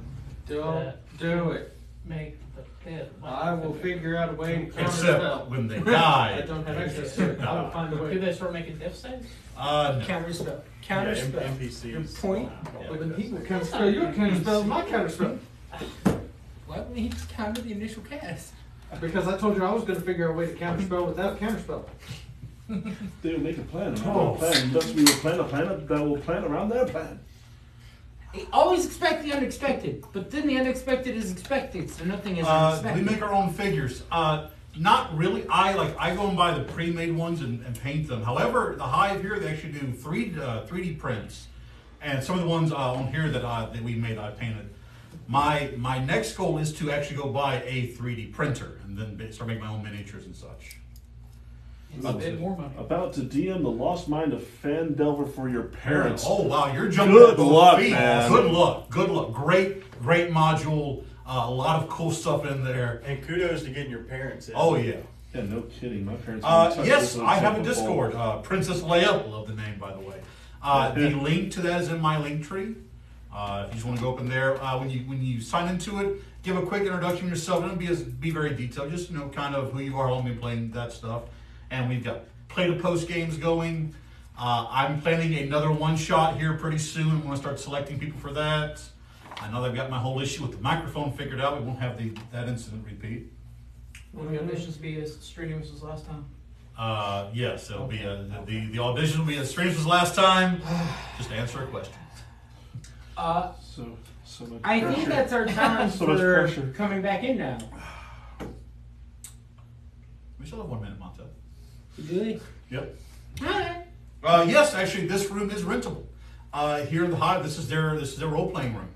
Don't do it. make the pit. I will figure out a way to counter Except spell. when they I die. don't have access to it. I will find a Do way. they start making death saves? No. Counter spell. Yeah, Counter spell. NPCs. Your point. But when people counter spell, your counter spell is my counter spell. What? He just counted the initial cast. Because I told you I was going to figure out a way to counter spell without counter spell. They will make a plan. A plan. Thus we will plan a plan that will plan around their plan. Always expect the unexpected, but then the unexpected is expected, so nothing is We unexpected. make our own figures. Not really. I go and buy the pre-made ones and paint them. However, the Hive here, they actually do 3D prints, and some of the ones on here that we made, I painted. My next goal is to actually go buy a 3D printer and then start making my own miniatures and such. And spend more money. About to DM the Lost Mind of Fan Delver for your parents. Oh wow, you're jumping. Good at both luck, feet. man. Good luck. Good luck. Great module. A lot of cool stuff in there. And kudos to getting your parents in. Oh yeah. Yeah, no kidding. My parents. wouldn't touch Yes, this with I have a simple Discord. ball. Princess Leia, love the name by the way. The link to that is in my link tree. If you just want to go up in there, when you sign into it, give a quick introduction of yourself. Don't be very detailed. Just kind of who you are, how long you've been playing, that stuff. And we've got play to post games going. I'm planning another one shot here pretty soon. I'm going to start selecting people for that. I know they've got my whole issue with the microphone figured out. We won't have that incident repeat. Will the auditions be as strenuous as last time? Yes, it'll be the audition will be as strange as last time. Just answer a question. So much I pressure. think that's our time So much for pressure. coming back in now. We still have 1 minute, Montel. Good. Yep. Alright. Yes, actually, this room is rentable. Here in the Hive, this is their role playing room.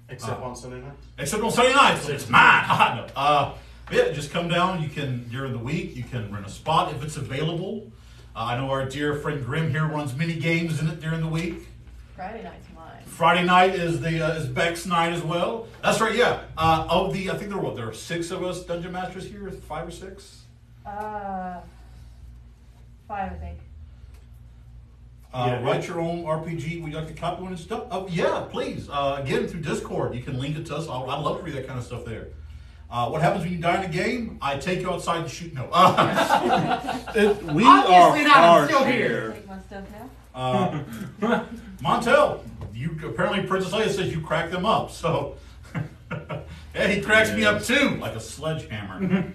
Except on Sunday night. Except on Sunday nights, it's mine. No. Yeah, just come down. You can during the week. You can rent a spot if it's available. I know our dear friend Grim here runs mini games in it during the week. Friday night's mine. Friday night is is Beck's night as well. That's right. Yeah. I think there are 6 of us dungeon masters here. 5 or 6. 5, I think. Write your own RPG. Would you like to copy one and stuff? Oh, yeah, please. Again, through Discord, you can link it to us. I'd love to read that kind of stuff there. What happens when you die in a game? I take you outside to shoot. No. We Obviously are not, I'm harsh still here. here. Take my stuff now. Montel, you apparently Princess Leia says you crack them up. So, yeah, he cracks me up too, like a sledgehammer.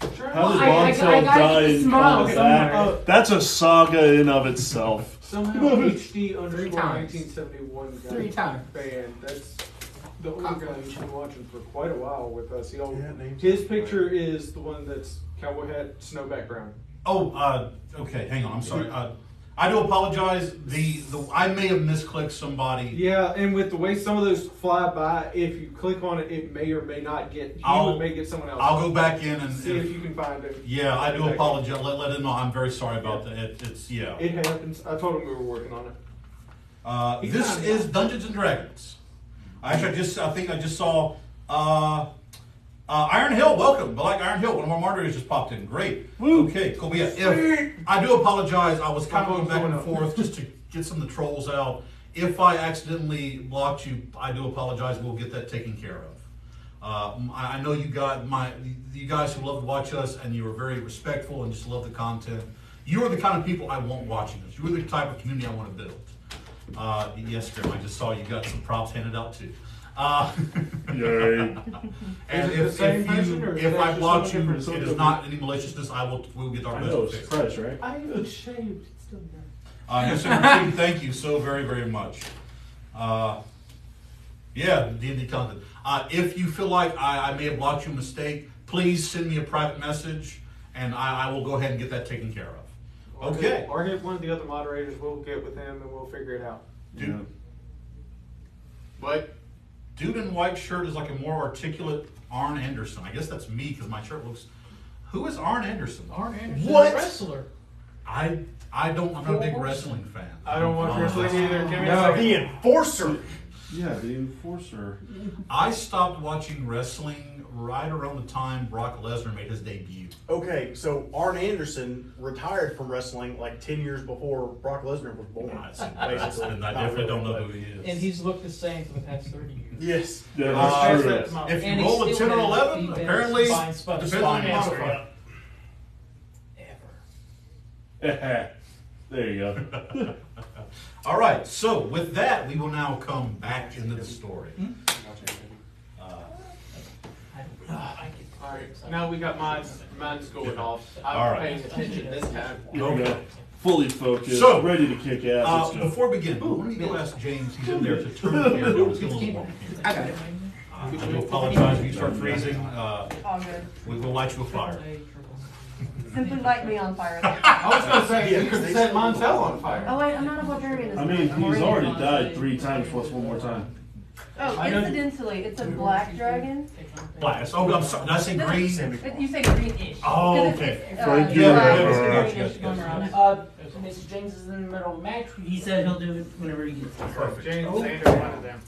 How did I Montel gotta die get the in smile combat? somewhere. That's a saga in of itself. Somehow HD Three underscore times. 1971 guy 3 times. band. That's the older guy who's been watching for quite a while with us. name's His picture is the one that's cowboy hat, snow background. Oh, okay, hang on. I'm sorry. I do apologize. I may have misclicked somebody. Yeah, and with the way some of those fly by, if you click on it, it may or may not get you. It may get someone else. I'll go back in and see if you can find it. Yeah, I do apologize. Let him know. I'm very sorry about that. It's yeah. It happens. I told him we were working on it. This is Dungeons and Dragons. Actually, I think I just saw Iron Hill. Welcome, Black Iron Hill. One of our moderators just popped in. Great. Woo. Okay, cool. But yeah, if, I do apologize. I was kind of going back and forth just to get some of the trolls out. If I accidentally blocked you, I do apologize. We'll get that taken care of. I know you guys who love to watch us, and you are very respectful and just love the content. You are the kind of people I want watching us. You are the type of community I want to build. Yes, Grim, I just saw you got some props handed out too. Yay. And Is it the same person, or is if that I just block someone you, different? it is not any maliciousness. We'll get our I best know, to it's fix it. surprise, right? I even shaved. It's still there. Yes, sir, thank you so very, very much. Yeah, D&D content. If you feel like I may have blocked you a mistake, please send me a private message, and I will go ahead and get that taken care of. Okay. Or get one of the other moderators. We'll get with him and we'll figure it out. Yeah. But Dude in white shirt is like a more articulate Arn Anderson. I guess that's me because my shirt looks. Who is Arn Anderson? Arn Anderson, What? wrestler. I'm not a big wrestling fan. I don't watch wrestling either. Give me a No, second. the enforcer. Yeah, the enforcer. I stopped watching wrestling right around the time Brock Lesnar made his debut. Okay, so Arn Anderson retired from wrestling like 10 years before Brock Lesnar was born. I Basically. definitely don't know who he is. And he's looked the same for the past 30 years. Yes. Yeah, Uh, that's true. If And you he roll a still 10 or has 11, the best apparently spine spot- depends on the spine master modifier. Ever. There you go. All right, so with that, we will now come back into the story. Alright, now we got mine's going off. I'm All right. paying attention this time. Here we go. Fully focused, So, ready to kick ass. Let's go. Before we begin, let me go ask James. He's in there to turn the air down. It's getting a little warm in here. I got it. I do apologize if you start freezing. All good. We will light you a fire. Simply light me on fire. I was gonna say you could set Montel on fire. Oh wait, I'm not a barbarian. I mean, he's already died 3 times plus one more time. Oh, I know- incidentally, it's a black dragon. Black. Oh, I'm sorry. Did I say green? You say greenish. Oh, 'Cause okay. It's, Frank, it's, yeah, greenish yeah. glimmer on it. Mr. James is in the middle. Max, He said he'll do it whenever he gets there. Perfect. James Oh. Sanders, one of them.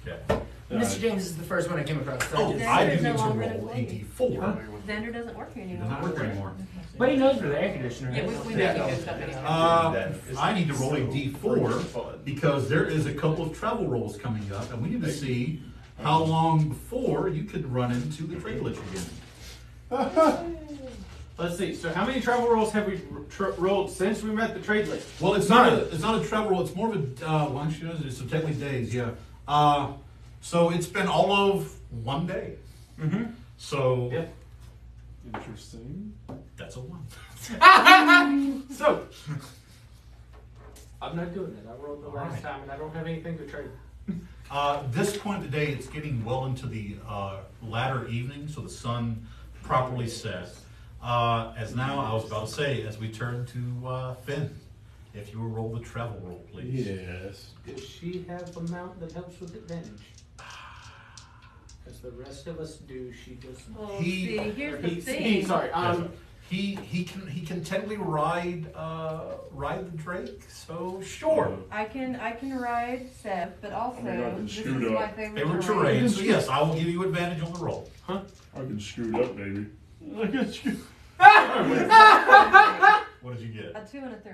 Okay. Mr. James is the first one I came across. So Oh, just- I Xander's do no need to longer roll employed. a D4. Xander doesn't work here It anymore. does not work anymore. But he knows where the air conditioner Yeah, is. we make good stuff anyway. I need to roll a D4 because there is a couple of travel rolls coming up, and we need to see how long before you could run into the trade lich again. Let's see. So how many travel rolls have we rolled since we met the trade list? Well, it's not a travel roll. It's more of a well, actually, it's technically days. Yeah. So it's been all of one day. Mm-hmm. So Yeah. Interesting. that's a 1. So I'm not doing it. I rolled the last Alright. time, and I don't have anything to trade. This point of the day, it's getting well into the latter evening, so the sun properly set. As now, I was about to say, as we turn to Finn, if you will roll the travel roll, please. Yes. Does she have a mount that helps with advantage? Because the rest of us do, she doesn't. Well, He- see, here's the He, thing. sorry. He can technically ride the Drake, so sure. I can ride Seth, but also I mean, I can this is scoot my up. favorite Favorite terrain. terrain, so yes, I will give you advantage on the roll. I can scoot up, baby. I can scoot. What did you get? A 2 and a 3.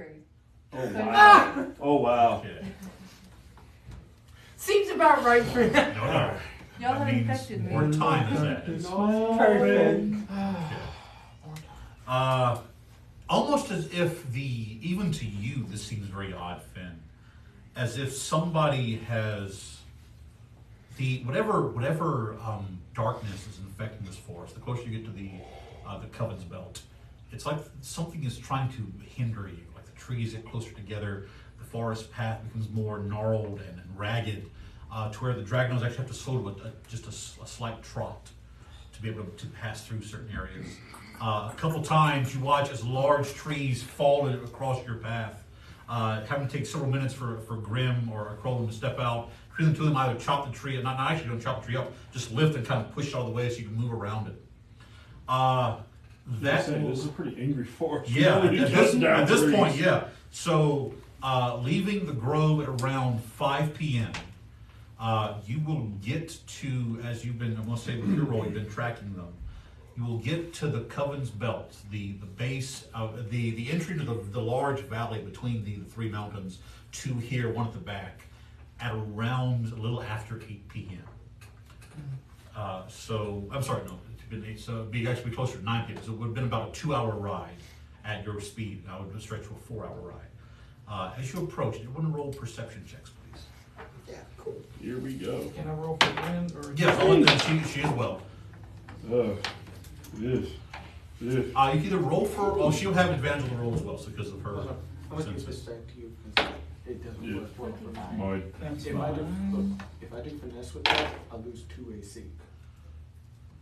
Oh wow. Oh wow. Okay. Seems about right for No, that. no. Y'all That have means infected me. more time is added. Perfect. Almost as if even to you, this seems very odd, Finn. As if somebody has whatever darkness is infecting this forest. The closer you get to the Coven's belt, it's like something is trying to hinder you. Like the trees get closer together, the forest path becomes more gnarled and ragged, to where the dragonels actually have to slow to just a slight trot to be able to pass through certain areas. A couple times you watch as large trees fall across your path, having to take several minutes for Grim or Krollum to step out. Between the two of them, either chop the tree, not actually don't chop the tree up, just lift and kind of push it out of the way so you can move around it. This is a pretty angry forest. Yeah, Really at cutting down this trees. point, yeah. So, leaving the grove at around 5 p.m., you will get to, as you've been, I'm going to say with your roll, you've been tracking them, you will get to the Coven's belt, the base of the entry to the large valley between the three mountains, to here, one at the back, at around a little after 8 p.m. So, I'm sorry, no, it'd be actually closer to 9 p.m. So it would have been about a 2-hour ride at your speed. Now it would stretch to a 4-hour ride. As you approach, you want to roll perception checks, please. Here we go. Can I roll for wind or? Yes, I'll let them. She as well. This. You can either roll for, well, she'll have advantage on the roll as well, so because of her. I'm gonna give this back to you because it doesn't Yeah. work well for me. Mine. That's If I do, fine. look, if I do finesse with that, I'll lose 2 AC.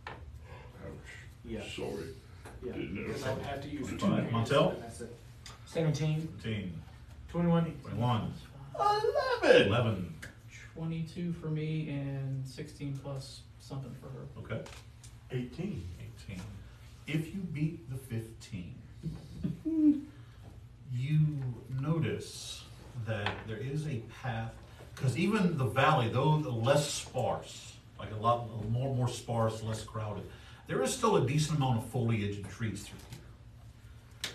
Ouch. Yeah, Sorry. yeah. Didn't know. Because I would have to use 2 Fine. AC. Montel? and that's it. 17. 15, 21. 21, 11. 11. 22 for me and 16 plus something for her. Okay. 18. 18. If you beat the 15, you notice that there is a path, because even the valley, though less sparse, like a lot more sparse, less crowded, there is still a decent amount of foliage and trees through here.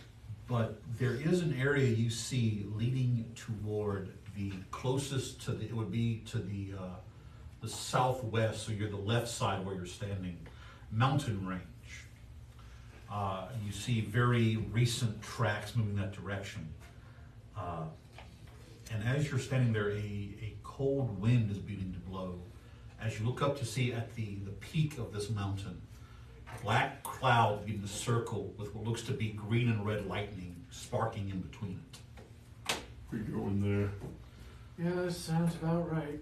But there is an area you see leading toward the closest to it would be to the southwest, so you're the left side where you're standing, mountain range. You see very recent tracks moving that direction. And as you're standing there, a cold wind is beginning to blow. As you look up to see at the peak of this mountain, black clouds begin to circle with what looks to be green and red lightning sparking in between it. We going there. Yeah, that sounds about right.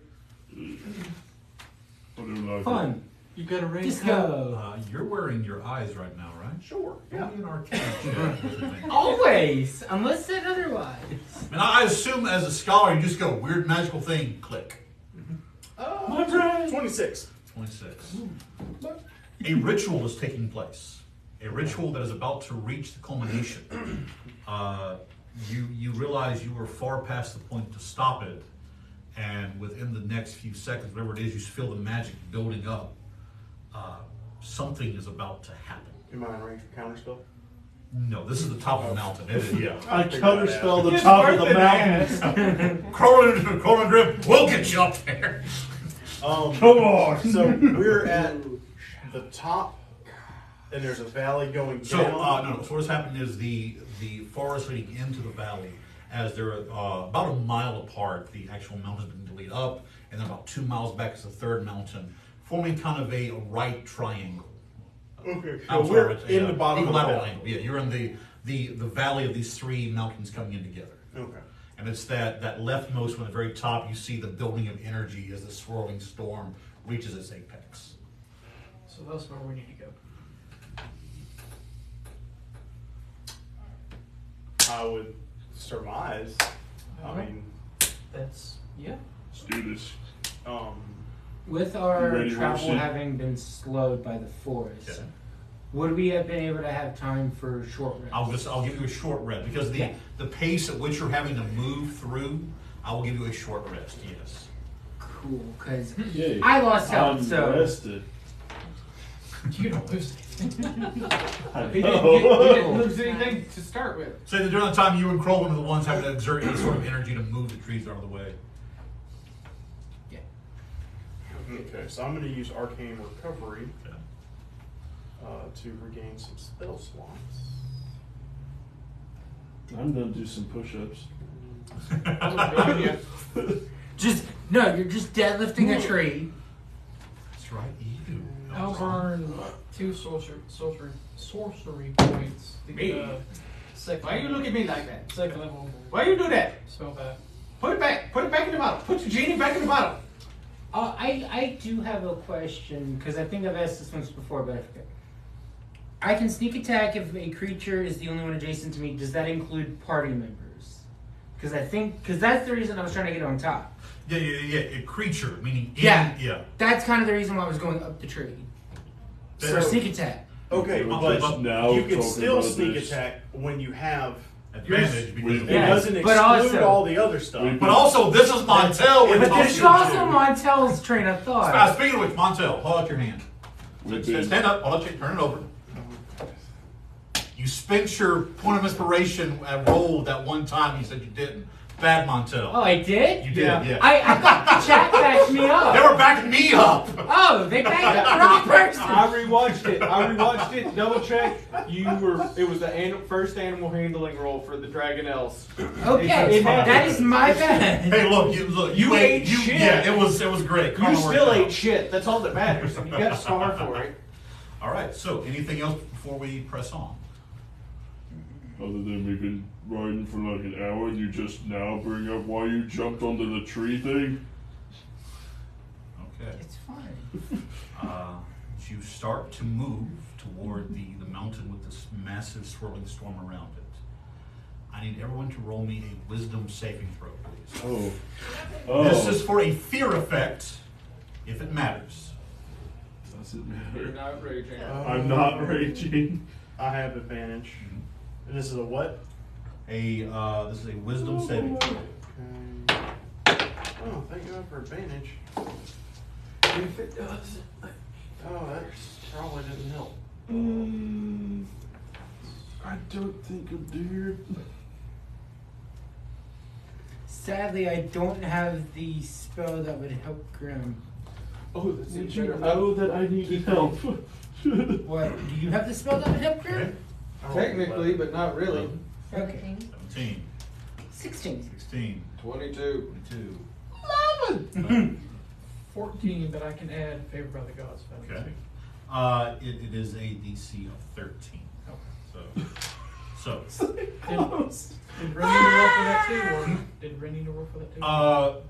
What do I Fun. You got a rain coat? Disco. You're wearing your eyes right now, right? Sure. Only an arcane check with advantage. Always. Unless said otherwise. And I assume as a scholar, you just go, weird magical thing, click. My mountain. 26. 26. A ritual is taking place. A ritual that is about to reach the culmination. You realize you are far past the point to stop it, and within the next few seconds, whatever it is, you feel the magic building up. Something is about to happen. Am I in range for counterspell? No, this is the top of the mountain. It is, yeah. I counterspell the It's top of worth the it, mountain. Krollum Drip, we'll get you up there. Come on. So we're at the top, and there's a valley going So, down. no. So what's happened is the forest leading into the valley, as they're about a mile apart, the actual mountain's been lead up, and then about 2 miles back is the third mountain, forming kind of a right triangle. Okay, so I'm sorry, we're it's in the bottom of the equilateral valley. angle. Yeah, you're in the valley of these three mountains coming in together. Okay. And it's that leftmost one at the very top, you see the building of energy as the swirling storm reaches its apex. So that's where we need to go. I would surmise. I mean, That's, yeah. Let's do this. With You our ready, travel Wilson? having been slowed by the forest, Okay. would we have been able to have time for short rest? I'll give you a short rest because Yeah. the pace at which you're having to move through, I will give you a short rest. Yes. Cool, because Yay. I lost health, I'm so rested. You don't lose anything. I He know. didn't lose anything to start with. So that during the time you and Krollum are the ones having to exert any sort of energy to move the trees out of the way. okay, so I'm going to use Arcane Recovery Okay. to regain some spell slots. I'm gonna do some push-ups. you're just deadlifting a tree. That's right, you. I'll burn 2 sorcery points. Me? Second, Why you look at me like that? Second level Why you do that? spell back. Put it back. Put it back in the bottle. Put your genie back in the bottle. I do have a question, because I think I've asked this once before, but I forget. I can sneak attack if a creature is the only one adjacent to me. Does that include party members? Because that's the reason I was trying to get on top. Yeah. A creature, meaning Yeah. Yeah. That's kind of the reason why I was going up the tree. For So- sneak attack. Okay, But but now you can talking still about sneak this. attack when you have. Advantage because Wait, of It Yeah, doesn't but exclude also- all the other stuff. Wait, But also, this is Montel. we're But But talking there's you also do. Montel's train of thought. Speaking of which, Montel, hold out your hand. We've been- Stand up. I'll let you turn it over. You spent your point of inspiration roll that one time you said you didn't. Bad Montel. Oh, I did? You did, yeah. I thought the chat backed me They up. were backing me up. Oh, they backed up the wrong person. I rewatched it. Double check. It was the first animal handling roll for the Dragonelles. Okay, It happened. that is my bad. Hey, look, you ate shit. Yeah, it was great. You Karma still worked out. ate shit. That's all that matters. And you got a scar for it. All right. So, anything else before we press on? Other than we've been riding for like an hour and you just now bring up why you jumped onto the tree thing? Okay. It's fine. As you start to move toward the mountain with this massive swirling storm around it, I need everyone to roll me a wisdom saving throw, please. Oh. This is for a fear effect, if it matters. Doesn't You're matter. not raging. I'm not raging. I have advantage. And this is a what? This is a wisdom saving throw. Okay. Oh, thank God for advantage. If it does. Oh, that probably didn't help. I don't think I'm dear. Sadly, I don't have the spell that would help Grim. Oh, that's Did even you better. know that I needed help? What? Do you have the spell that would help Grim? Technically, but not really. Okay. 17, 16. 16, 22. 22. 14, but I can add favored by the gods. if I need Okay. to. It is a DC of 13. So, Did Ren need to roll for that too, or did Ren need to roll for that too?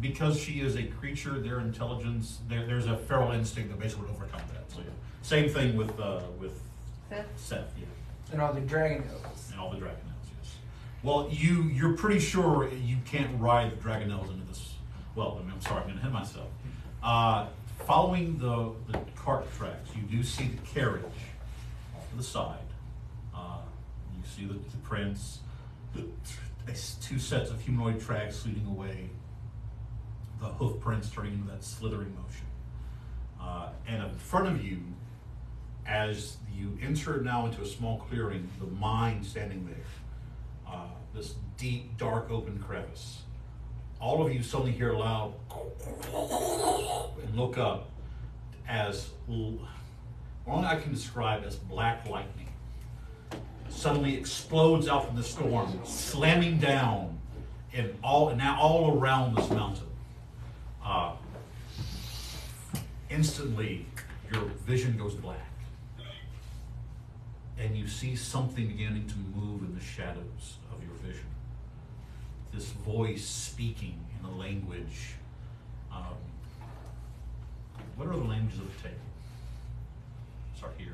because she is a creature, their intelligence, there's a feral instinct that basically would overcome that. So, yeah. Same thing with Seth, yeah, And all the dragon elves. and all the dragonelles, yes. Well, you're pretty sure you can't ride the dragonelles into this well, I'm sorry, I'm going to hit myself. Following the cart tracks, you do see the carriage off to the side. You see the prints, two sets of humanoid tracks leading away, the hoof prints turning into that slithering motion. And in front of you, as you enter now into a small clearing, the mine standing there, this deep, dark, open crevice. All of you suddenly hear a loud and look up as only I can describe as black lightning suddenly explodes out from the storm, slamming down now all around this mountain. Instantly, your vision goes black, and you see something beginning to move in the shadows of your vision. This voice speaking in a language. What are the languages of the table? Start here.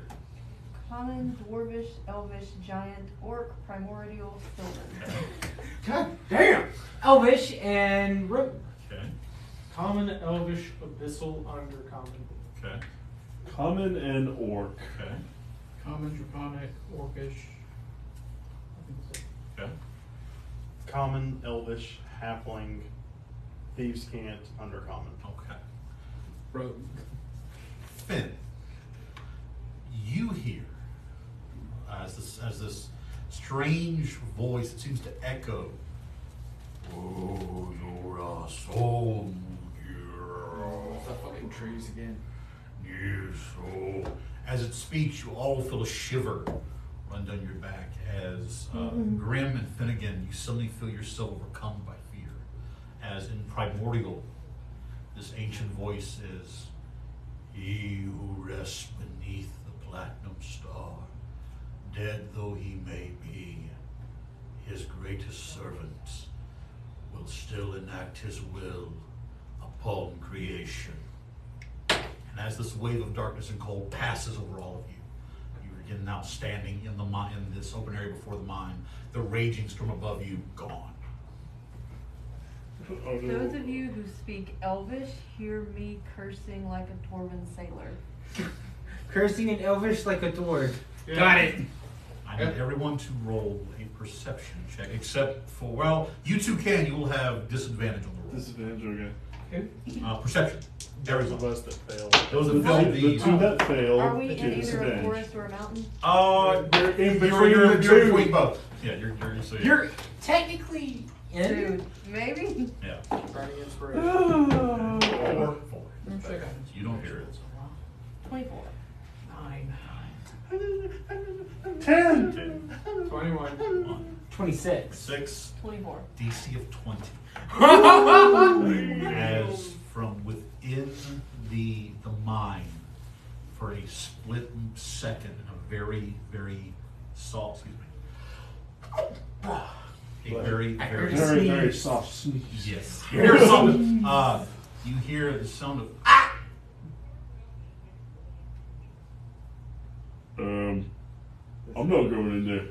Common, Dwarvish, Elvish, Giant, Orc, Primordial, Sylvan. God damn! Elvish and Rogue. Okay. Common, Elvish, Abyssal, Undercommon. Okay. Common and Orc. Okay. Common, Draconic, Orcish. I think so. Okay. Common, Elvish, Halfling, Thieves' Cant, Undercommon. Okay. Rogue. Finn, you hear as this strange voice that seems to echo. Oh, you're a soul. The fucking trees again. Yes, oh. As it speaks, you all feel a shiver run down your back as Grimm and Finnegan, you suddenly feel yourself overcome by fear. As in Primordial, this ancient voice is, he who rests beneath the platinum star, dead though he may be, his greatest servant will still enact his will upon creation. And as this wave of darkness and cold passes over all of you, you are again now standing in this open area before the mine, the raging storm above you gone. Those of you who speak Elvish hear me cursing like a Dwarven sailor. Cursing in Elvish like a dwarf. Yeah. Got it. I need everyone to roll a perception check, except for, well, you two can, you will have disadvantage on the roll. Disadvantage, okay. Perception. Those of Everyone. us that failed. Those The that failed two these. that failed Are we get in either a disadvantage. forest or a mountain? You're in between You're the in two. between both. Yeah, so You're technically in. Dude, maybe? yeah. Burning inspiration. Four. I'm sure I got it. You don't hear it. 24. 9. 10. 21. 1, 26. 6, 24. DC of 20. As from within the mine, for a split second, in a very, very soft, a very, very, Very, very soft sneeze. yes. You hear something. You hear the sound of I'm not going in there.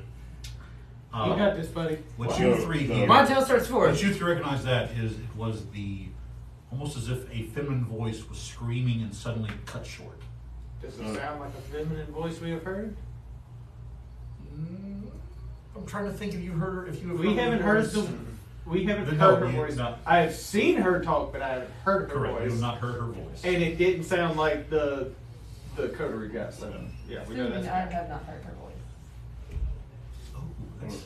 You got this, buddy. what you three No. hear. Montel starts forward. What you three recognize that is it was almost as if a feminine voice was screaming and suddenly cut short. Does it sound like a feminine voice we have heard? I'm trying to think if you heard her. If you have We haven't her heard voice. we haven't No, heard her you- voice. no. I have seen her talk, but I haven't heard her Correct. You voice. have not heard her voice. And it didn't sound like the coterie guy. So yeah, we know Assuming that's I have not heard her voice. Oh, that's,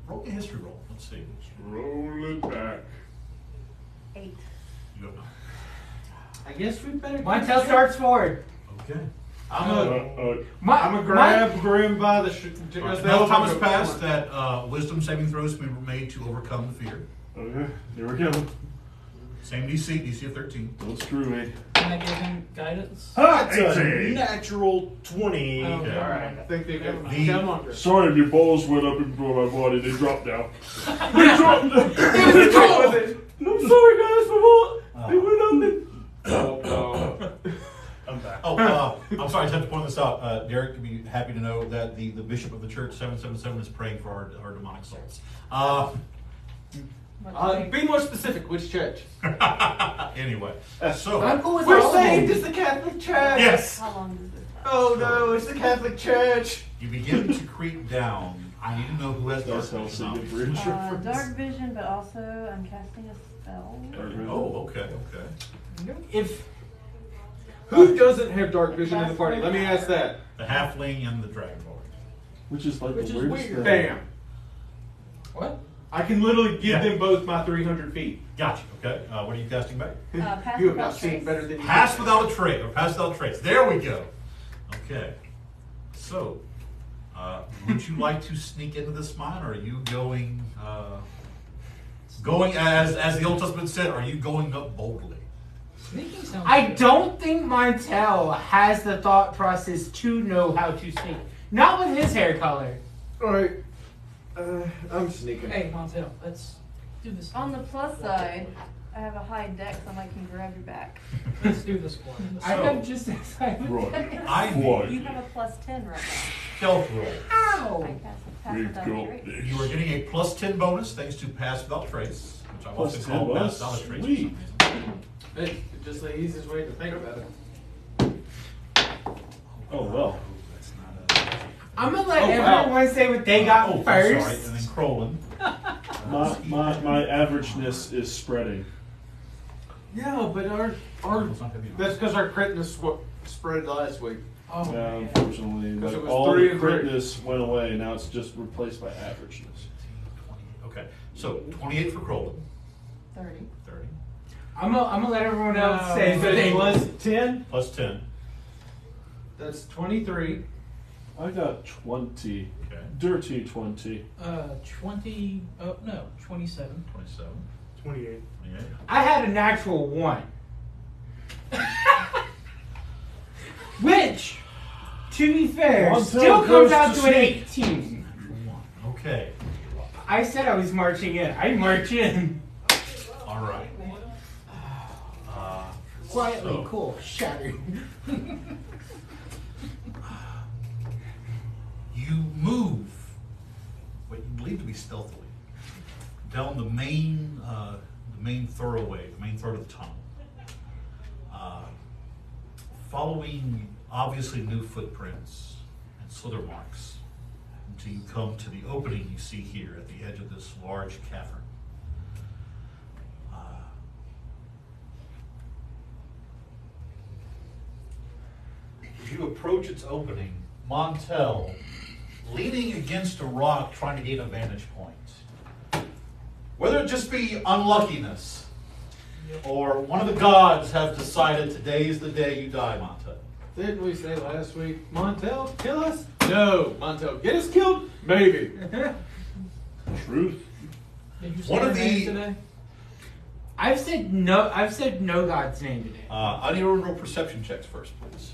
roll a history roll. Let's see. Roll it back. 8. You have not. I guess we better. Montel starts forward. Okay. I'm a My, grab Grim by the. Enough time has passed that wisdom saving throws can be made to overcome the fear. Okay, here we go. Same DC of 13. Don't screw me. Can I give him guidance? That's a 18. natural 20. Oh, All right, I think they Never got. mind. Come on, Grim. Sorry if your balls went up into my body. They dropped down. They dropped down. I'm sorry, guys, for what? They went up and... I'm back. Oh, I'm sorry, I just have to point this out. Derek would be happy to know that the bishop of the church 777 is praying for our demonic souls. Be more specific. Which church? Anyway, I'm so cool with We're all of saved. them. It's the Catholic Church. yes, How long does this last? Oh no, it's the Catholic Church. you begin to creep down. I need to know who has dark That's how vision. Secret Bridge reference. Dark vision, but also I'm casting a spell. Dark vision. Oh, okay. If Who doesn't have dark vision in the party? Let me ask that. The halfling and the dragonborn. Which is like Which the is weirdest weird. thing. Bam. what? I can literally give Yeah. them both my 300 feet. Gotcha. Okay. What are you casting back? Pass You have without not seen trace. better than you. Pass without a trace, or pass without trace. There we go. Okay. So, would you like to sneak into this mine, or are you going as the Old Testament said? Are you going up boldly? Sneaking sounds I good. don't think Montel has the thought process to know how to sneak. Not with his hair color. Alright. I'm sneaking. Hey, Montel, let's do this. On the plus side, I have a high dex, so I can grab your back. Let's do this one. I So- have just as I would Right. say. I What? You need have a plus 10 right stealth roll. now. Ow! I cast a pass Big without gulp. trace. You are getting a plus 10 bonus thanks to pass without trace, which I've Plus also 10 called bonus? pass without trace. Sweet. It's just the easiest way to think about it. Oh well. That's not a... I'm gonna let Oh, wow. everyone say what they got I'm first. sorry, and then Krollum. My averageness is spreading. Yeah, but our It's not gonna be that's because our critness spread last week. Oh, Yeah, unfortunately, 'Cause like, it was all 3 the and 3. critness went away. Now it's just replaced by averageness. 20. Okay, so 28 for Krollum. 30. 30. I'm gonna let everyone else say So what they plus 10, Plus 10. that's 23. I got 20. Okay. Dirty 20. 20, oh, no, 27. 27. 28. 28. I had a natural 1. Which, to be fair, Montel still goes comes out to to an sleep. 18. Okay. I said I was marching in. I march in. All right. Quietly, So- cool, shattered. You move what you believe to be stealthily down the main thoroughway, the main throat of the tunnel, following obviously new footprints and slither marks until you come to the opening you see here at the edge of this large cavern. As you approach its opening, Montel, leaning against a rock trying to gain a vantage point. Whether it just be unluckiness, or one of the gods have decided today is the day you die, Montel. Didn't we say last week, Montel, kill us? No. Montel, get us killed? Maybe. Truth. Did you say One her of name the- today? I've said no God's name today. I need to roll perception checks first, please.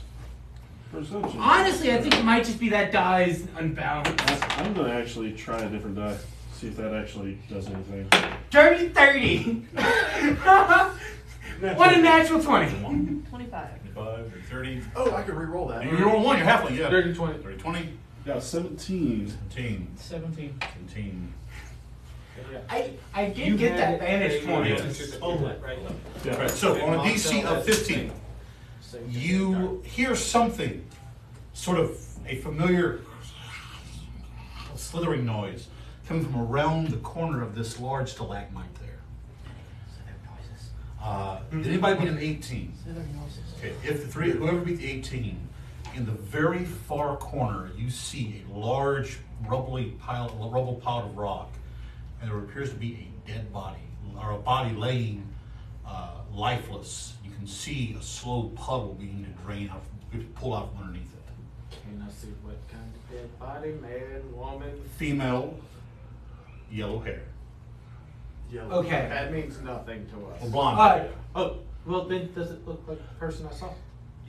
Perception. Honestly, I think it might just be that die unbalanced. I'm gonna actually try a different die. See if that actually does anything. Dirty 30. What a natural 20. 25. 25, 30. Oh, I could re-roll that. You roll one, you're halfway, yeah. 30, 20. 30, 20, Got 17. 17, 17. 17. I did get that vantage point. Yes. Oh, Yeah. Right, so on a DC of 15, you hear something, sort of a familiar slithering noise coming from around the corner of this large stalagmite there. Did anybody beat an 18? Okay, if whoever beat the 18, in the very far corner, you see a large rubble pile of rock, and there appears to be a dead body, or a body laying lifeless. You can see a slow puddle beginning to drain out, pull out from underneath it. Can I see what kind of dead body? Man, woman? Female, yellow hair, Yellow. Okay. That means nothing to or us. blonde. Alright. Oh, well then, does it look like the person I saw?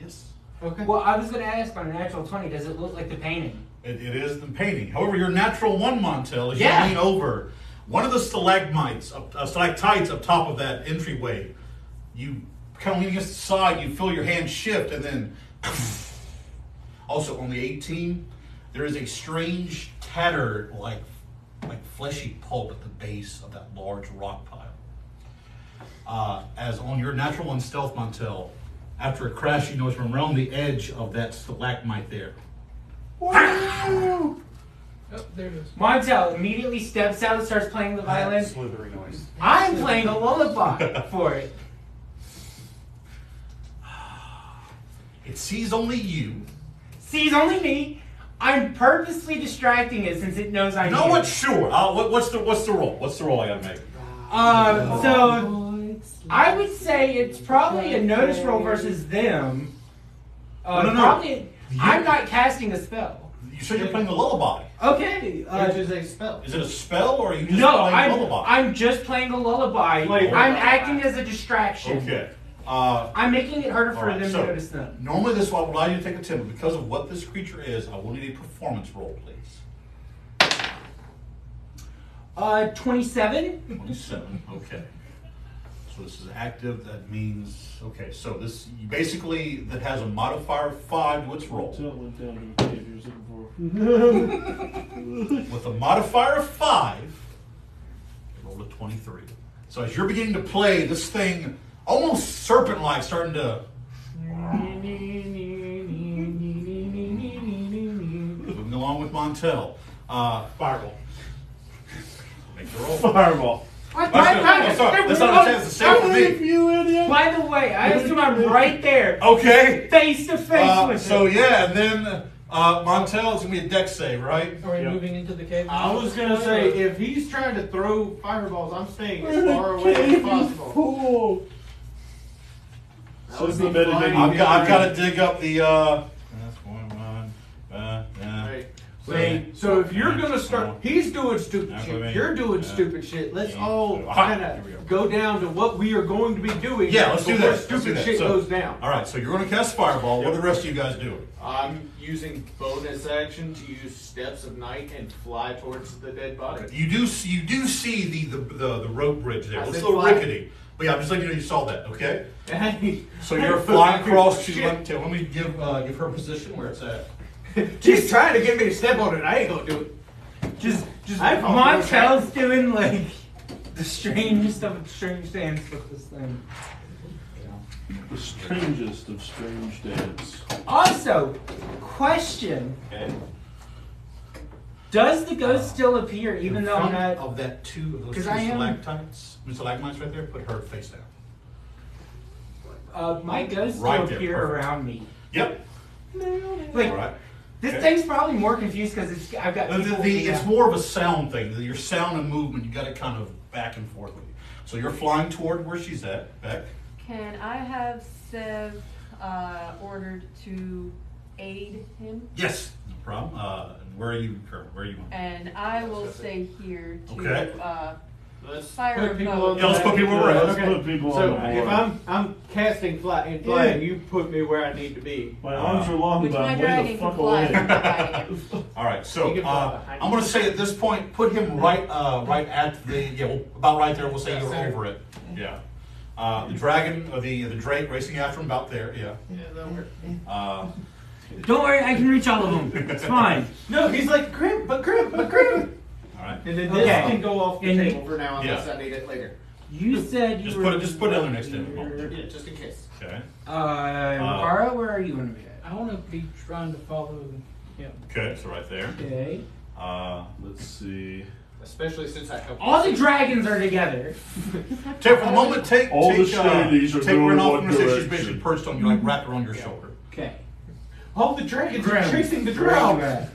Yes, Okay. Well, I was going to ask on a natural 20, does it look like the painting? it is the painting. However, your natural one, Montel, as Yeah. you lean over, one of the stalagmites, stalactites up top of that entryway, you kind of lean against the side, you feel your hand shift, and then also on the 18, there is a strange tatter, like like fleshy pulp at the base of that large rock pile. As on your natural one stealth, Montel, after a crash, you notice from around the edge of that stalagmite there. Oh, there it is. Montel immediately steps out and starts playing the violin. Slithery noise. I'm playing a lullaby for it. It sees only you. Sees only me. I'm purposely distracting it since it knows I'm You know here. what? Sure. What's the roll? What's the roll I gotta make? So I would say it's probably a notice roll versus them. No. Probably, I'm not casting a spell. You said you're playing a lullaby. Okay. Which is a spell. Is it a spell or are you just No, playing a lullaby? I'm just playing a lullaby. Playing a I'm lullaby. acting as a distraction. Okay. I'm making it harder for Alright, them so, to notice them. Normally this will allow you to take a 10, but because of what this creature is, I will need a performance roll, please. 27. 27. Okay. So this is active. That means okay. So this basically that has a modifier of 5 to its roll. Until it went down to the cave he was looking for. With a modifier of 5, it rolled a 23. So as you're beginning to play, this thing almost serpent-like starting to moving along with Montel. Fireball. Make the roll. Fireball. That's not a chance to save for me. You idiot! By the way, I assume I'm right there, Okay. face to face with So it. yeah, and then Montel, it's gonna be a dex save, right? Are we Yeah. moving into the cave? I was gonna say, if he's trying to throw fireballs, I'm staying as far away as possible. Fool. That would So be the flying I've got down. to dig up the. That's 1, 1. Right. Wait. So if you're gonna start, he's doing stupid That's what I shit. mean. You're doing Yeah. stupid shit. Let's Yeah. all Aha, kind here we of go. go down to what we are going to be doing. Yeah, let's do before that. Let's do Stupid that. shit So- goes down. All right, so you're going to cast fireball. What are the rest of you guys doing? I'm using bonus action to use steps of night and fly towards the dead body. You do see the rope bridge there. I It's a said little fly. rickety. But yeah, I'm just letting you know you saw that. Okay. Hey, So you're flying across to. Shit. Let me give her position where it's at. She's trying to get me to step on it. I ain't gonna do it. Just I call Montel's doing like the strangest of strange dance with this thing. The strangest of strange dance. Also, question: Okay. does the ghost still appear even though I'm not? of that two of those 'Cause two I am- stalagmites right there. Put her face down. My ghost Right still there, appear perfect. around me. Yep. Like All right. this Okay. thing's probably more confused because I've got people. It's more of a sound thing. Your sound and movement, you got to kind of back and forth with you. So you're flying toward where she's at, Beck. Can I have Sev ordered to aid him? Yes, no problem. And where are you currently? Where are you going? And I will stay here to Okay. Let's Fire put and people bow. on Yeah, let's the put people where we're at. Let's put people So on the if board. I'm casting flying, you put me where I need to be. My arms are long, which but my I'm way the dragon can fuck fly away. from behind him. All right, so You can fly behind I'm going to say at this point, put him right at the about right there. We'll say Yeah, you're center. over it. Yeah. The dragon or the drake racing after him about there. Yeah. Yeah, that'll work. Don't worry, I can reach all of them. It's fine. No, he's like crimp, but crimp, but crimp. All right. And then Okay. this can go off the And- table for now unless Yeah. I need it later. You said you Just were. put it down there next to him. Yeah, just in case. Okay. Cara, where are you gonna be at? I want to be trying to follow him. Okay, so right there. Okay. Let's see. Especially since I helped. All the dragons are together. Take for the moment. Take All the take shinies are take going Ren off one and say she's direction. basically perched on you, like wrapped around your shoulder. Okay. All the dragons are Grim, chasing the where are you drow. at?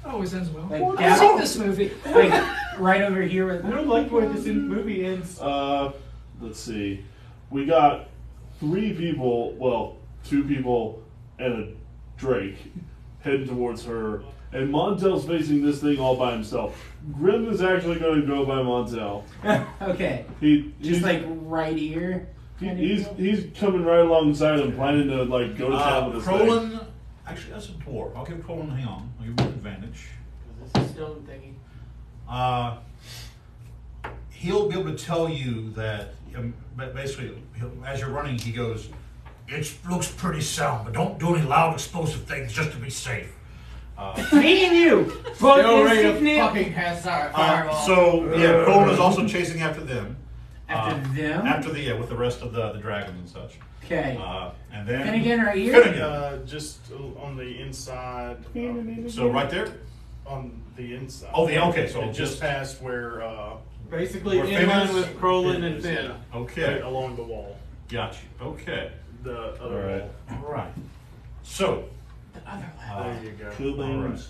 Always ends well. Like, I've down- seen this movie. Like right over here with. I don't like the way this movie ends. Let's see. We got 3 people, well, 2 people and a drake heading towards her. And Montel's facing this thing all by himself. Grim is actually going to go by Montel. Okay. He's Just like right here. kind of deal? he's coming right alongside him, planning to like go to town with this thing. Krollum, actually that's a dwarf. I'll give Krollum hang on. I'll give him an advantage. This is stone thingy. He'll be able to tell you that, but basically, as you're running, he goes, "It looks pretty sound, but don't do any loud explosive things just to be safe." Me and you. Both Still ready instant to nail. fucking cast our fireball. So yeah, Krollum is also chasing after them. After them? After with the rest of the dragons and such. Okay. And then Finnegan right here? Finnegan. Just on the inside. So right there. On the inside. Oh, okay. So And just past where. Basically, We're in line finished. with Krollum and Finished, Finn. yeah. Okay. Right along the wall. Got you. Okay. The other All right. wall. All right. So. There you go. Cool All right. beans.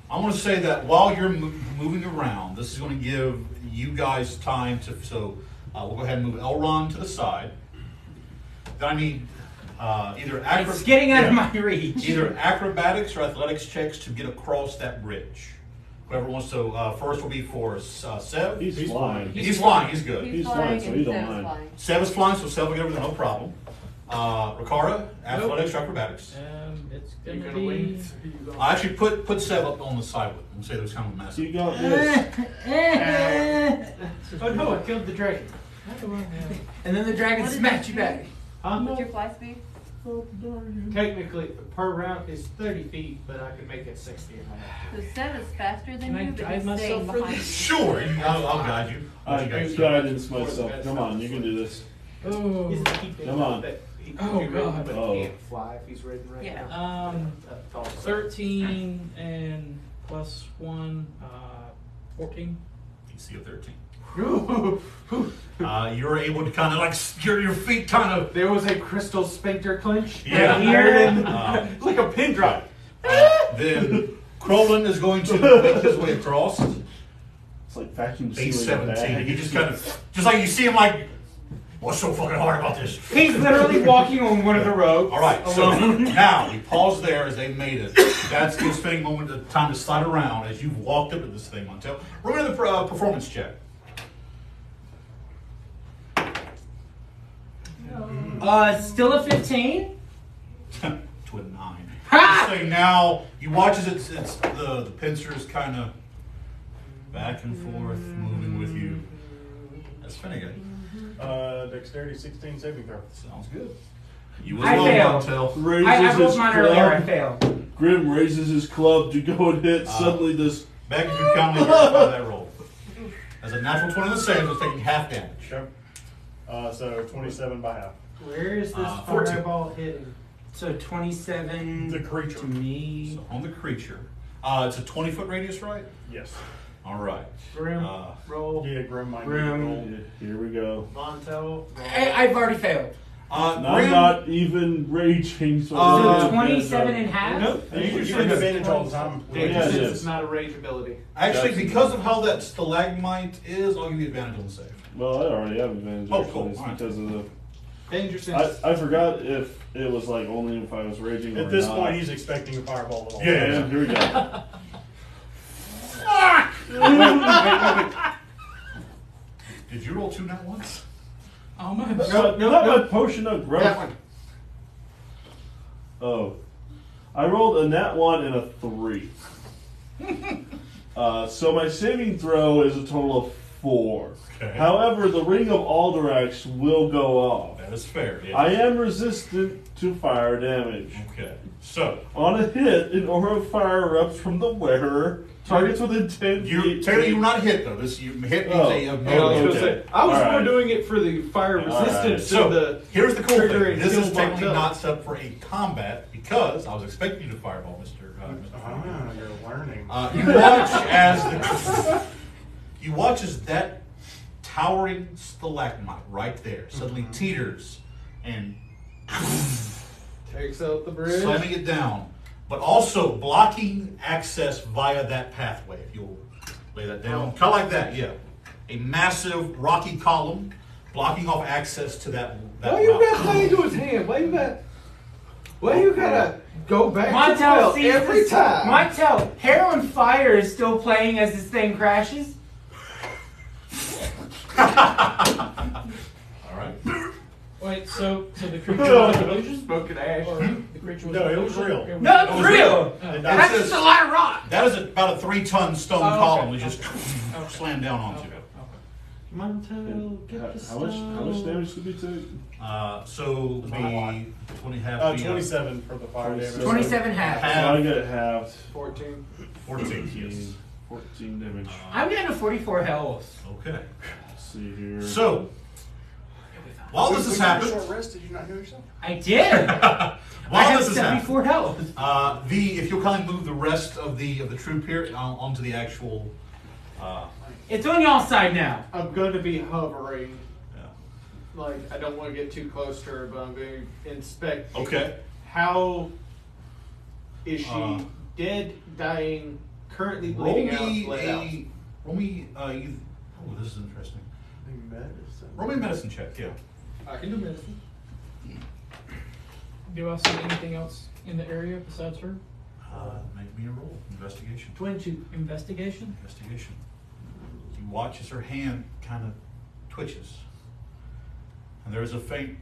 I want to say that while you're moving around, this is going to give you guys time to. So we'll go ahead and move Elrond to the side. Then I need either It's getting out of my reach. either acrobatics or athletics checks to get across that bridge. Whoever wants to. First will be for Sev. He's flying. He's flying. He's good. He's flying, so and he don't Seb's mind. flying. Sev is flying, so Sev will get over there, no problem. Riccara, athletics or acrobatics. It's You gonna gonna be. win? You gonna- I actually put Sev up on the side with him. We'll say there's kind of a mess. You got this. Oh no, I killed the dragon. How do I have? And then the dragon What is smacked that you back. What's your fly speed? Technically, per round is 30 feet, but I can make it 60 if I have So Seb is faster than Can I you, but guide he's myself staying for behind you. this? Sure, I'll guide you. I What you guys do? guidance myself. Come on, you can do this. to. Oh. He's keeping Come on. that he Oh, can be ridden, God. but Oh. he can't fly if he's ridden right Yeah. now. 13 and plus 1, 14. You see a 13. Ooh. You're able to kind of like your feet kind of. There was a crystal sphincter clench. Yeah. Here. Like a pin drop. Then Krollum is going to make his way across. It's like vacuum Base sealing a 17. bag. He just kind of, just like you see him like, what's so fucking hard about this? He's literally walking on one of the ropes. All right, so now we pause there as they made it. That's the spinning moment, the time to slide around as you've walked up to this thing, Montel. Remember the performance check. Still a 15? To a 9. Ha! So now you watch as it's the pincers kind of back and forth moving with you. That's Finnegan. Dexterity 16 saving throw. Sounds good. You as I well, failed. Montel. Raises I rolled his mine earlier, I club. failed. Grim raises his club to go and hit. Suddenly, this. Beck, if you kindly verify that roll. As a natural 20 on the save, it's taking half damage. Sure. So 27 by half. Where is this 14. fireball hitting? So 27 The creature. to me. So on the creature. It's a 20-foot radius, right? Yes. All right. Grim, Uh, roll. Yeah, Grim might Grim. roll. Here we go. Montel, roll. I've already failed. I'm Grim, not even raging. So So Uh, 27 and a half? Nope. You get advantage all the time. Yeah, Yeah, it since is. it's not a rage ability. actually, because of how that stalagmite is, I'll give you advantage on the save. Well, I already have advantage. Oh, actually. cool. It's Alright. because of the. Danger sense. I forgot if it was like only if I was raging. At or this not. point, he's expecting a fireball at all. Yeah, here we go. Did you roll 2 nat ones? Almost. Not my potion of growth. That one. Oh, I rolled a nat 1 and a 3. So my saving throw is a total of 4. Okay. However, the Ring of Alderax will go off. That is fair. Yeah. I am resistant to fire damage. Okay. So, On a hit, an aura of fire erupts from the wearer. Targets within 10 feet. Taylor, you're not hit though. This you hit means Oh. a I was melee. gonna Okay. say, I was more Alright. doing it for the fire resistance So, to the. here's the cool trigger thing. and This is kill technically Montel. not set up for a combat because I was expecting you to fireball, Mr. Ah, you're learning. You watch as that towering stalagmite right there suddenly teeters and Takes out the bridge. slamming it down, but also blocking access via that pathway. If you'll lay that down, kind of like that, yeah. A massive rocky column blocking off access to that. Why you rock. got play into his hand? Why you gotta go back to Montel well sees every this. time? Montel, Hair on Fire is still playing as this thing crashes. All right. Wait, so the creature was an illusion? Smoking ash. Or the creature was No, an it was illusion? real. No, It it's was real. That's says- just a lot of rock. That is about a 3-ton stone Oh, okay. column we just Okay. slammed down onto. Okay. Montel, get the How much damage did we take? So the 20 half. 27 for the fire damage. 27 half. So I get halved. 14. 14. Yes. 14 damage. I'm down to 44 health. Okay. Let's see here. So while this has happened, Short rest, did you not heal yourself? I did. I while have this has happened, 74 health. if you'll kindly move the rest of the troop here onto the actual. It's on y'all side now. I'm going to be hovering. Yeah. Like, I don't want to get too close to her, but I'm going to inspect. Okay. How is she dead, dying, currently bleeding out, bled out? Roll me. Oh, this is interesting. Roll me a medicine check. Yeah. I can do medicine. Do I see anything else in the area besides her? Make me a roll. Investigation. 22. Investigation? Investigation. You watch as her hand kind of twitches. And there is a faint.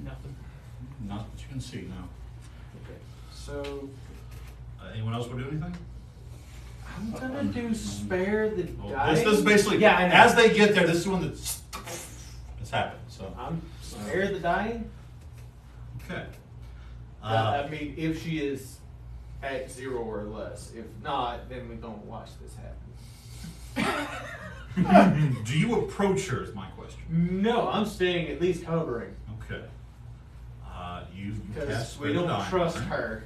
Nothing. Not that you can see now. Okay. So, Anyone else want to do anything? I'm going to do spare the Well, dying. this is basically, Yeah, I know. as they get there, this is when it's happened. So, I'm spare the dying? okay. I mean, if she is at 0 or less. If not, then we don't watch this happen. Do you approach her is my question. No, I'm staying at least hovering. Okay. You Because cast we Spare the don't Dying, trust right? her.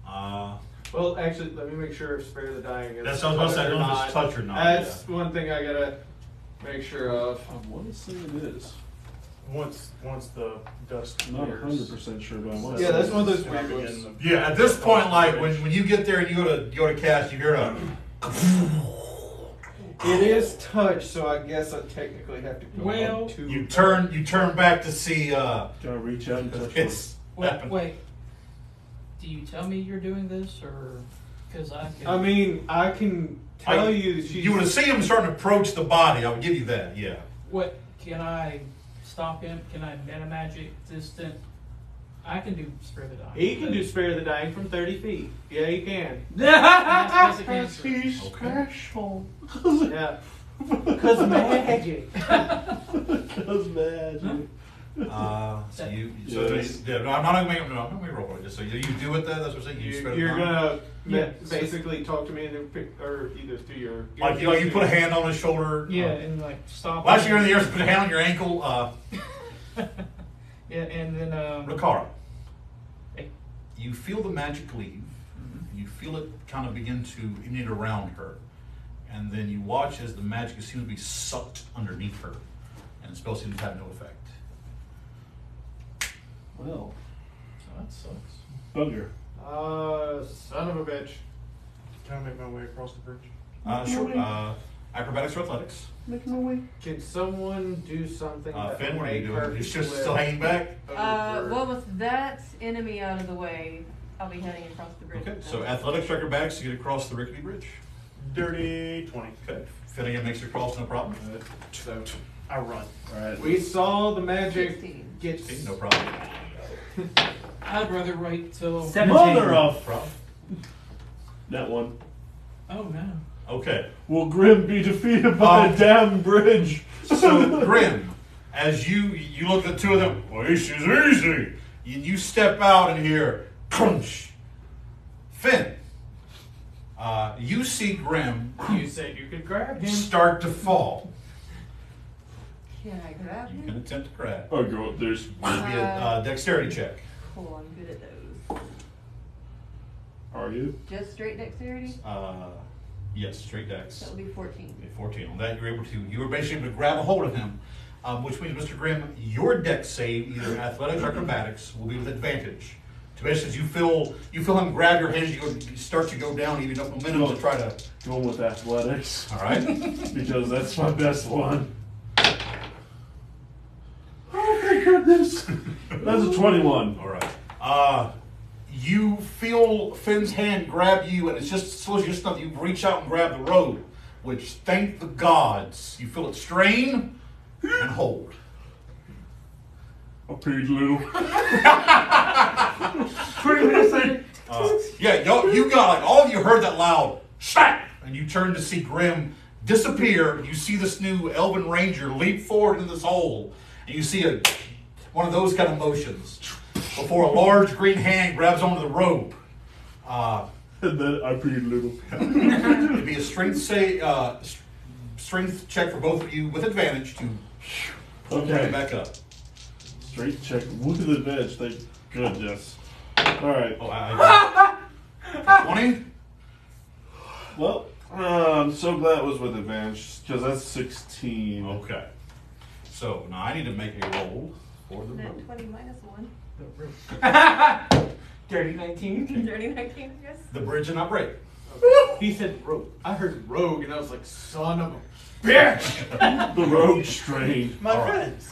Uh, Well, actually, let me make sure if spare the dying is. That's what I was about to say, I don't know if it's touch or not, That's one thing I gotta make sure of. I want to say it is. Once the dust Not clears. 100% sure, but I want Yeah, that's one of those When I weird begin ones. the- yeah, at this point, like when you get there and you go to cast, you hear a. It is touch, so I guess I technically have to go Well, on to. You turn back to see. Gotta reach out and touch It's happened. Wait. Do you tell me you're doing this, or because I can? I mean, I can tell you she's. You would have seen him starting to approach the body. I'll give you that. Yeah. What can I stop him? Can I meta magic distant? I can do spare the dying. He can do spare the dying from 30 feet. Yeah, he can. That's basic answer. He's Okay. special. Yeah. Because magic. Because magic. So you. Yes. Yeah. No, I'm not gonna make a roll for it. Just so you do it. That's what I'm saying. You spread it You're around. gonna Yeah. Basically talk to me and then pick, or either through your. Like you put a hand on his shoulder. Yeah, and like stop. Well, him. actually, you're in the air. So put a hand on your ankle. Yeah, and then Rakara. Hey. You feel the magic leave. You feel it kind of begin to emanate around her. And then you watch as the magic seems to be sucked underneath her. And the spell seems to have no effect. Well, Oh, that sucks. bugger. Son of a bitch. Can I make my way across the bridge? Sure. Acrobatics or athletics? Making my way. Can someone do something? that Finn, will what are you make doing? her You're just flip still hanging back? over? Well, with that enemy out of the way, I'll be heading across the bridge. Okay, with so them. athletics or acrobatics to get across the rickety bridge. Dirty 20. Okay. Finnegan makes it across, no problem. So, I run. Alright. we saw the magic 16. get. Okay, no problem. I'd rather wait till. 17. Mother of Problem. that one. Oh no. Okay. Will Grim be defeated by a damn bridge? So Grim, as you look at the two of them, well, this is easy. You step out and hear crunch. Finn, you see Grim You said you could grab him. start to fall. Can I grab You him? can attempt to grab. Oh, girl, there's. It'll be a dexterity check. Cool, I'm good at those. Are you? Just straight dexterity? Yes, straight dex. That would be 14. Okay, 14. On that, you were basically able to grab a hold of him, which means, Mr. Grimm, your dex save, either athletics or acrobatics, will be with advantage. To basically, you feel him grab your hands, you start to go down, even up momentum to try to. Going with athletics. All right. Because that's my best one. Oh my goodness! That's a 21. All right. You feel Finn's hand grab you, and it's just slow as just enough. You reach out and grab the rope, which, thank the gods, you feel it strain and hold. A pig little. 20 minutes later. Yeah, you got like all of you heard that loud Snap! And you turn to see Grim disappear. You see this new Elven Ranger leap forward into this hole. And you see one of those kind of motions before a large green hand grabs onto the rope. And then I breathe a little. It'd be a strength check for both of you with advantage to bring it back up. Strength check with advantage, thank goodness. Alright. Oh, 20? Well, I'm so glad it was with advantage, because that's 16. Okay. So now I need to make a roll for the Net rope. 20 minus 1. Dirty 19. Dirty 19, I guess. The bridge and not break. He said rogue. I heard rogue, and I was like, son of a bitch. The rogue strain. My friends.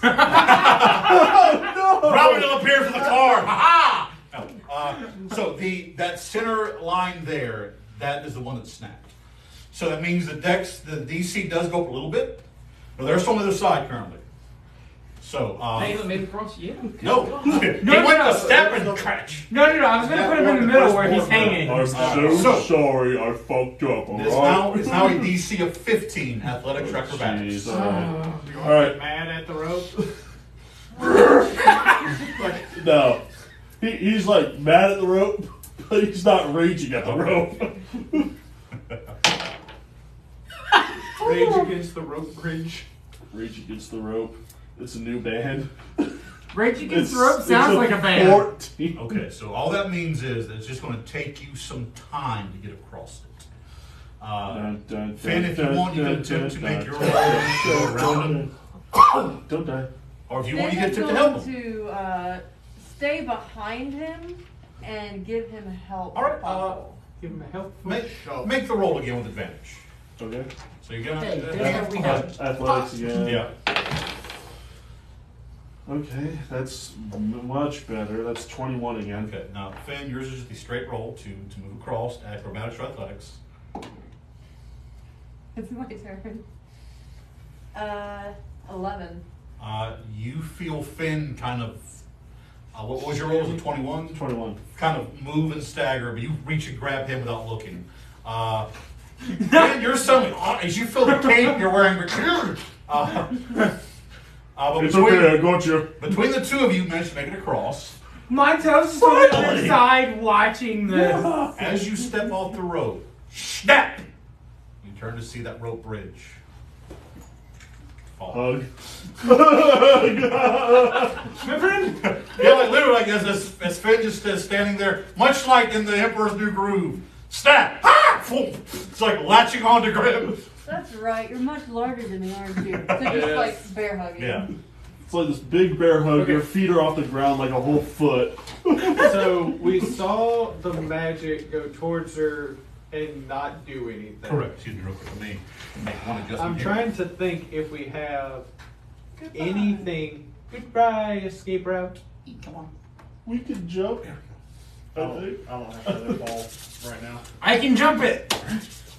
Robin will appear for the car. Ha ha! So that center line there, that is the one that snapped. So that means the DC does go up a little bit, but they're still on the other side currently. So Hey, maybe cross you. no, he went to step and catch. No, I was gonna put him in the middle where he's hanging. I'm so sorry, I fucked up, It's now a DC of 15 athletics or acrobatics. Alright. Mad at the rope. No. He's like mad at the rope, but he's not raging at the rope. Rage against the rope bridge. Rage Against the Rope. It's a new band. Rage Against the Rope sounds like a band. 14. Okay, so all that means is that it's just going to take you some time to get across it. Finn, if you want, you can attempt to make your own go around him. Don't die. Or if you want, you Finn can is attempt to help going him. to stay behind him and give him help. All right, if possible. Give him a help. Make the roll again with advantage. Okay. So you're going Hey, to... there's what we have. Athletics again. Yeah. Okay, that's much better. That's 21 again. Okay, now, Finn, yours is just the straight roll to move across, acrobatics or athletics. It's my turn. 11. You feel Finn kind of... what was your roll? Was it 21? 21. Kind of move and stagger, but you reach and grab him without looking. Finn, you're suddenly... as you feel the cape you're wearing... but It's okay, I got you. between the two of you, managed to make it across. My toes just on the other side watching this. As you step off the rope, snap! You turn to see that rope bridge. Fall. Hug. My friend! Yeah, like literally, like as Finn just is standing there, much like in the Emperor's New Groove. Snap! Ah! It's like latching onto Grim. That's right. You're much larger than me, aren't you? So just like bear hugging. Yeah. It's like this big bear hug. Your feet are off the ground like a whole foot. So we saw the magic go towards her and not do anything. Correct. Excuse me real quick. Let me make one adjustment I'm here. trying to think if we have anything. Goodbye, escape route. Come on. We can jump. I don't have feather fall right now. I can jump it.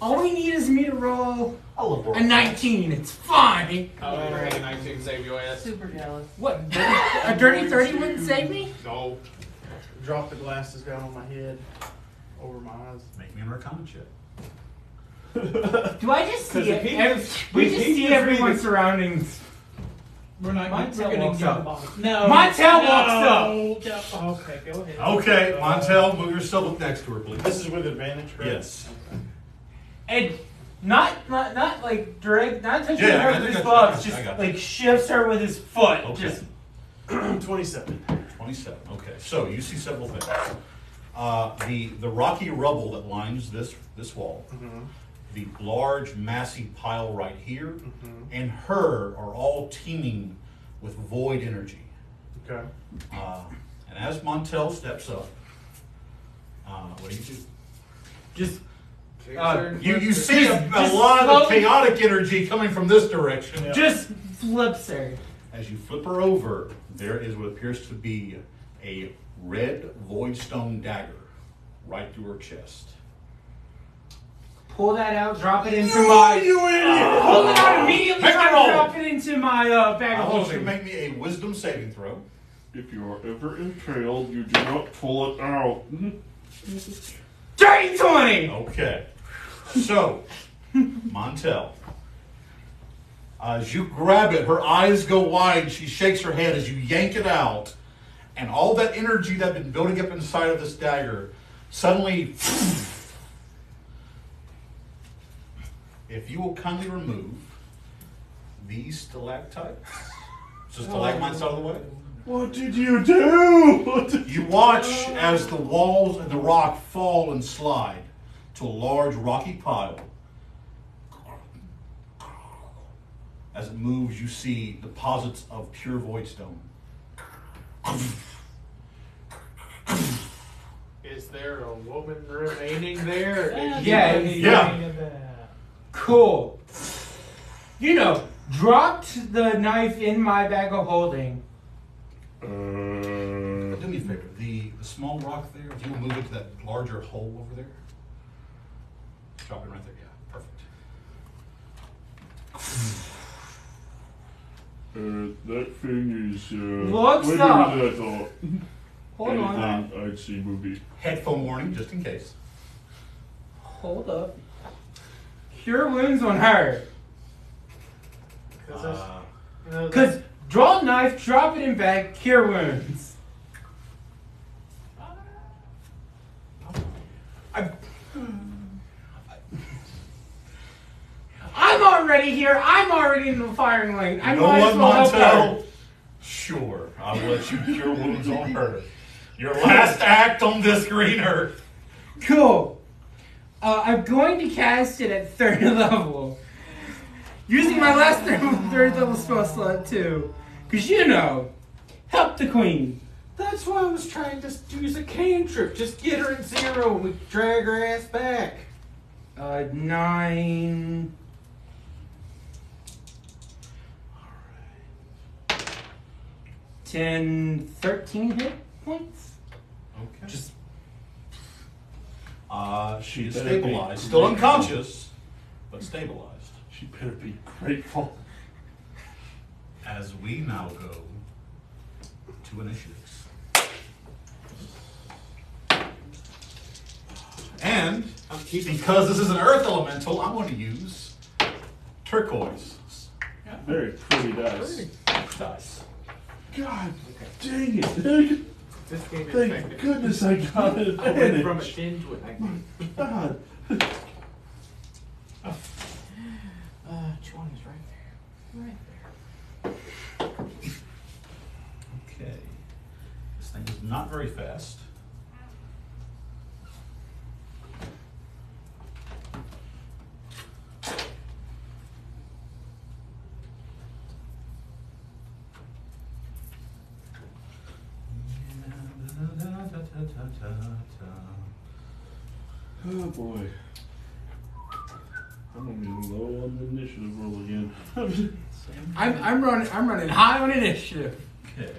All we need is me to roll I'll a 19. It's fine. Oh, you're going to 19 save your ass. Super jealous. What? A dirty 30 wouldn't save me? No. Drop the glasses down on my head, over my eyes. Make me an Arcana check. Do I just see 'Cause if it? he Ev- just- we if just he see just everyone's reads- surroundings. We're not. Montel We're gonna walks get up. the body. No. Montel walks up. Okay, go ahead. Okay, Montel, move yourself up next to her, please. This is with advantage, correct? Yes. And not like direct, not touching Yeah, her I with think his I gloves, got you. just like shifts her with his foot. Okay. Just 27. 27. Okay, so you see several things. The rocky rubble that lines this wall, the large, massy pile right here, and her are all teeming with void energy. Okay. And as Montel steps up, what do you do? just You see a just lot of slowly- chaotic energy coming from this direction. just flips her. As you flip her over, there is what appears to be a red voidstone dagger right through her chest. Pull that out, drop it into my. You idiot! Pull it out immediately. Make a Try to roll. drop it into my bag I of want you to holding. make me a wisdom saving throw. If you are ever impaled, you do not pull it out. Dirty 20. Okay. So, Montel, as you grab it, her eyes go wide. She shakes her head as you yank it out, and all that energy that had been building up inside of this dagger suddenly. If you will kindly remove these stalactites, so stalagmites out of the way. What did you do? You watch as the walls and the rock fall and slide to a large rocky pile. As it moves, you see deposits of pure void stone. Is there a woman remaining there? Or did Yeah, you- yeah. Cool. You know, dropped the knife in my bag of holding. Do me a favor. The small rock there, if you will move it to that larger hole over there. Drop it right there. Yeah, perfect. That thing is Looks way up. bigger than I thought. Hold on. Anything I'd see movie. Headphone warning, just in case. Hold up. Cure wounds on her. Because draw knife, drop it in bag, cure wounds. I'm already here. I'm already in the firing lane. I You know might what, as well help her. Montel? Sure, I will let you cure wounds on her. Your last act on this green earth. Cool. I'm going to cast it at 3rd level. Using my last 3rd level spell slot too. Because you know, help the queen. That's why I was trying to use a cantrip. Just get her at 0 and we drag her ass back. 9. Alright. 10, 13 hit points. Okay. Just she is better be stabilized. Still unconscious, but stabilized. She better be grateful. As we now go to initiatives. And because this is an earth elemental, I'm going to use turquoise. Very pretty dice. Dice. God dang it. This game is Thank effective. goodness I got it. I went from a 10 to a 19. God. 20 is right there. Right there. Okay. This thing is not very fast. Oh boy. I'm gonna be low on the initiative roll again. I'm running high on initiative. Okay.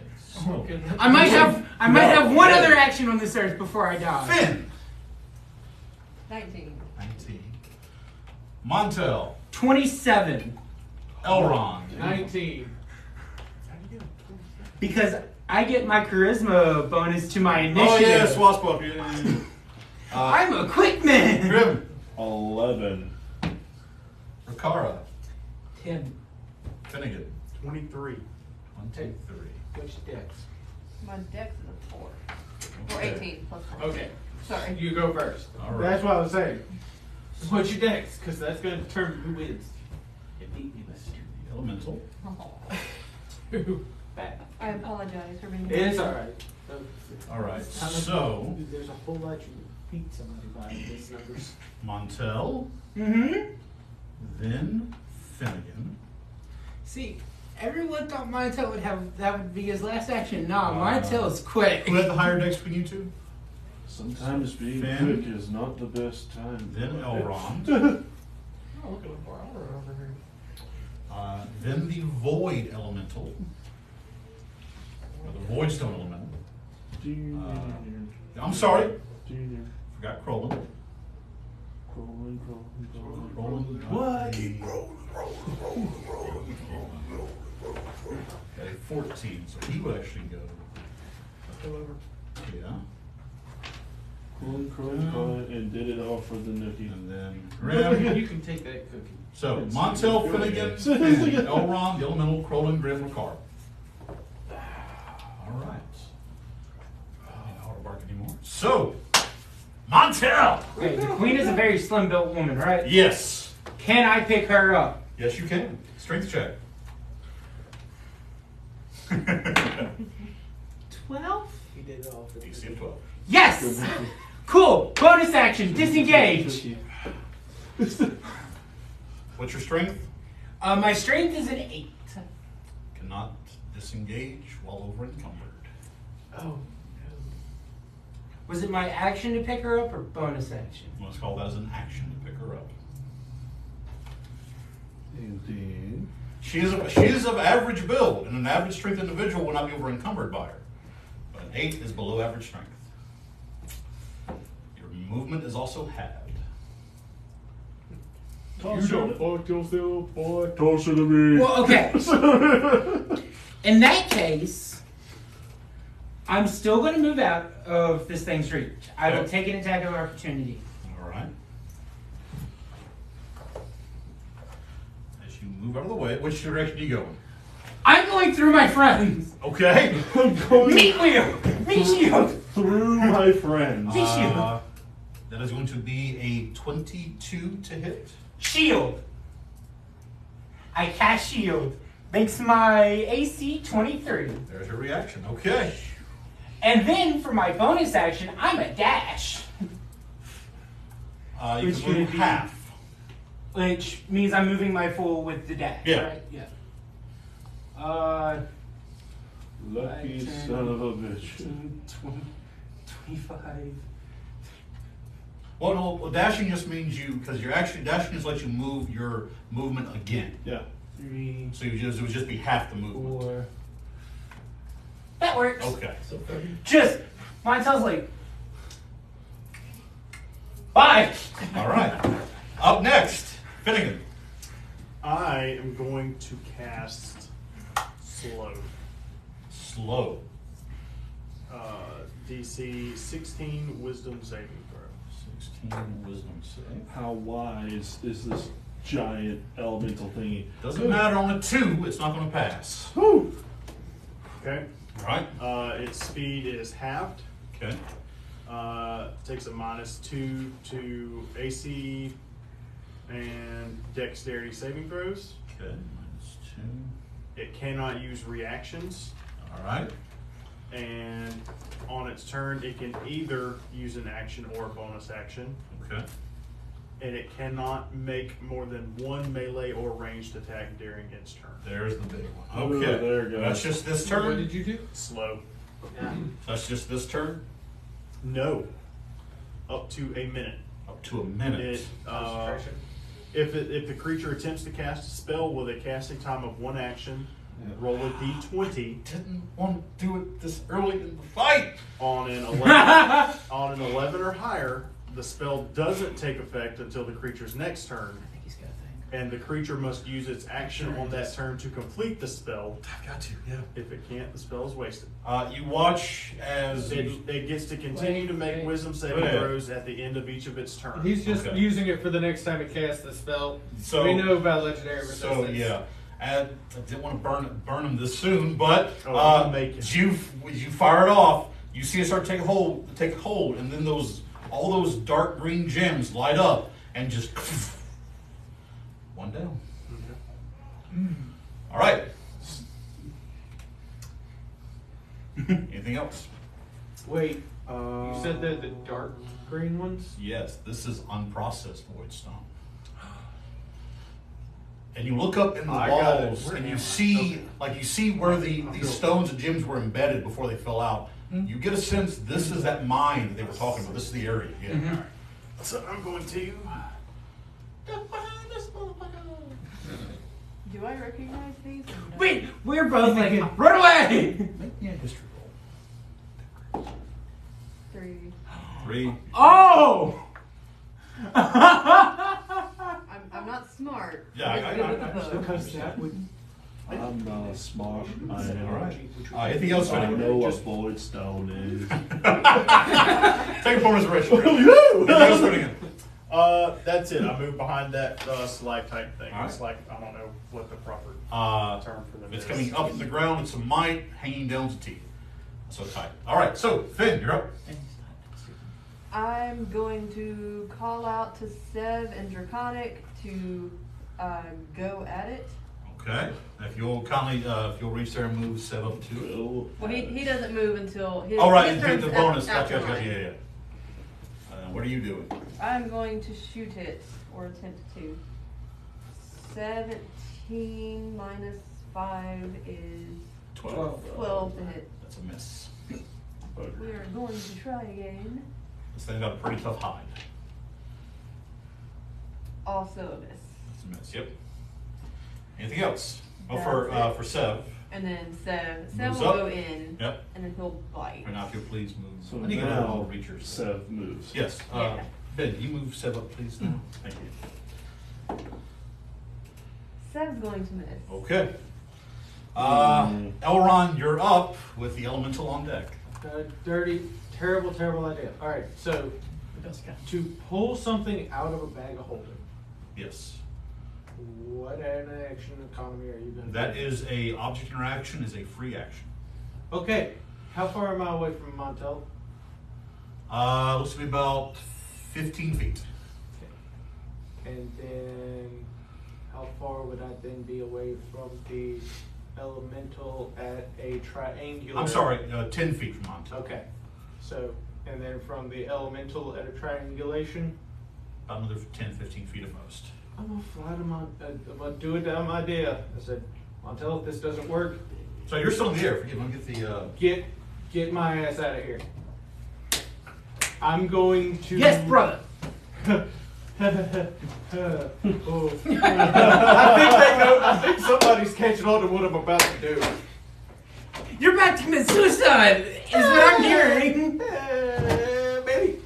Oh. I might have one other action on this earth before I die. Finn. 19. 19. Montel. 27. Elrond. 19. Because I get my charisma bonus to my initiative. Oh yeah, Swashbuckler. I'm a quick man. Grim. 11. Rikara. 10. Finnegan. 23. 1, 2, 3. Which dex? My dex is a 4. Or Okay. 18 plus 1. Okay. Sorry. You go first. All right. That's what I was saying. What's your dex? Because that's going to determine who wins. It beat me, The elemental. but bad. I apologize for being It's alright. All right. So There's a whole lot you beat somebody by these numbers. Montel, Mm-hmm. then Finnegan. See, everyone thought Montel would be his last action. Nah, Montel is quick. Who had the higher dex between you two? Sometimes being Finn. quick is not the best time. Then Elrond. Oh, look at the borrower over here. Then the void elemental. Or the void stone elemental. I'm sorry. Forgot Krollum. Krollum. What? Got a 14, so he would actually go. Yeah. And did it all for the nookie. And then Grim. You can take that cookie. So, Montel, Finnegan, and Elrond, the Elemental, Krollum, Grim, Ricard. Alright. Not Autobark anymore. So, Montel! Okay, the queen is a very slim built woman, right? Yes. Can I pick her up? Yes, you can. Strength check. 12? He did it all for the DC of 12. Yes! Cool! Bonus action, disengage! What's your strength? My strength is an 8. Cannot disengage while over encumbered. Oh, Was it my action to pick her up or bonus action? Let's call that as an action to pick her up. Indeed. She is of average build, and an average strength individual will not be over encumbered by her. But an 8 is below average strength. Your movement is also halved. You don't fuck yourself, boy. Toss her to me. Well, okay. In that case, I'm still going to move out of this thing's reach. I will Okay. take an attack of opportunity. Alright. As you move out of the way, which direction are you going? I'm going through my friends. Okay. I'm going Meet you. Meet you. through my friends. That is going to be a 22 to hit. Shield. I cast shield. Makes my AC 23. There's your reaction. Okay. And then for my bonus action, I'm a dash. You Which can move would be- half. Which means I'm moving my full with the dash, Yeah. right? Yeah. Lucky 5, 10, son of a bitch. 15, 20, 25. Well, no, well, dashing just means because you're actually, dashing just lets you move your movement again. Yeah. 3, So it would just be half the movement. 4. That works. Okay. so 30. Just, mine sounds like, bye. All right. Up next, Finnegan. I am going to cast Slow. Slow. DC 16 Wisdom saving throw. 16 wisdom save. How wise is this giant elemental thingy? Doesn't matter on a 2, it's not going to pass. Whew. Okay. All right. Its speed is halved. Okay. Takes a -2 to AC and Dexterity saving throws. Okay. -2. It cannot use reactions, All right. and on its turn, it can either use an action or a bonus action, Okay. and it cannot make more than one melee or ranged attack during its turn. There's the big one. Ooh, Okay. there it goes. That's just this What turn? did you do? Slow. That's just this turn? No. Up to a minute. Up to a minute. It, if the creature attempts to cast a spell with a casting time of 1 action, roll a d20 Didn't want to do it this early in the fight. on an 11 or higher. The spell doesn't take effect until the creature's next turn, I think he's got a thing. and the creature must use its action on that turn to complete the spell. I've got to, yeah. If it can't, the spell is wasted. You watch as It gets to continue to make wisdom saving Yeah. throws at the end of each of its turns. He's just Okay. using it for the next time it casts the spell. So- we know about legendary resistance. So yeah, and I didn't want to burn him this soon, but Oh, I'll make it. as you fire it off, you see it start to take hold, and then all those dark green gems light up and just one down. All right. Anything else? Wait, you said they're the dark green ones? Yes, this is unprocessed void stone. And you look up in the I got it. walls Where and am you I? see, like you see where these stones and gems were embedded before they fell out. You get a sense this is that mine that they were talking about. This is the area. Yeah. So I'm going to. Do I recognize these? or no? Wait, we're both like, run away! Make me a history roll. 3. 3. Oh! I'm not smart. Yeah, I I'm good with the understand. book. Because that would I'm not smart. I am. All right. Anything else? I Anyone? know what void stone is. Take a performance ratio. Anything else, Finnegan? That's it. I moved behind that stalactite thing. All It's like, I don't know what the proper term for them It's is. coming up from the ground. It's a mite hanging down to teeth. So tight. All right. So Finn, you're up. I'm going to call out to Sev and Draconic to go at it. Okay. If you'll kindly, if you'll reach there and move 7 up to. Well, he doesn't move until his. Oh right, his and take turn's the bonus. after Gotcha. mine. Yeah. What are you doing? I'm going to shoot it, or attempt to. 17 minus 5 is 12 to hit. That's a miss. We are going to try again. This thing's got a pretty tough hide. Also a miss. That's a miss. Yep. Anything else? Oh, That's for Sev. And then Sev Moves will up. go in, Yep. and then he'll bite. Right now, if you'll please move. So I need to now, go reachers. Sev moves. Yes. Yeah. Ben, you move Sev up, please. Now. Thank you. Sev's going to miss. Okay. Elron, you're up with the elemental on deck. Dirty, terrible idea. All right, so The best guy. to pull something out of a bag of holding, Yes. what an action economy are you going to That is a object interaction is a free action. Okay, how far am I away from Montel? Looks to be about 15 feet. And then how far would I then be away from the elemental at a triangular? I'm sorry, 10 feet from Montel. Okay, so, and then from the elemental at a triangulation? About another 10, 15 feet at most. I'm gonna fly to I'm gonna do a dumb idea. I said, Montel, if this doesn't work, So you're still in the air. Forgive me. Let me get the. get my ass out of here. I'm going to. Yes, brother. Oh. I think somebody's catching on to what I'm about to do. You're about to commit suicide, is what I'm hearing. Maybe.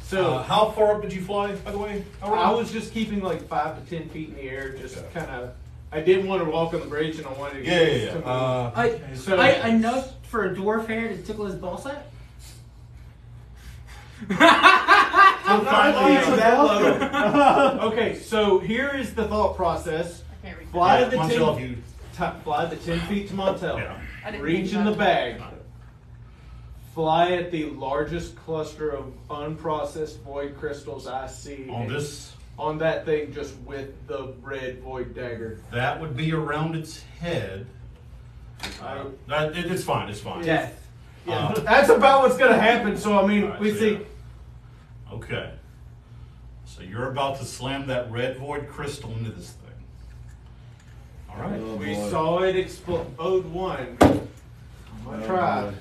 So How far up did you fly, by the way? I was just keeping like 5 to 10 feet in the air, just Okay. kind of. I didn't want to walk on the bridge, and I wanted to Yeah. get so Enough for a dwarf hair to tickle his ball sack? I'm finally not that low. Okay, so here is the thought process. I can't reach Fly that. the Montel, if you. fly the 10 feet to Montel. Yeah. I didn't Reach think in the about bag. Fly at the largest cluster of unprocessed void crystals I see. On this, On that thing, just with the red void dagger. that would be around its head. It's fine. It's fine. Death. Yeah, that's about what's gonna happen. So I mean, Alright, we so see. yeah. Okay. So you're about to slam that red void crystal into this thing. All right. Oh, We boy. saw it explode one. I'm gonna Oh, try. boy.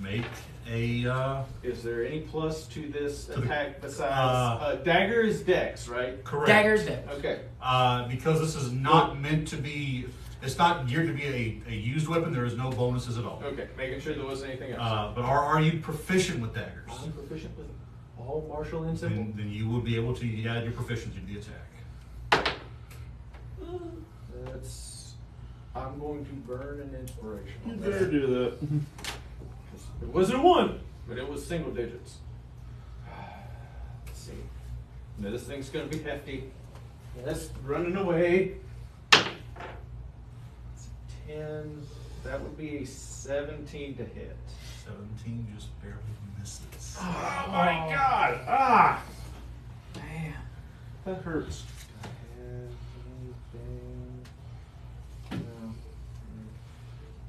Make a Is there any plus to this To the- attack besides dagger is dex, right? correct. Dagger's dead. Okay. Because this is not meant to be. It's not geared to be a used weapon. There is no bonuses at all. Okay. Making sure there wasn't anything else. But are you proficient with daggers? I'm proficient with all martial and simple. Then you will be able to add your proficiency to the attack. That's. I'm going to burn an inspiration. You On better that. do that. It wasn't a 1, but it was single digits. Let's see. Now this thing's gonna be hefty. Yes, running away. It's 10. That would be a 17 to hit. 17 just barely misses. Oh my god! Ah! Man. That hurts.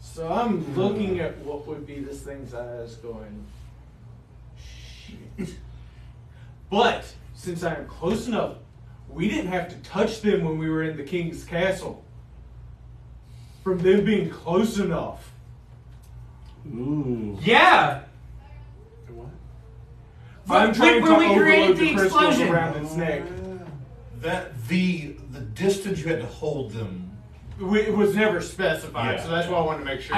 So I'm looking at what would be this thing's eyes going, shit. But since I am close enough, we didn't have to touch them when we were in the king's castle. From them being close enough. Ooh. Yeah. I'm trying when we to created overload the the crystals explosion. around its neck. That the distance you had to hold them. It was never specified, Yeah. so that's why I wanted to make sure.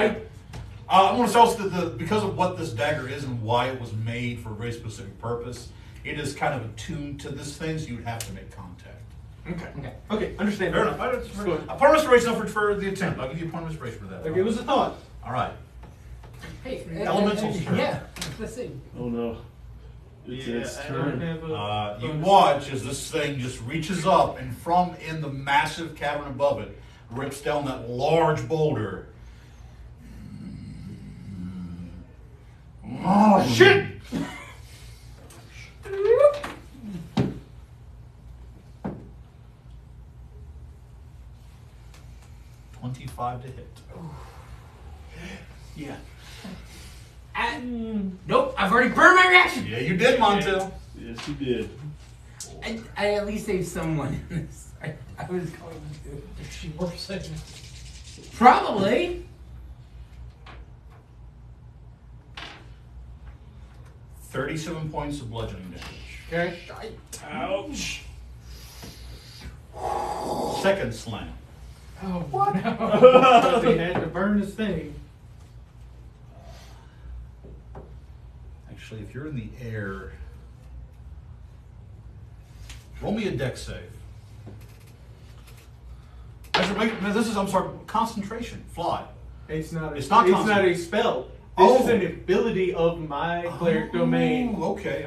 I want to say also that because of what this dagger is and why it was made for a very specific purpose, it is kind of attuned to this thing, so you would have to make contact. Okay, understand. Fair enough. A point of restoration for the attempt. I'll give you a point of restoration for that. Like, it was a thought. All right. Hey, Elemental's turn. Yeah, let's see. Oh no. It's its I don't turn. have a You watch as this thing just reaches up and from in the massive cavern above it rips down that large boulder. Oh shit! $25 to hit. Yeah. Nope, I've already burned my reaction. Yeah, you did, Montel. Yes, you did. I at least saved someone in this. I was going to. If she works second. Probably. $37 points of bludgeoning damage. Okay. Ouch. Second slam. Oh, what? No. Because he had to burn this thing. Actually, if you're in the air, roll me a dex save. This is, I'm sorry, concentration. Fly. It's not It's not a spell. This is an ability of my cleric domain. Ooh, okay.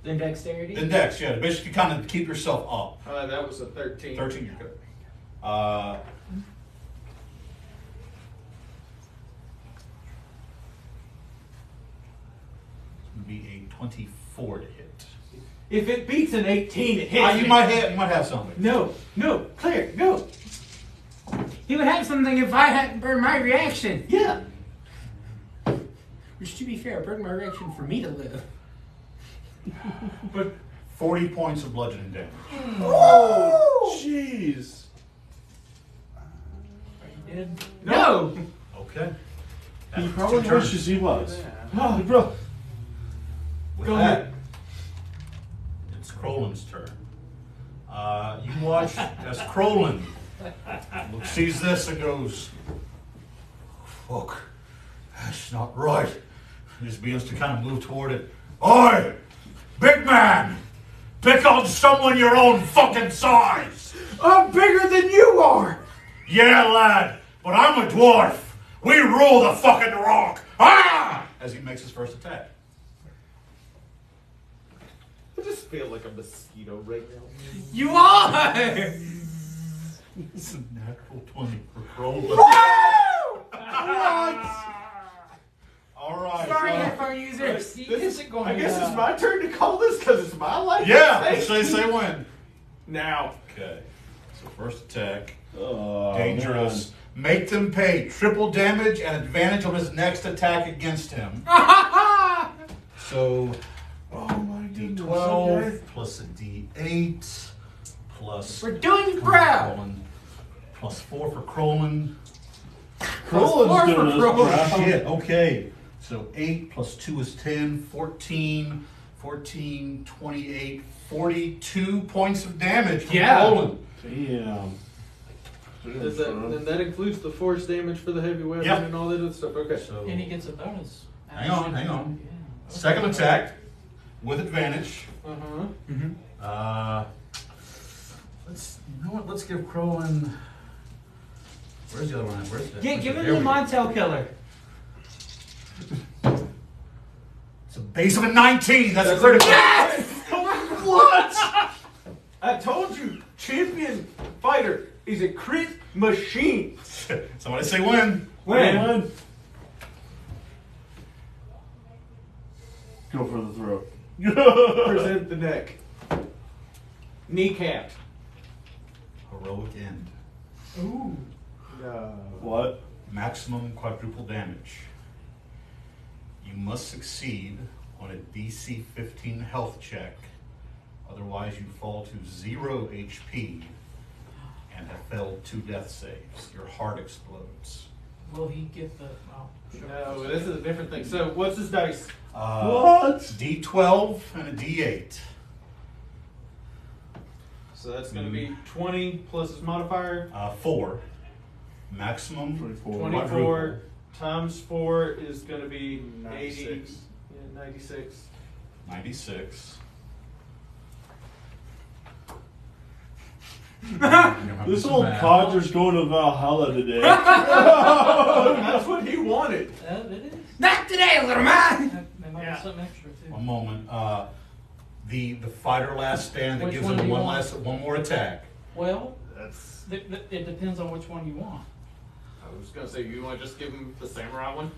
Then dexterity. Then dex, yeah. Basically, kind of keep yourself up. That was a 13. 13, you're good. Would be a 24 to hit. If it beats an 18, it hits. You might have something. No, cleric, no. He would have something if I hadn't burned my reaction. Yeah. Which, to be fair, burned my reaction for me to live. But 40 points of bludgeoning damage. Oh, jeez. Dead. no. Okay. He That's probably your turn. wishes he was. Oh, With Go that, ahead. it's Krollum's turn. You watch as Krollum sees this and goes, fuck, that's not right. He just begins to kind of move toward it. Oi, big man, pick on someone your own fucking size. I'm bigger than you are. Yeah, lad, but I'm a dwarf. We rule the fucking rock. Ah! As he makes his first attack. I just feel like a mosquito right now. You are! It's a natural 20 for Krollum. All right. Sorry, headphone users. He isn't going I guess it's my turn to call this because it's my life. Yeah, say when. Now. Okay. So first attack. Oh, Dangerous. Make them pay triple damage and advantage on his next attack against him. So, Oh my goodness. D12 Okay. plus a D8 plus. We're doing proud. Krollum, plus 4 for Krollum. Krollum's doing this Oh crap. shit, okay. So 8 plus 2 is 10, 14, 28, 42 points of damage from Yeah. Krollum. Damn. Then that includes the force damage for the heavy weapon Yep. and all that other stuff. Okay. So, And he gets a bonus. Hang on. Yeah. second attack with advantage. Uh-huh. Let's give Krollum. Where's the other one? Where's that? Give him There the we go. Montel killer. It's a base of a 19. That's a critical. What? I told you, champion fighter is a crit machine. Somebody say when. When? Go for the throat. Present the neck. Kneecap. Heroic end. Ooh. No. What? Maximum quadruple damage. You must succeed on a DC 15 health check. Otherwise, you fall to 0 HP and have failed 2 death saves. Your heart explodes. Will he get the? Oh, sure. No, this is a different thing. So, what's his dice? What? D12 and a D8. So that's going to be 20 plus his modifier. 4. Maximum 24. 24 times 4 is going to be 80. 96. Yeah, 96. 96. This old codger's going to Valhalla today. That's what he wanted. It is. Not today, little man! There might be something extra too. One moment. The fighter last stand that Which gives one him do you one want? more attack. Well, That's. it depends on which one you want. I was gonna say, you want to just give him the samurai one?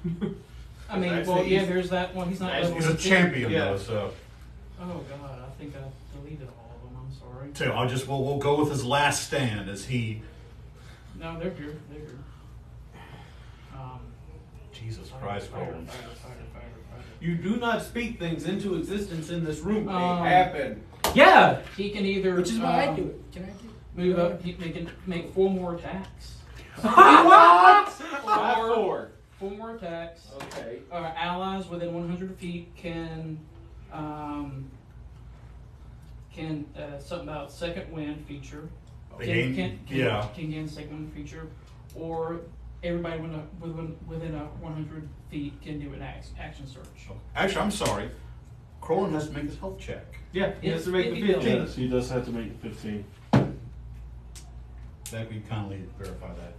I mean, That's well, the yeah, easy- there's that one. He's not level He's a 15. champion Yeah. though, so. Oh God, I think I deleted all of them. I'm sorry. So we'll go with his last stand as he. No, they're here. They're here. Jesus Christ, Krollum. Fighter. You do not speak things into existence in this room. They Um, happen. Yeah! He can either Which is why I do it. Can I do it? move up. He can make 4 more attacks. What? 4. 4 more attacks. Okay. Allies within 100 feet can something about second wind feature. They gain- yeah. Can gain second wind feature, or everybody within 100 feet can do an action search. Actually, I'm sorry. Krollum has to make his health check. Yeah, he has to make the If he 15. Yes, he does have to make 15. That we kindly verify that.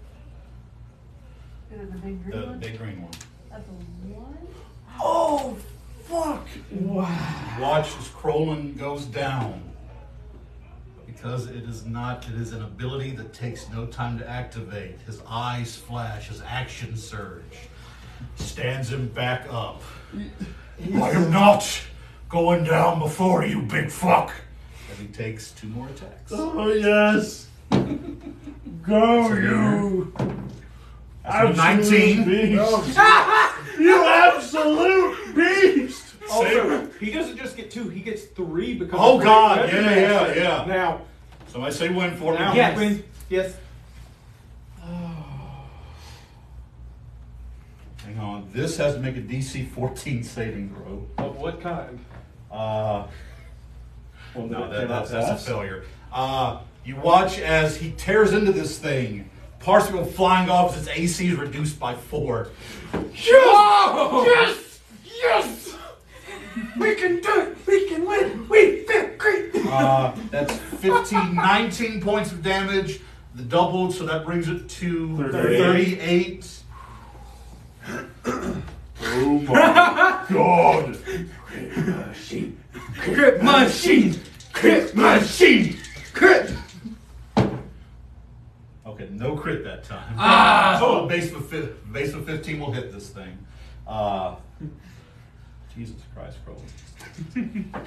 Is it the big green The one? big green one. That's a 1? Oh, fuck! Wow. Watch as Krollum goes down. Because it is an ability that takes no time to activate. His eyes flash, his action surge. Stands him back up. I am not going down before you, big fuck. And he takes 2 more attacks. Oh, yes! Go, you! That's a 19. Beast. You absolute beast! Also, he doesn't just get 2, he gets 3 because Oh, of God, Great yeah, Weapon yeah, Master. yeah. Now, Somebody say win for me. now, Yes. win. Yes. Hang on. This has to make a DC 14 saving throw. Of what kind? Well, No, that that's a pass. failure. You watch as he tears into this thing. Parts go flying off as its AC is reduced by 4. Yes! Yes! We can do it! We can win! We feel great! That's 19 points of damage. The doubled, so that brings it to 38. Oh my god! Crit machine! Crit machine! Crit! Okay, no crit that time. Ah! So a base of 15 will hit this thing. Jesus Christ, Krollum.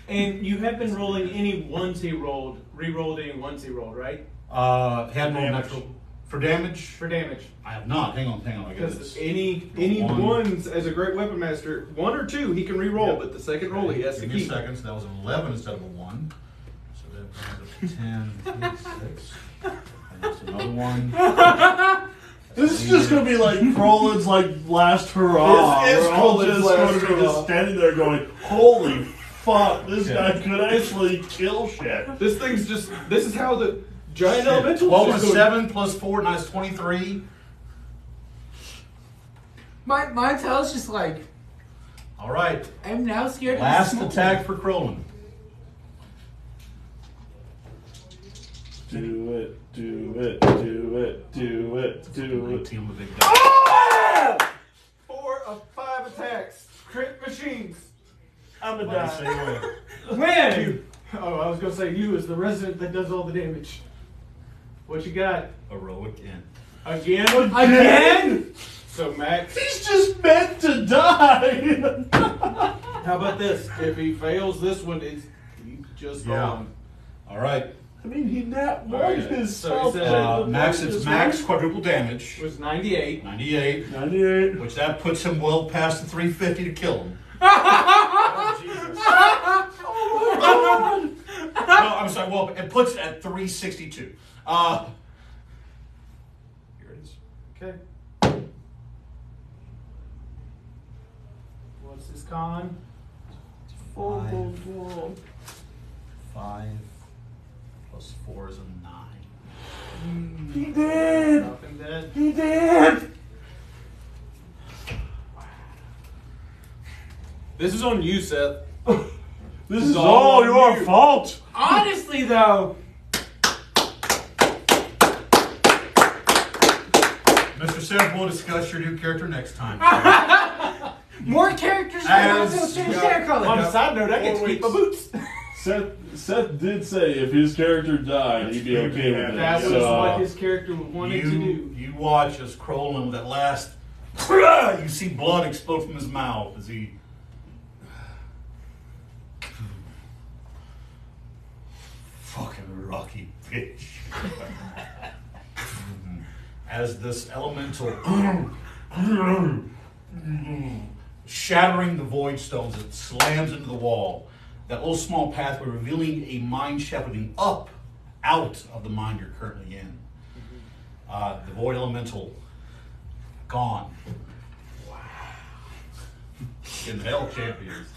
And you have been rolling any ones he rolled, re-rolled any ones he rolled, right? Had no Damage. natural for damage. For damage. I have not. Hang on. I got Because this. any One. ones as a great weapon master, 1 or 2 he can re-roll, Yeah. but the second roll he has to Give me a keep. second. So that was an 11 instead of a 1. So that brings up 10, 6. And that's another one. This is just gonna be like Krollum's like last hurrah. This is We're all Krollum's just last going to be hurrah. just standing there going, "Holy fuck! This Yeah. guy could actually kill shit." This thing's just, this is how the giant Shit. elemental 12 is and going. 7 plus 4, and that's 23. My tail's just like, All right. I'm now scared Last of the smoke. attack for Krollum. Do it, do it, do it, do it, do it. 19 with a big die. Oh! 4 of 5 attacks. Crit machines. I'm a Like I say, die. win. When? Oh, I was gonna say you as the resident that does all the damage. What you got? Heroic end. Again? Again? So Max, He's just meant to die. how about this? If he fails this one, he's just Yeah. gone. All right. I mean, he not won Alright, his so he self. said- Max, it's max quadruple damage. It was 98. 98. 98. Which that puts him well past the 350 to kill him. Oh, Jesus. No, I'm sorry. Well, it puts it at 362. Here it is. Okay. What's his con? 5 plus 4 is a 9. He did. Nothing dead. He did. This is on you, Seth. This is all your fault. Honestly, though, Mr. Seth, we'll discuss your new character next time. More characters As- for Santa On Color. a side note, I get to keep my boots. Seth did say if his character died, he'd be okay with it. That was So, what his character wanted to do. You watch as Krollum, that last, you see blood explode from his mouth as he. Fucking rocky bitch. As this elemental shattering the void stones, it slams into the wall. That little small pathway revealing a mine shaft leading up out of the mine you're currently in. The void elemental gone. Wow. In the hell, champions.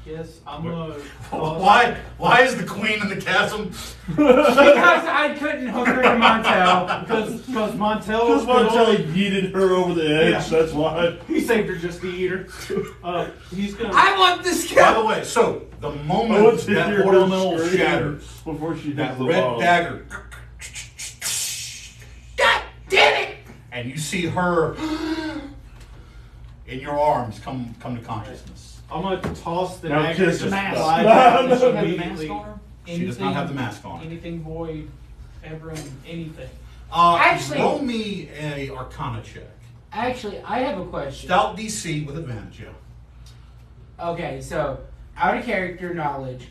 Yes, I'm Why is the queen in the chasm? Because I couldn't hook her to Montel. because Because Montel Montelli yeeted her over the edge, Yeah. that's why. he saved her just to eat her. He's gonna. I want this By guy. the way, so the I moment want to that hear void her elemental scream shatters, before she that hits the red bottom. dagger, God damn it! and you see her in your arms come to consciousness. I'm gonna toss the Now dagger. kiss just her. slide No, down no, Does she have the immediately. mask on her? She does not have the mask on. Anything void, ever, anything. Actually- roll me a Arcana check. Actually, I have a question. Stout DC with advantage, yeah. Okay, so out of character knowledge,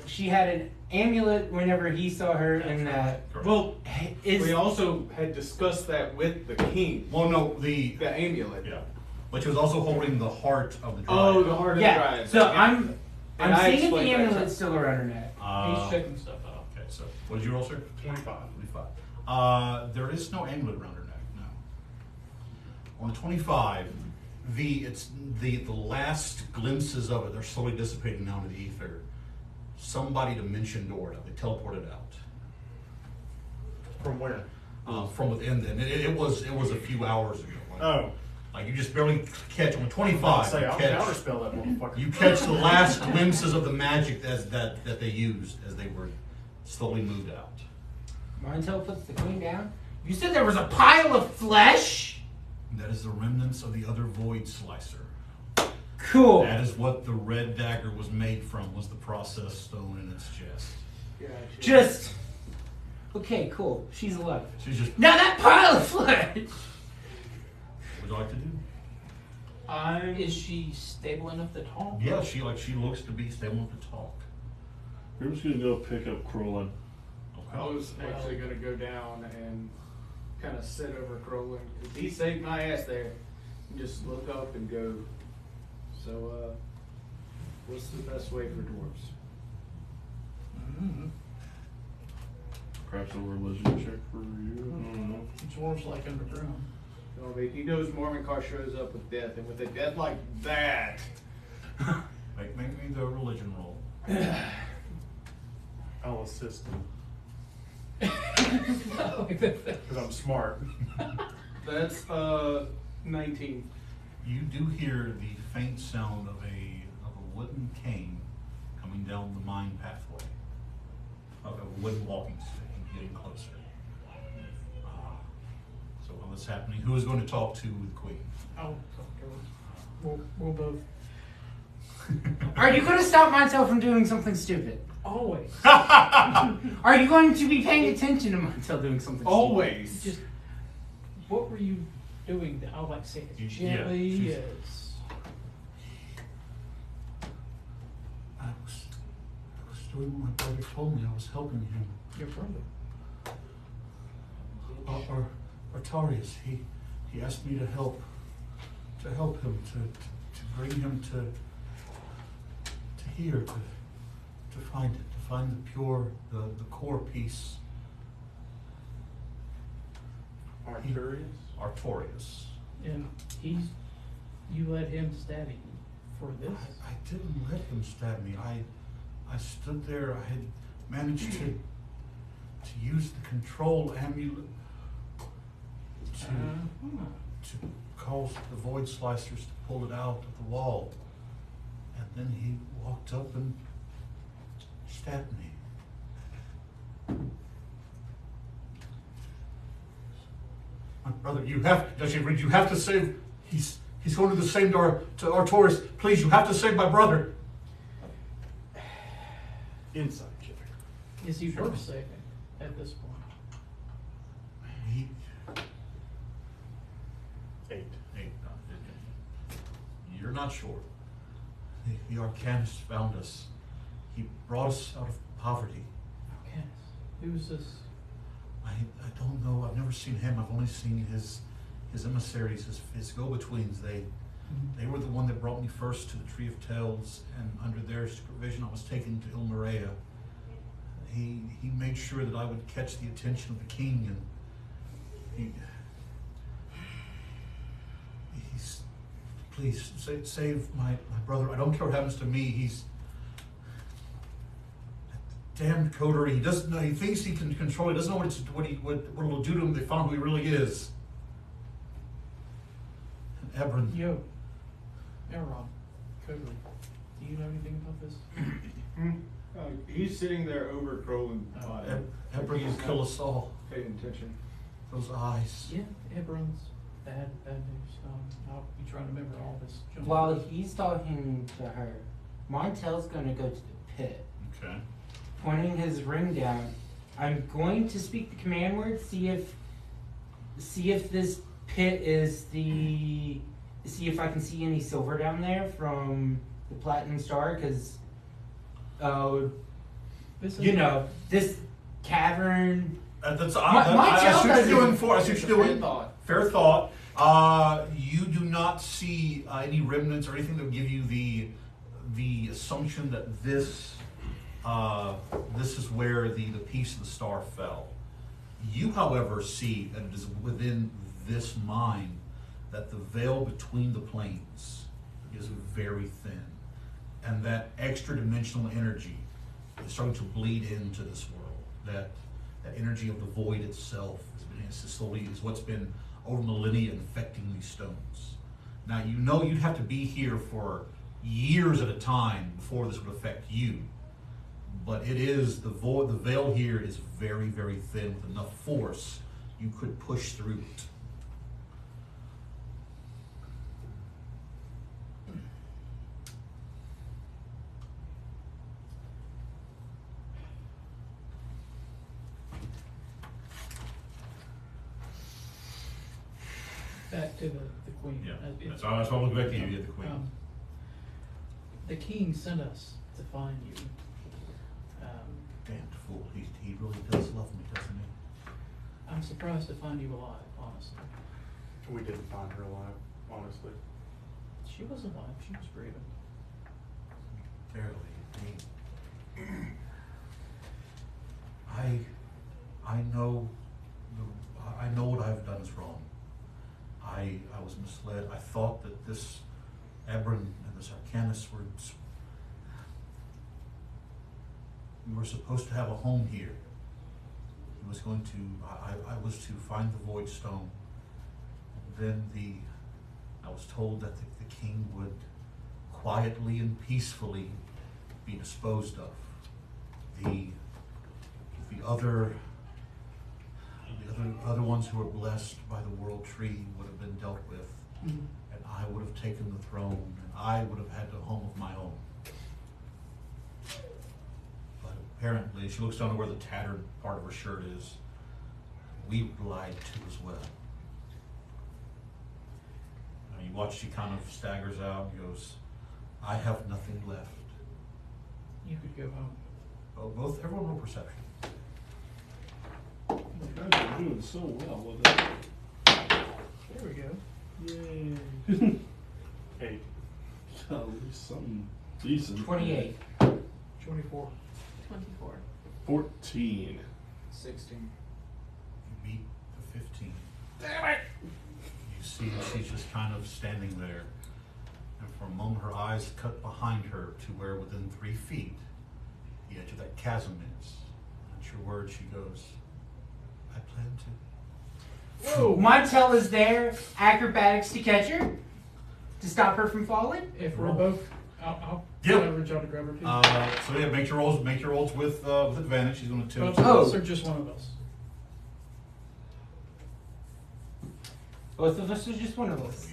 she had an amulet whenever he saw her in that. Correct. Well, Is we also had discussed that with the king. Well, no, the amulet. yeah, but she was also holding the heart of the dragon. Oh, the heart of the yeah. dragon. So I'm And I seeing if the explained that. amulet's still around her neck. He's checking stuff out. Okay, so what did you roll, sir? 25. 25. There is no amulet around her neck. No. On the 25, it's the last glimpses of it. They're slowly dissipating now into the ether. Somebody dimension doored out. They teleported out From where? from within. And it was a few hours ago. Oh. Like you just barely catch on the I'll 25. say, you I'll catch- counterspell that motherfucker. You catch the last glimpses of the magic that they used as they were slowly moved out. Montel puts the queen down. You said there was a pile of flesh? That is the remnants of the other void slicer. Cool. That is what the red dagger was made from, was the processed stone in its chest. Gotcha. Just. Okay, cool. She's alive. She's just, Now that pile of flesh! what would you like to do? Is she stable enough to talk? Yeah, she looks to be stable enough to talk. We're just gonna go pick up Krollum. I was actually gonna go down and kind of sit over Krollum because he saved my ass there. And just look up and go. So, what's the best way for dwarves? Mm-hmm. Perhaps a religion check for you. I don't know. Dwarves like underground. No, but he knows Mormon shows up with death, and with a death like that, Make me the religion roll. I'll assist him. Oh, Because I'm smart. that's 19. You do hear the faint sound of a wooden cane coming down the mine pathway. Of a wooden walking stick and getting closer. So while this is happening, who is going to talk to the queen? Oh, we'll both. Are you going to stop Montel from doing something stupid? Always. Are you going to be paying attention to Montel doing something Always. Just, what were you doing? I'll like say it Yeah, gently. she's- Yes. I was doing what my brother told me. I was helping him. Your brother. Artarius, he asked me to help him, to bring him to here, to find it, to find the pure, the core piece. Artorius. And you let him stab you for this? I didn't let him stab me. I stood there. I had managed to use the control amulet to cause the void slicers to pull it out of the wall. And then he walked up and stabbed me. Brother, you have to save. He's going to the same door to Artoris. Please, you have to save my brother. Inside check. Is he worth saving at this point? He, 8. you're not sure. The Arcanist found us. He brought us out of poverty. Okay. Who's this? I don't know. I've never seen him. I've only seen his emissaries, his go-betweens. They were the one that brought me first to the Tree of Tales, and under their supervision I was taken to Ilmaria. He made sure that I would catch the attention of the king, and he's please save my brother. I don't care what happens to me. He's a damned coterie. He doesn't know. He thinks he can control. He doesn't know what it'll do to him. They found who he really is. And Ebron. Yo, Elrond, Cody, do you know anything about this? He's sitting there over Krollum. Ebron will kill us all. Paying attention. Those eyes. Yeah, Ebron's bad news. I'll be trying to remember all this. junk. While he's talking to her, Montel's gonna go to the pit. Okay. Pointing his ring down, I'm going to speak the command word, see if this pit is see if I can see any silver down there from the Platinum Star, because This you is- know, this cavern. That's My I child see what doesn't- you're doing for. I see what you're Fair doing. thought. Fair thought. You do not see any remnants or anything that would give you the assumption that this is where the piece of the star fell. You, however, see that it is within this mine that the veil between the planes is very thin, and that extra dimensional energy is starting to bleed into this world. That energy of the void itself is what's been over millennia infecting these stones. Now you know you'd have to be here for years at a time before this would affect you. But it is the veil here is very, very thin. With enough force, you could push through it. Back to the queen. That's why I'm looking back to you, the queen. The king sent us to find you. Damned fool. He really does love me, doesn't he? I'm surprised to find you alive, honestly. We didn't find her alive, honestly. She was alive. She was breathing. Barely. I know what I've done is wrong. I was misled. I thought that this Ebron and this Arcanist we were supposed to have a home here. He was going to. I was to find the Void Stone. Then I was told that the king would quietly and peacefully be disposed of. The other ones who were blessed by the World Tree would have been dealt with, and I would have taken the throne, and I would have had a home of my own. But apparently, she looks down to where the tattered part of her shirt is. We were lied to as well. You watch, she kind of staggers out and goes, I have nothing left. You could go home. Well, everyone roll perception. You guys are doing so well with that. There we go. Yay. 8. At least something decent. 28. 24. 24. 14. 16. You beat the 15. Damn it! You see she's just kind of standing there, and for a moment her eyes cut behind her to where within 3 feet the edge of that chasm is. At your word, she goes, I plan to. Whoa! Montel is there, acrobatics to catch her, to stop her from falling. If we're Roll. both, I'll Yeah. reach out to grab her too. So yeah, make your rolls with advantage. She's going to Both two. of us or just one of us? Both of us or just one of us?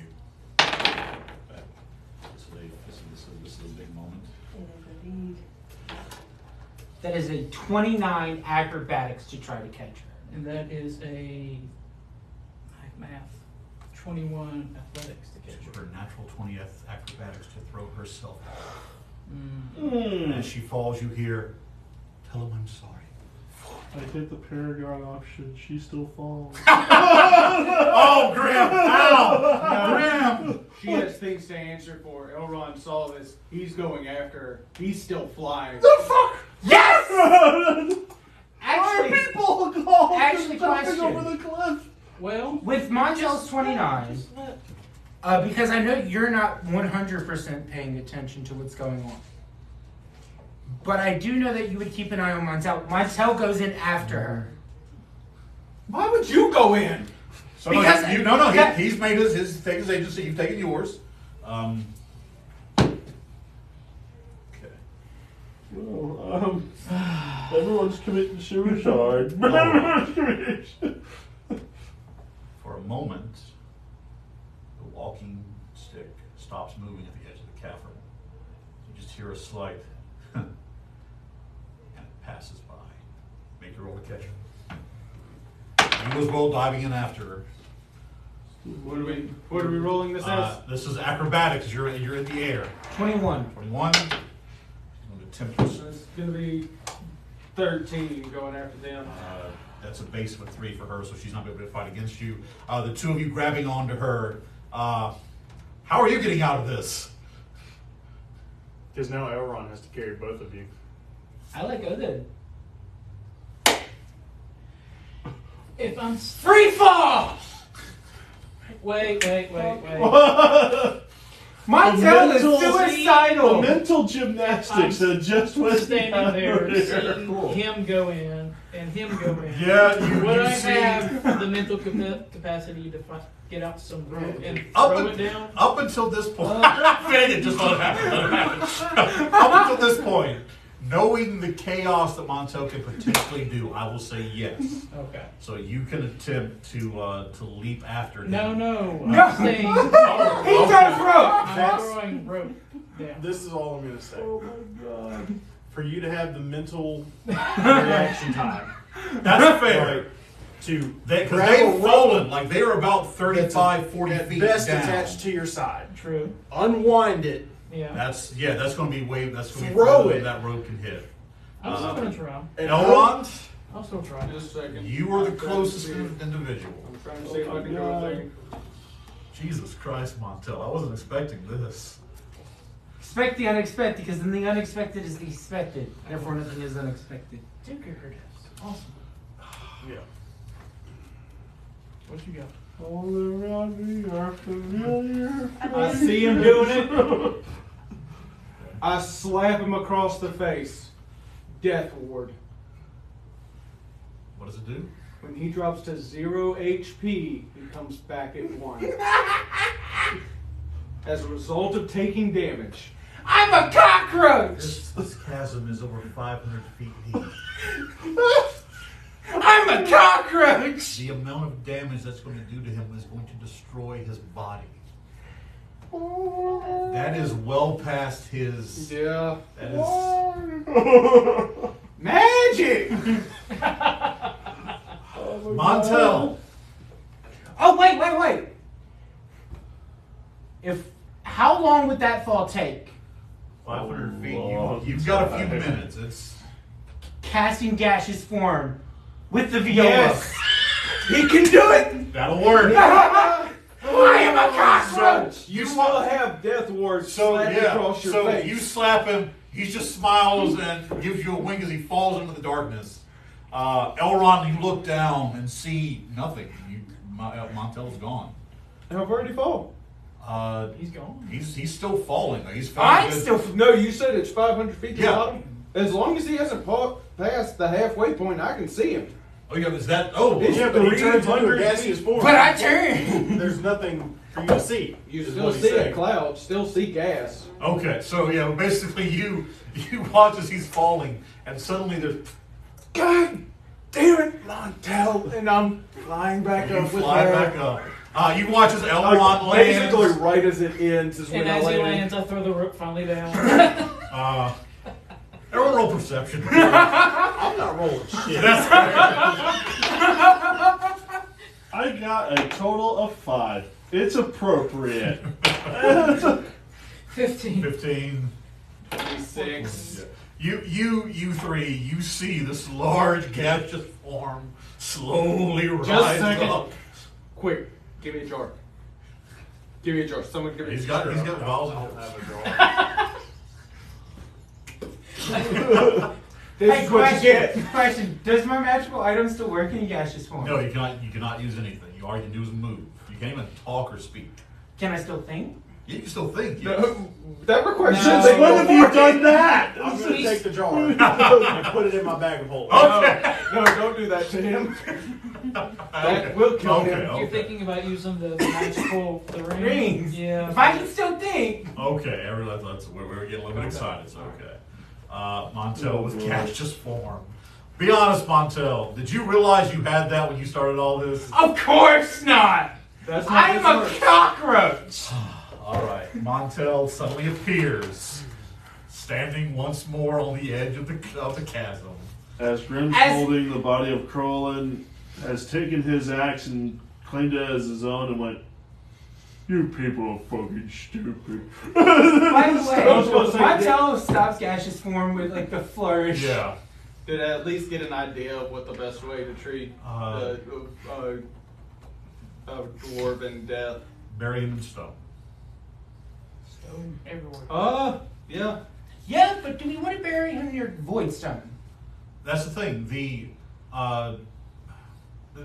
This is a big moment. It is indeed. That is a 29 acrobatics to try to catch her. And that is a math 21 athletics to catch Her her. natural 20th acrobatics to throw herself out. Mm. As she falls, you hear, "Tell him I'm sorry." I hit the Paragon option. She still falls. Oh, Grim! Ow! Grim! She has things to answer for. Elrond saw this. He's going after her. He's still flying. The fuck? Yes! Why are Actually, people called actually, jumping question. over the cliff? Well, with Montel's 29, just let- because I know you're not 100% paying attention to what's going on. But I do know that you would keep an eye on Montel. Montel goes in after her. Why would you go in? So Because he's made his taken his agency. You've taken yours. Okay. Well, everyone's committing suicide. Everyone's committing suicide. For a moment, the walking stick stops moving at the edge of the cavern. You just hear a slight, and it passes by. Make your roll to catch her. You as well diving in after her. What are we rolling this as? This is acrobatics. You're in the air. 21. 21. I'm going to attempt this. It's gonna be 13 going after them. That's a base of a 3 for her, so she's not going to be able to fight against you. The two of you grabbing onto her. How are you getting out of this? Because now Elrond has to carry both of you. I like Odin. if I'm Free fall! wait. Montel is The suicidal! mental gymnastics that just went standing down there there. seeing him go in and him go in. Yeah, Would you I see. have the mental capacity to get out some rope and Up, throw it down? up until this point, it just let it happen. Up until this point, knowing the chaos that Montel can potentially do, I will say yes. Okay. So you can attempt to leap after him. No. No. I'm saying He does rope! I'm throwing rope down. This is all I'm going to say. Oh my god. For you to have the mental reaction time. That's fair. Right, to Because grab a they've rope fallen, like they are about that's 35, 40 at feet best down. attached to your side. True. Unwind it. Yeah. That's going to be that's going to be Throw further it. than that rope can hit. I'm still gonna try. And Elrond, I'll still try. Just a second. you are the I'm trying closest to see- individual. I'm trying to see if I can do a thing. Jesus Christ, Montel, I wasn't expecting this. Expect the unexpected, because then the unexpected is the expected. Therefore, nothing is unexpected. Dagger. Awesome. Yeah. What you got? All around me are familiar. I see him doing it. I slap him across the face. Death ward. What does it do? When he drops to 0 HP, he comes back at 1. As a result of taking damage. I'm a cockroach! This chasm is over 500 feet deep. I'm a cockroach! The amount of damage that's going to do to him is going to destroy his body. That is well past his. Yeah. That is. Magic! Montel. Oh, wait. How long would that fall take? 500 feet. Long You've got a few time. minutes. It's. Casting gaseous form with the viola. Yes! He can do it! That'll work. I am a cockroach! You still have death wards slapped across your face. you slap him. He just smiles and gives you a wink as he falls into the darkness. Elrond, you look down and see nothing. Montel's gone. How far did he fall? He's gone. He's still falling. He's found I'm good- still. No, you said it's 500 feet to the Yeah. bottom. As long as he hasn't passed the halfway point, I can see him. Oh yeah, is that? Oh, It's Yeah, but he turns into a 300 gaseous feet. form. But I turn! There's nothing for you to see. You is still what he's see a saying. cloud, still see gas. okay. So yeah, basically you watch as he's falling, and suddenly there's. God damn it! Montel, and I'm flying back You up with fly her. back up. You can watch as Elrond lands. Basically, right as it ends is when And I as he land. lands, I throw the rope finally down. Everyone roll perception. I'm not rolling shit. I got a total of 5. It's appropriate. 15. 15. 26. You three, you see this large gaseous form slowly rise Just a second. up. Quick, give me a jar. Give me a jar. Someone give me He's a got jar. vials I'll and have a draw. This Hey, is what you get. question. Does my magical item still work in gaseous form? No, you cannot use anything. All you can do is move. You can't even talk or speak. Can I still think? You can still think, yes. No, that requires No. since Since when have you done that? I'm going to take the jar and put it in my bag of holding. Okay. No, don't do that to him. That will kill Okay, him. okay. You're thinking about using the magical the ring? Rings. Yeah. If I can still think. Okay, we're getting a little bit excited, so okay. Montel with gaseous form. Be honest, Montel, did you realize you had that when you started all this? Of course not. That's not I'm this a works. cockroach. All right, Montel suddenly appears, standing once more on the edge of the chasm. As Grim's As- holding the body of Krollum, has taken his axe and claimed it as his own and went, "You people are fucking stupid." By the way, I was gonna say Montel stops gaseous form with like the flourish. Yeah. Did I at least get an idea of what the best way to treat dwarven death? Bury him in stone. Stone everywhere. Yeah. Yeah, but do we want to bury him near void stone? That's the thing.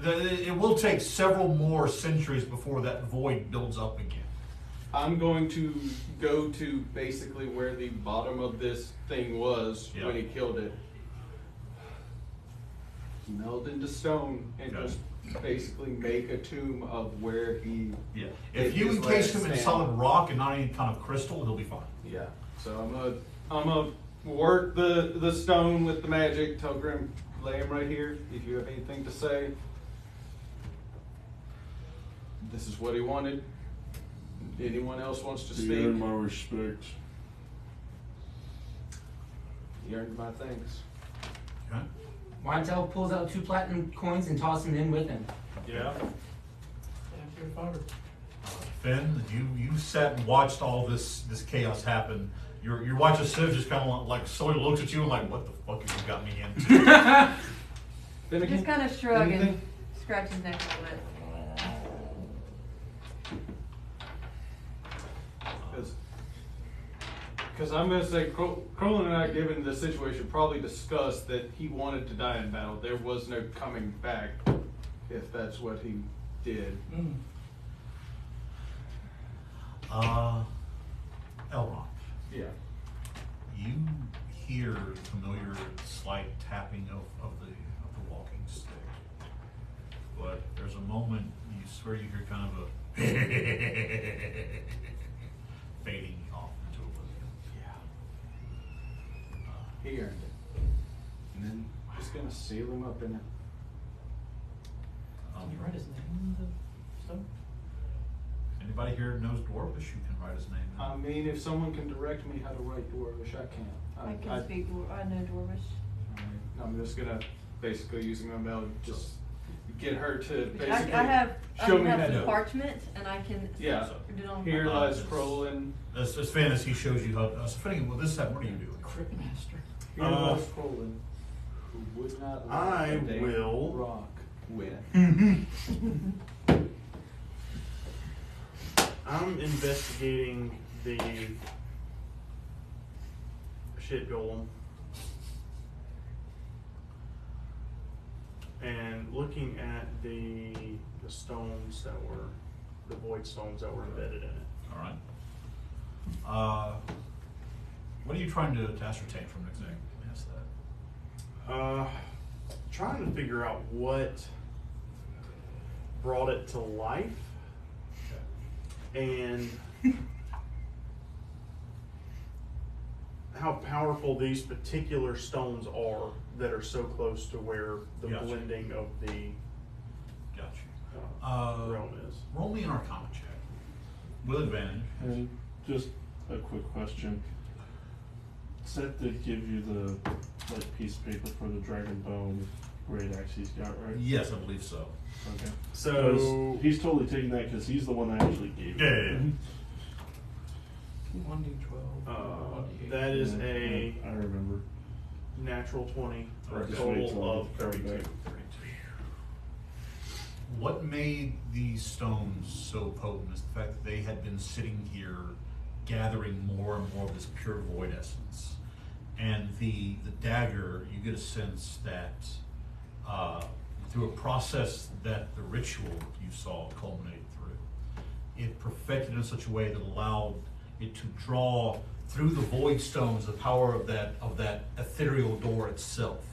It will take several more centuries before that void builds up again. I'm going to go to basically where the bottom of this thing was Yeah. when he killed it. Meld into stone and Okay. just basically make a tomb of where he. Yeah. Did If you his encase last him in stand. solid rock and not any kind of crystal, he'll be fine. Yeah. So I'm gonna work the stone with the magic. Tell Grim, lay him right here. If you have anything to say, this is what he wanted. Anyone else wants to speak? You earn my respect. He earned my thanks. Okay. Montel pulls out 2 platinum coins and tosses them in with him. Yeah. After your father. Finn, you sat and watched all this chaos happen. You're watching Civ just kind of like slowly looks at you and like, what the fuck have you got me into? Then Just kind of shrug and anything? scratch his neck a little bit. Because I'm going to say, Krollum and I, given the situation, probably discussed that he wanted to die in battle. There was no coming back if that's what he did. Mm. Elrond, Yeah. you hear familiar slight tapping of the walking stick, but there's a moment you swear you hear kind of a fading off into oblivion. Yeah. He earned it. And then just going to seal him up in it. Can you write his name in the stone? Anybody here knows Dwarvish? You can write his name. in. I mean, if someone can direct me how to write Dwarvish, I can. I can speak. I know Dwarvish. I'm just gonna basically using my meld, just get her to I basically have show me some how to. parchment, and I can. Yeah. Do it on Here Uh, lies it's- Krollum. As Finn, as he shows you how. So Finn, well, this what are you doing? Crit master. Here lies Krollum, who would not let I a damn will- rock win. I'm investigating the shit golem and looking at the stones that were the void stones that were embedded in it. All right. What are you trying to ascertain from this thing? Ask that. Trying to figure out what brought it to life and how powerful these particular stones are that are so close to where the Gotcha. blending of the Gotcha. realm is. Roll me an Arcana check. With advantage. And just a quick question. Seth did give you the piece of paper for the dragon bone great axe he's got, right? Yes, I believe so. Okay. So 'Cause he's totally taking that because he's the one that actually gave it. 1d12. that is Yeah, a I remember. natural 20 for a Just wait till total I of get 32. back. What made these stones so potent is the fact that they had been sitting here gathering more and more of this pure void essence. And the dagger, you get a sense that through a process that the ritual you saw culminated through, it perfected in such a way that allowed it to draw through the void stones the power of that ethereal door itself.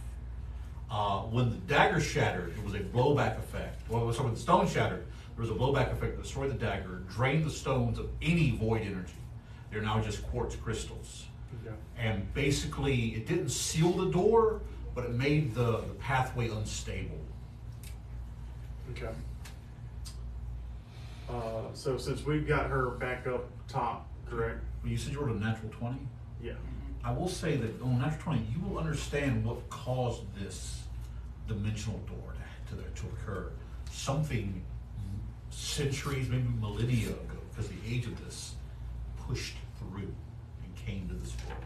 When the dagger shattered, it was a blowback effect. Well, sorry, when the stone shattered, there was a blowback effect that destroyed the dagger, drained the stones of any void energy. They're now just quartz crystals. Okay. And basically, it didn't seal the door, but it made the pathway unstable. Okay. So since we've got her back up top, correct? Well, you said you rolled a natural 20? Yeah. I will say that on natural 20, you will understand what caused this dimensional door to occur. Something centuries, maybe millennia ago, because the age of this pushed through and came to this world.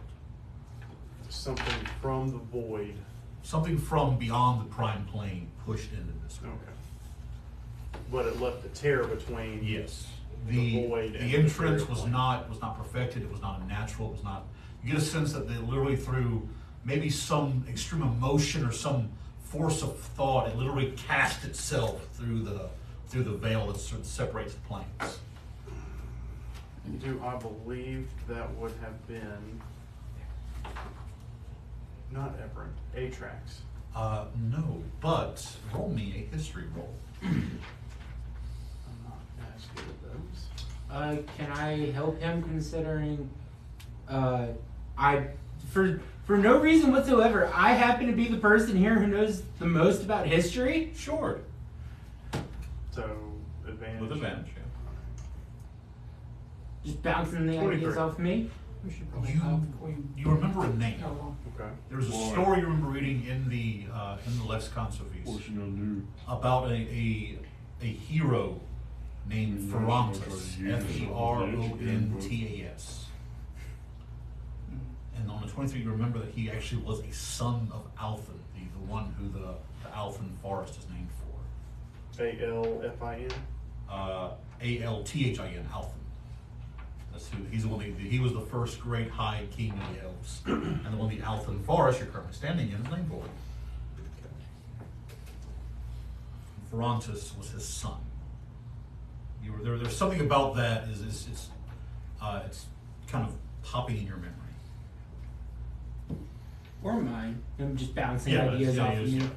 Something from the void. Something from beyond the prime plane pushed into this world. Okay. But it left a tear between. Yes. The void and the the entrance material was plane. not perfected. It was not natural. It was not. You get a sense that they literally through maybe some extreme emotion or some force of thought, it literally cast itself through the veil that sort of separates the planes. Do I believe that would have been not Everett, Atrax? No, but roll me a history roll. I'm not as good at those. Can I help him considering for no reason whatsoever, I happen to be the person here who knows the most about history? Sure. So advantage. With advantage, yeah. Just bouncing the 23. ideas off me? We should probably You have the queen. you remember a name. Oh, Okay. There was a Boy. story you remember reading in the Lexicon Sophies Portion of new. about a hero named Ferontas, Ferontas. And on the 23, you remember that he actually was a son of Althin, the one who the Althin forest is named for. ALFIN. Althin, Althin. That's who he's the one. He was the first great high king of the elves, and the one the Althin forest you're currently standing in is named for. Ferontas was his son. You were there's something about that it's kind of popping in your memory. Or mine. I'm just bouncing Yeah, ideas yeah, off it of is, me. yeah.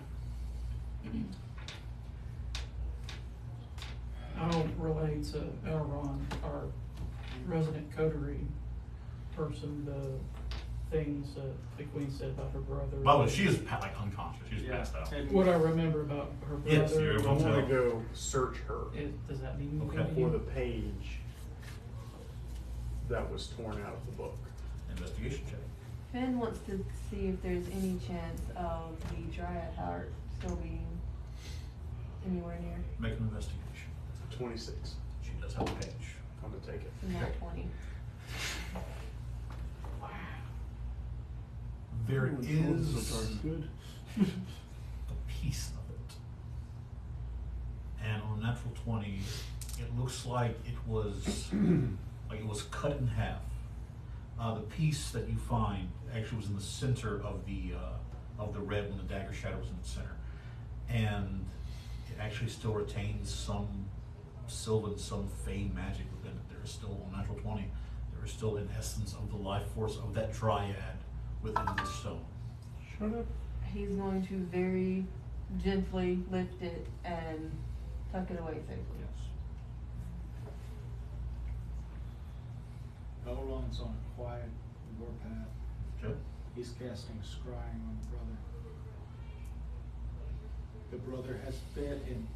I'll relay to Elron, our resident coterie person, the things that the queen said about her brother. By the way, she is like unconscious. She's Yeah. passed out. And What I remember about her brother. Yes, you're I able want to to go search her Does that mean Okay. okay. for the page that was torn out of the book. Investigation check. Finn wants to see if there's any chance of the Dryad heart still being anywhere near. Make an investigation. 26. She does have a page. I'm gonna take it. In that 20. There Ooh, is good. a piece of it. And on a natural 20, it looks like it was cut in half. The piece that you find actually was in the center of the red when the dagger shadow was in the center. And it actually still retains some sylvan, some fey magic within it. There is still, on natural 20, there is still an essence of the life force of that dryad within this stone. Shut up. He's going to very gently lift it and tuck it away safely. Yes. Elrond's on a quiet warpath. Okay. He's casting scrying on the brother. The brother has fed him,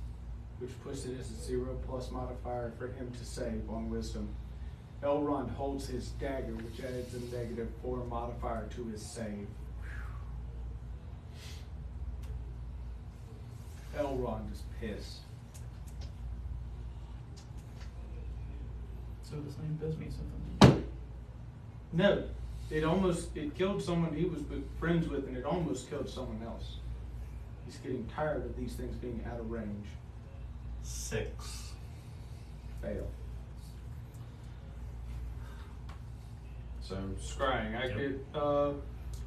which puts it as a 0+ modifier for him to save on wisdom. Elrond holds his dagger, which adds a -4 modifier to his save. Elrond is pissed. So this name does mean something to you. No, it killed someone he was friends with, and it almost killed someone else. He's getting tired of these things being out of range. 6. Fail. So scrying. I get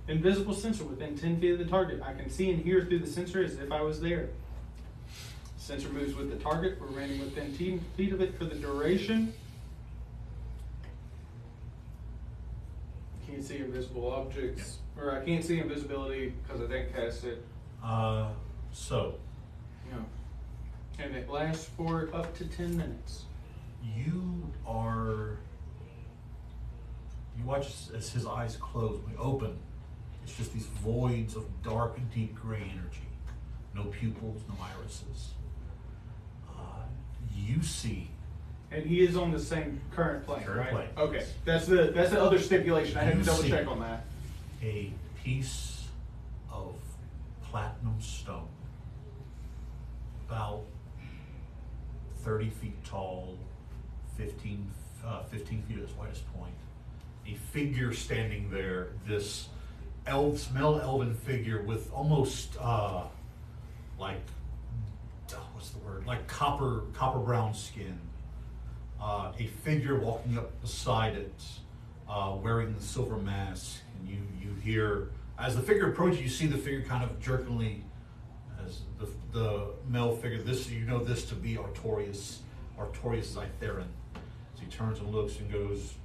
invisible sensor within 10 feet of the target. I can see and hear through the sensor as if I was there. Sensor moves with the target, remaining within 10 feet of it for the duration. Can't see invisible objects, or I can't see invisibility because I didn't cast it. So No. And it lasts for up to 10 minutes. you watch as his eyes close. When they open, it's just these voids of dark and deep gray energy. No pupils, no irises. You see And he is on the same current plane, Current right? plane. Okay, that's the other stipulation. I had to You double see. check on that. a piece of platinum stone, about 30 feet tall, 15 feet at its widest point. A figure standing there, this smell elven figure with almost like, what's the word? Like copper brown skin. A figure walking up beside it, wearing the silver mask, and you hear, as the figure approaches, you see the figure kind of jerkily, as the male figure, this to be Artorias Zytherin. As he turns and looks and goes,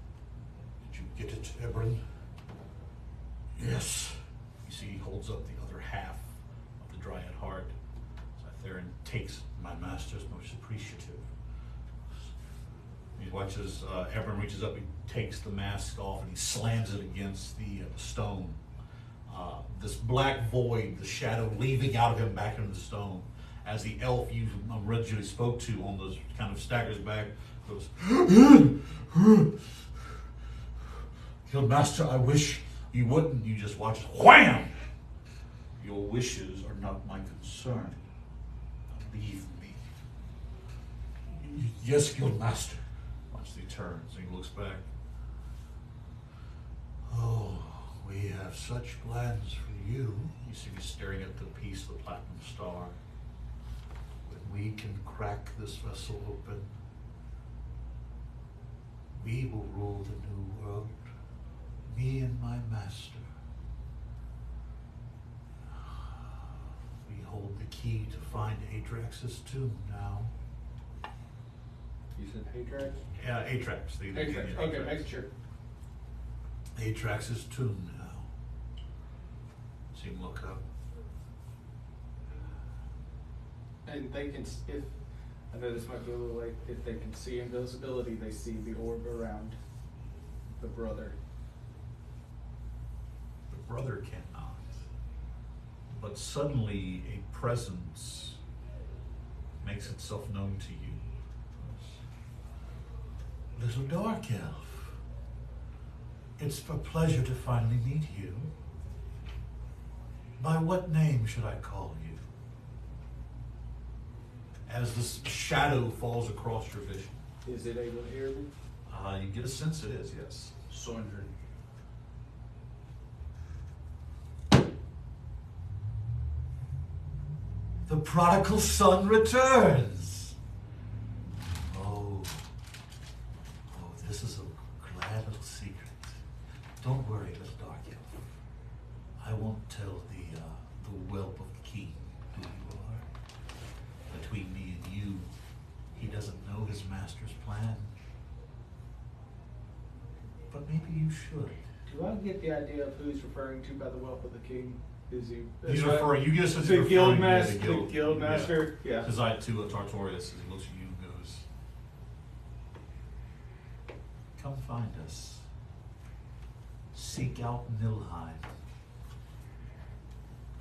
"Did you get it, Ebron?" "Yes." You see he holds up the other half of the Dryad heart. Zytherin takes, "My master's most appreciative." He watches, Ebron reaches up, he takes the mask off and he slams it against the stone. This black void, the shadow leaving out of him back into the stone. As the elf you originally spoke to on those kind of staggers back, goes, "Your master, I wish you wouldn't." You just watch, wham! "Your wishes are not my concern. Believe me." "Yes, Guild Master." Once he turns and he looks back. "Oh, we have such plans for you." You see me staring at the piece of the platinum star. "When we can crack this vessel open, we will rule the new world. Me and my master. We hold the key to find Atrax's tomb now." You said Atrax? Yeah, Atrax. Atrax. Okay, make sure. Atrax's tomb now. See him look up. And they can, if I know this might be a little late, if they can see invisibility, they see the orb around the brother. The brother cannot. But suddenly a presence makes itself known to you. "Little dark elf, it's a pleasure to finally meet you. By what name should I call you?" As this shadow falls across your vision, Is it able to hear me? you get a sense it is, yes. Sondrin. "The prodigal son returns." Oh, this is a glad little secret. Don't worry, little dark elf. I won't tell the whelp of the king who you are. Between me and you, he doesn't know his master's plan. But maybe you should. Do I get the idea of who he's referring to by the wealth of the king? Is he? He's referring. You get a sense The he's guild referring to master. the The guild master. Yeah. His eye to Tartorius as he looks at you and goes, "Come find us. Seek out Nilheim.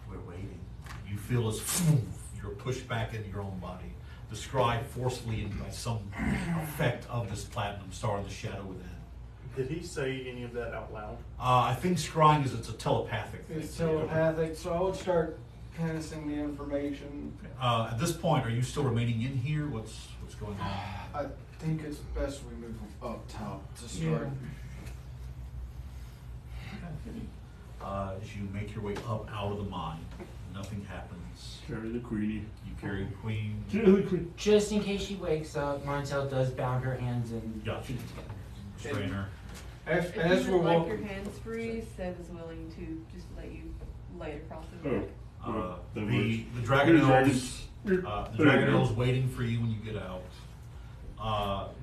We're waiting." You feel as you're pushed back into your own body, described forcefully by some effect of this platinum star in the shadow within. Did he say any of that out loud? I think scrying it's a telepathic thing. It's telepathic, so I would start passing the information. At this point, are you still remaining in here? What's going on? I think it's best we move up top to start. As you make your way up out of the mine, nothing happens. Carry the queenie. You carry the queen. Carry the queen. Just in case she wakes up, Montel does bound her hands and Gotcha. feet together. Restrain her. As If we're you would like walking, your hands free, Seb is willing to just let you lay it across his Oh. back. That The works. dragon Here's elves. Dragon. The dragon elves waiting for you when you get out.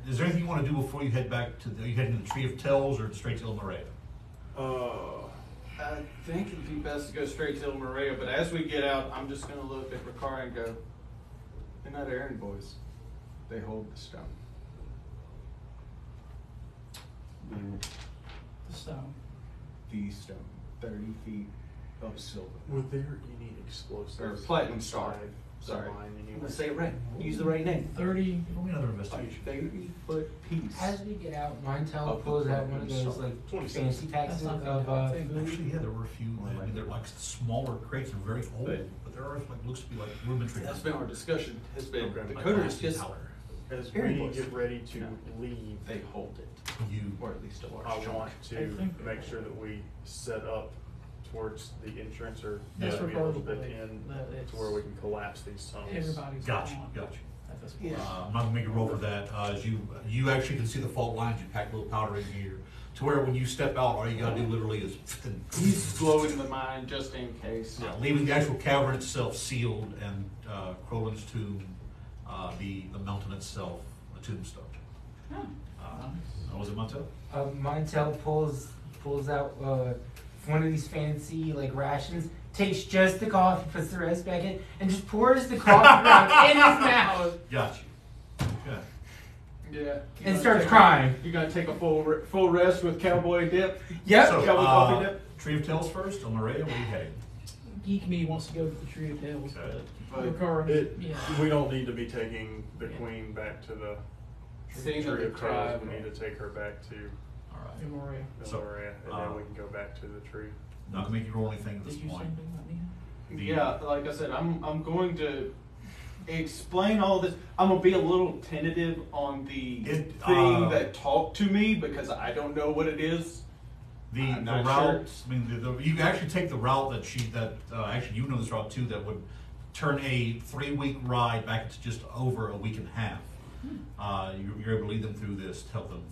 Is there anything you want to do before you head back to? Are you heading to the Tree of Tells or straight to Ilmaria? I think it'd be best to go straight to El Maria, but as we get out, I'm just going to look at Ricard and go, they're not errand boys. They hold the stone. The stone. The stone. 30 feet of silver. Were there any explosives? Or platinum star. inside the Sorry. mine I'm anyway? going to say it right. Use the right name. 30. Roll me another investigation. 30-foot piece. As we get out, Montel Of the pulls out one of platinum those star. like 26. fancy packs That's not of bad. I think food. Actually, yeah, there were a few. I mean, they're like smaller crates. They're very old, but there are like looks to be like rudimentary. That's been our discussion. Has been Okay. the Like coaters glass just powder. As Very we close. get ready to No. leave, they hold it, You or at least a large I chunk. want I to think- make sure that we set up towards the entrance or That's maybe a little bit preferably in that it's- to where we can collapse these tunnels. Everybody's Gotcha, gone gotcha. at this point. Yeah. I'm not gonna make a roll for that. As you actually can see the fault lines. You pack a little powder in here to where when you step out, all you gotta do literally is He's blowing the mine just in case. yeah, leaving the actual cavern itself sealed and Krollum's tomb, the mountain itself, a tombstone. Was it Montel? Montel pulls out one of these fancy like rations, takes just the coffee, puts the rest back in, and just pours the coffee ground in his mouth Got you. Okay. Yeah. and starts crying. You gonna take a full rest with cowboy dip? Yep. So, Cowboy coffee dip? Tree of Tales first, Ilmaria, where are you heading? Geek me wants to go to the Tree of Tales, Okay. but Ricard, yeah. We don't need to be taking the queen back to the Scene Tree of the of Tales. crime. We need to take her back to All right. Memoria. So, Ilmaria, and then we can go back to the tree. Not gonna make you roll anything at this Did you say point. anything about me? The- Yeah, like I said, I'm going to explain all this. I'm gonna be a little tentative on the It, thing that talked to me because I don't know what it is. The I'm route. not I mean, you can actually take the route that actually you know this route too. That would turn a 3-week ride back to just over a week and a half. You're able to lead them through this, to help them.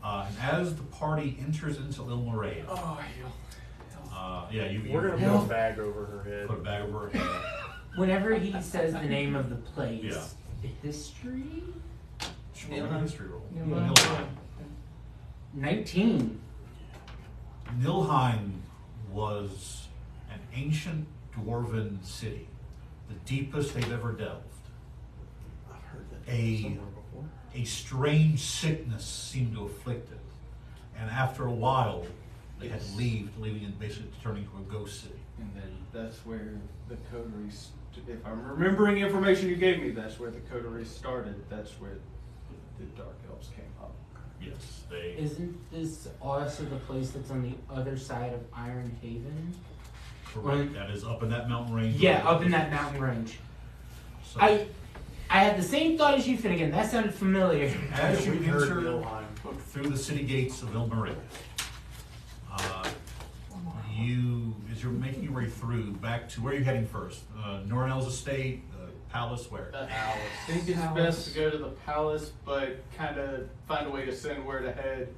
And as the party enters into Ilmaria, Oh, yeah, you We're gonna Hell. put a bag over her head. put a bag over her head. Whenever he says the name of the place, Yeah. history Sure, roll a history roll. Yeah, Nilheim. 19. Nilheim was an ancient dwarven city, the deepest they've ever delved. I've heard that A- somewhere before. A strange sickness seemed to afflict it, and after a while, they had to leave, leaving it basically turning into a ghost city. And then that's where the coteries, if I'm remembering information you gave me, that's where the coteries started. That's where the Dark Elves came up. Yes, they. Isn't this also the place that's on the other side of Iron Haven? Correct. That is up in that mountain range. Yeah, up in that mountain range. So, I had the same thought as you, Finnegan. That sounded familiar. as you We heard enter Nilheim. through the city gates of Ilmaria, as you're making your way through back to where you're heading first, Nornell's estate, the palace, where? I think it's best to go to the palace, but kind of find a way to send word ahead.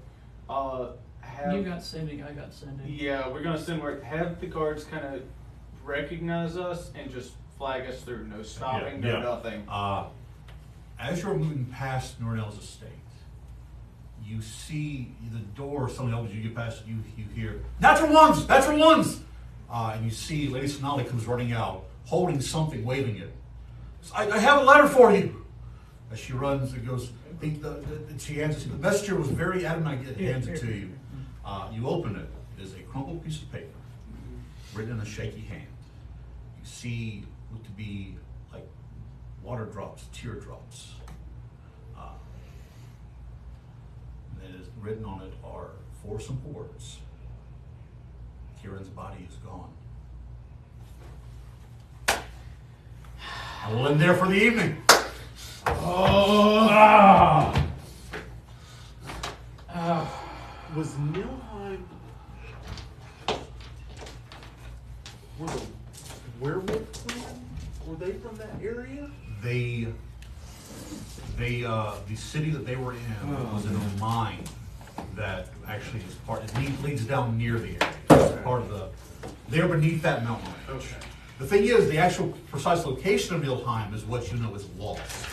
You got sending, I got sending. Yeah, we're gonna send word. Have the guards kind of recognize us and just flag us through. No stopping, no nothing. As you're moving past Nornell's estate, you see the door, someone opens, you get past it, you hear, natural ones! Natural ones! And you see Lady Sonali comes running out, holding something, waving it. I have a letter for you! As she runs, it goes, she hands it to you. The messenger was very adamant, hands it to you. You open it, it is a crumpled piece of paper, written in a shaky hand. You see what to be like water drops, teardrops. And it is written on it are 4 simple words. Kieran's body is gone. And we'll end there for the evening. Was Nilheim? Were the werewolf clan? Were they from that area? The city that they were in was in a mine that actually is it leads down near the area. It's part of they're beneath that mountain range. Okay. The thing is, the actual precise location of Nilheim is what you know is lost.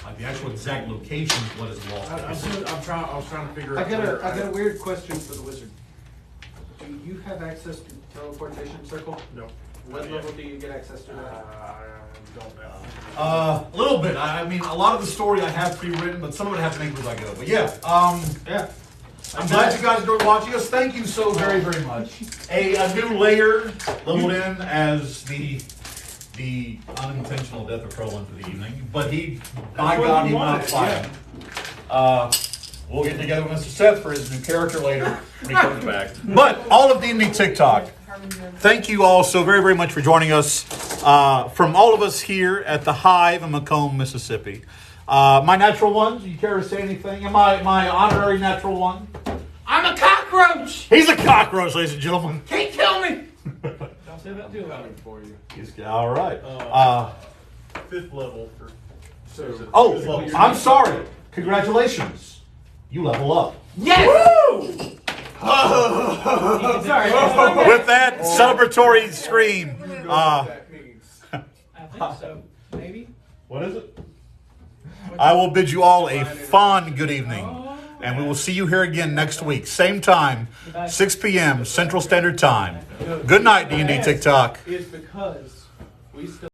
Like the actual exact location is what is lost. I was trying to figure I out. got a weird question for the wizard. Do you have access to teleportation circle? No. What level do you get access to that? I don't know. A little bit. I mean, a lot of the story I have pre-written, but some of it I have to make as I go. But yeah, Yeah. I'm glad you guys enjoyed watching us. Thank you so very, very much. A new layer leveled in as the unintentional death of Krollum for the evening. But by God, he went out fighting. We'll get together with Mr. Seth for his new character later when he comes back. But all of D&D TikTok, thank you all so very, very much for joining us. From all of us here at the Hive in Macomb, Mississippi. My natural ones, you care to say anything? And my honorary natural one? I'm a cockroach! He's a cockroach, ladies and gentlemen. Can't kill me! Don't say that too loud. For you. He's all right. 5th level for. I'm sorry. Congratulations. You level up. Yes! Sorry. With that celebratory scream. I think so. Maybe. What is it? I will bid you all a fond good evening. And we will see you here again next week. Same time, 6 p.m. Central Standard Time. Good night, D&D TikTok. Is because we still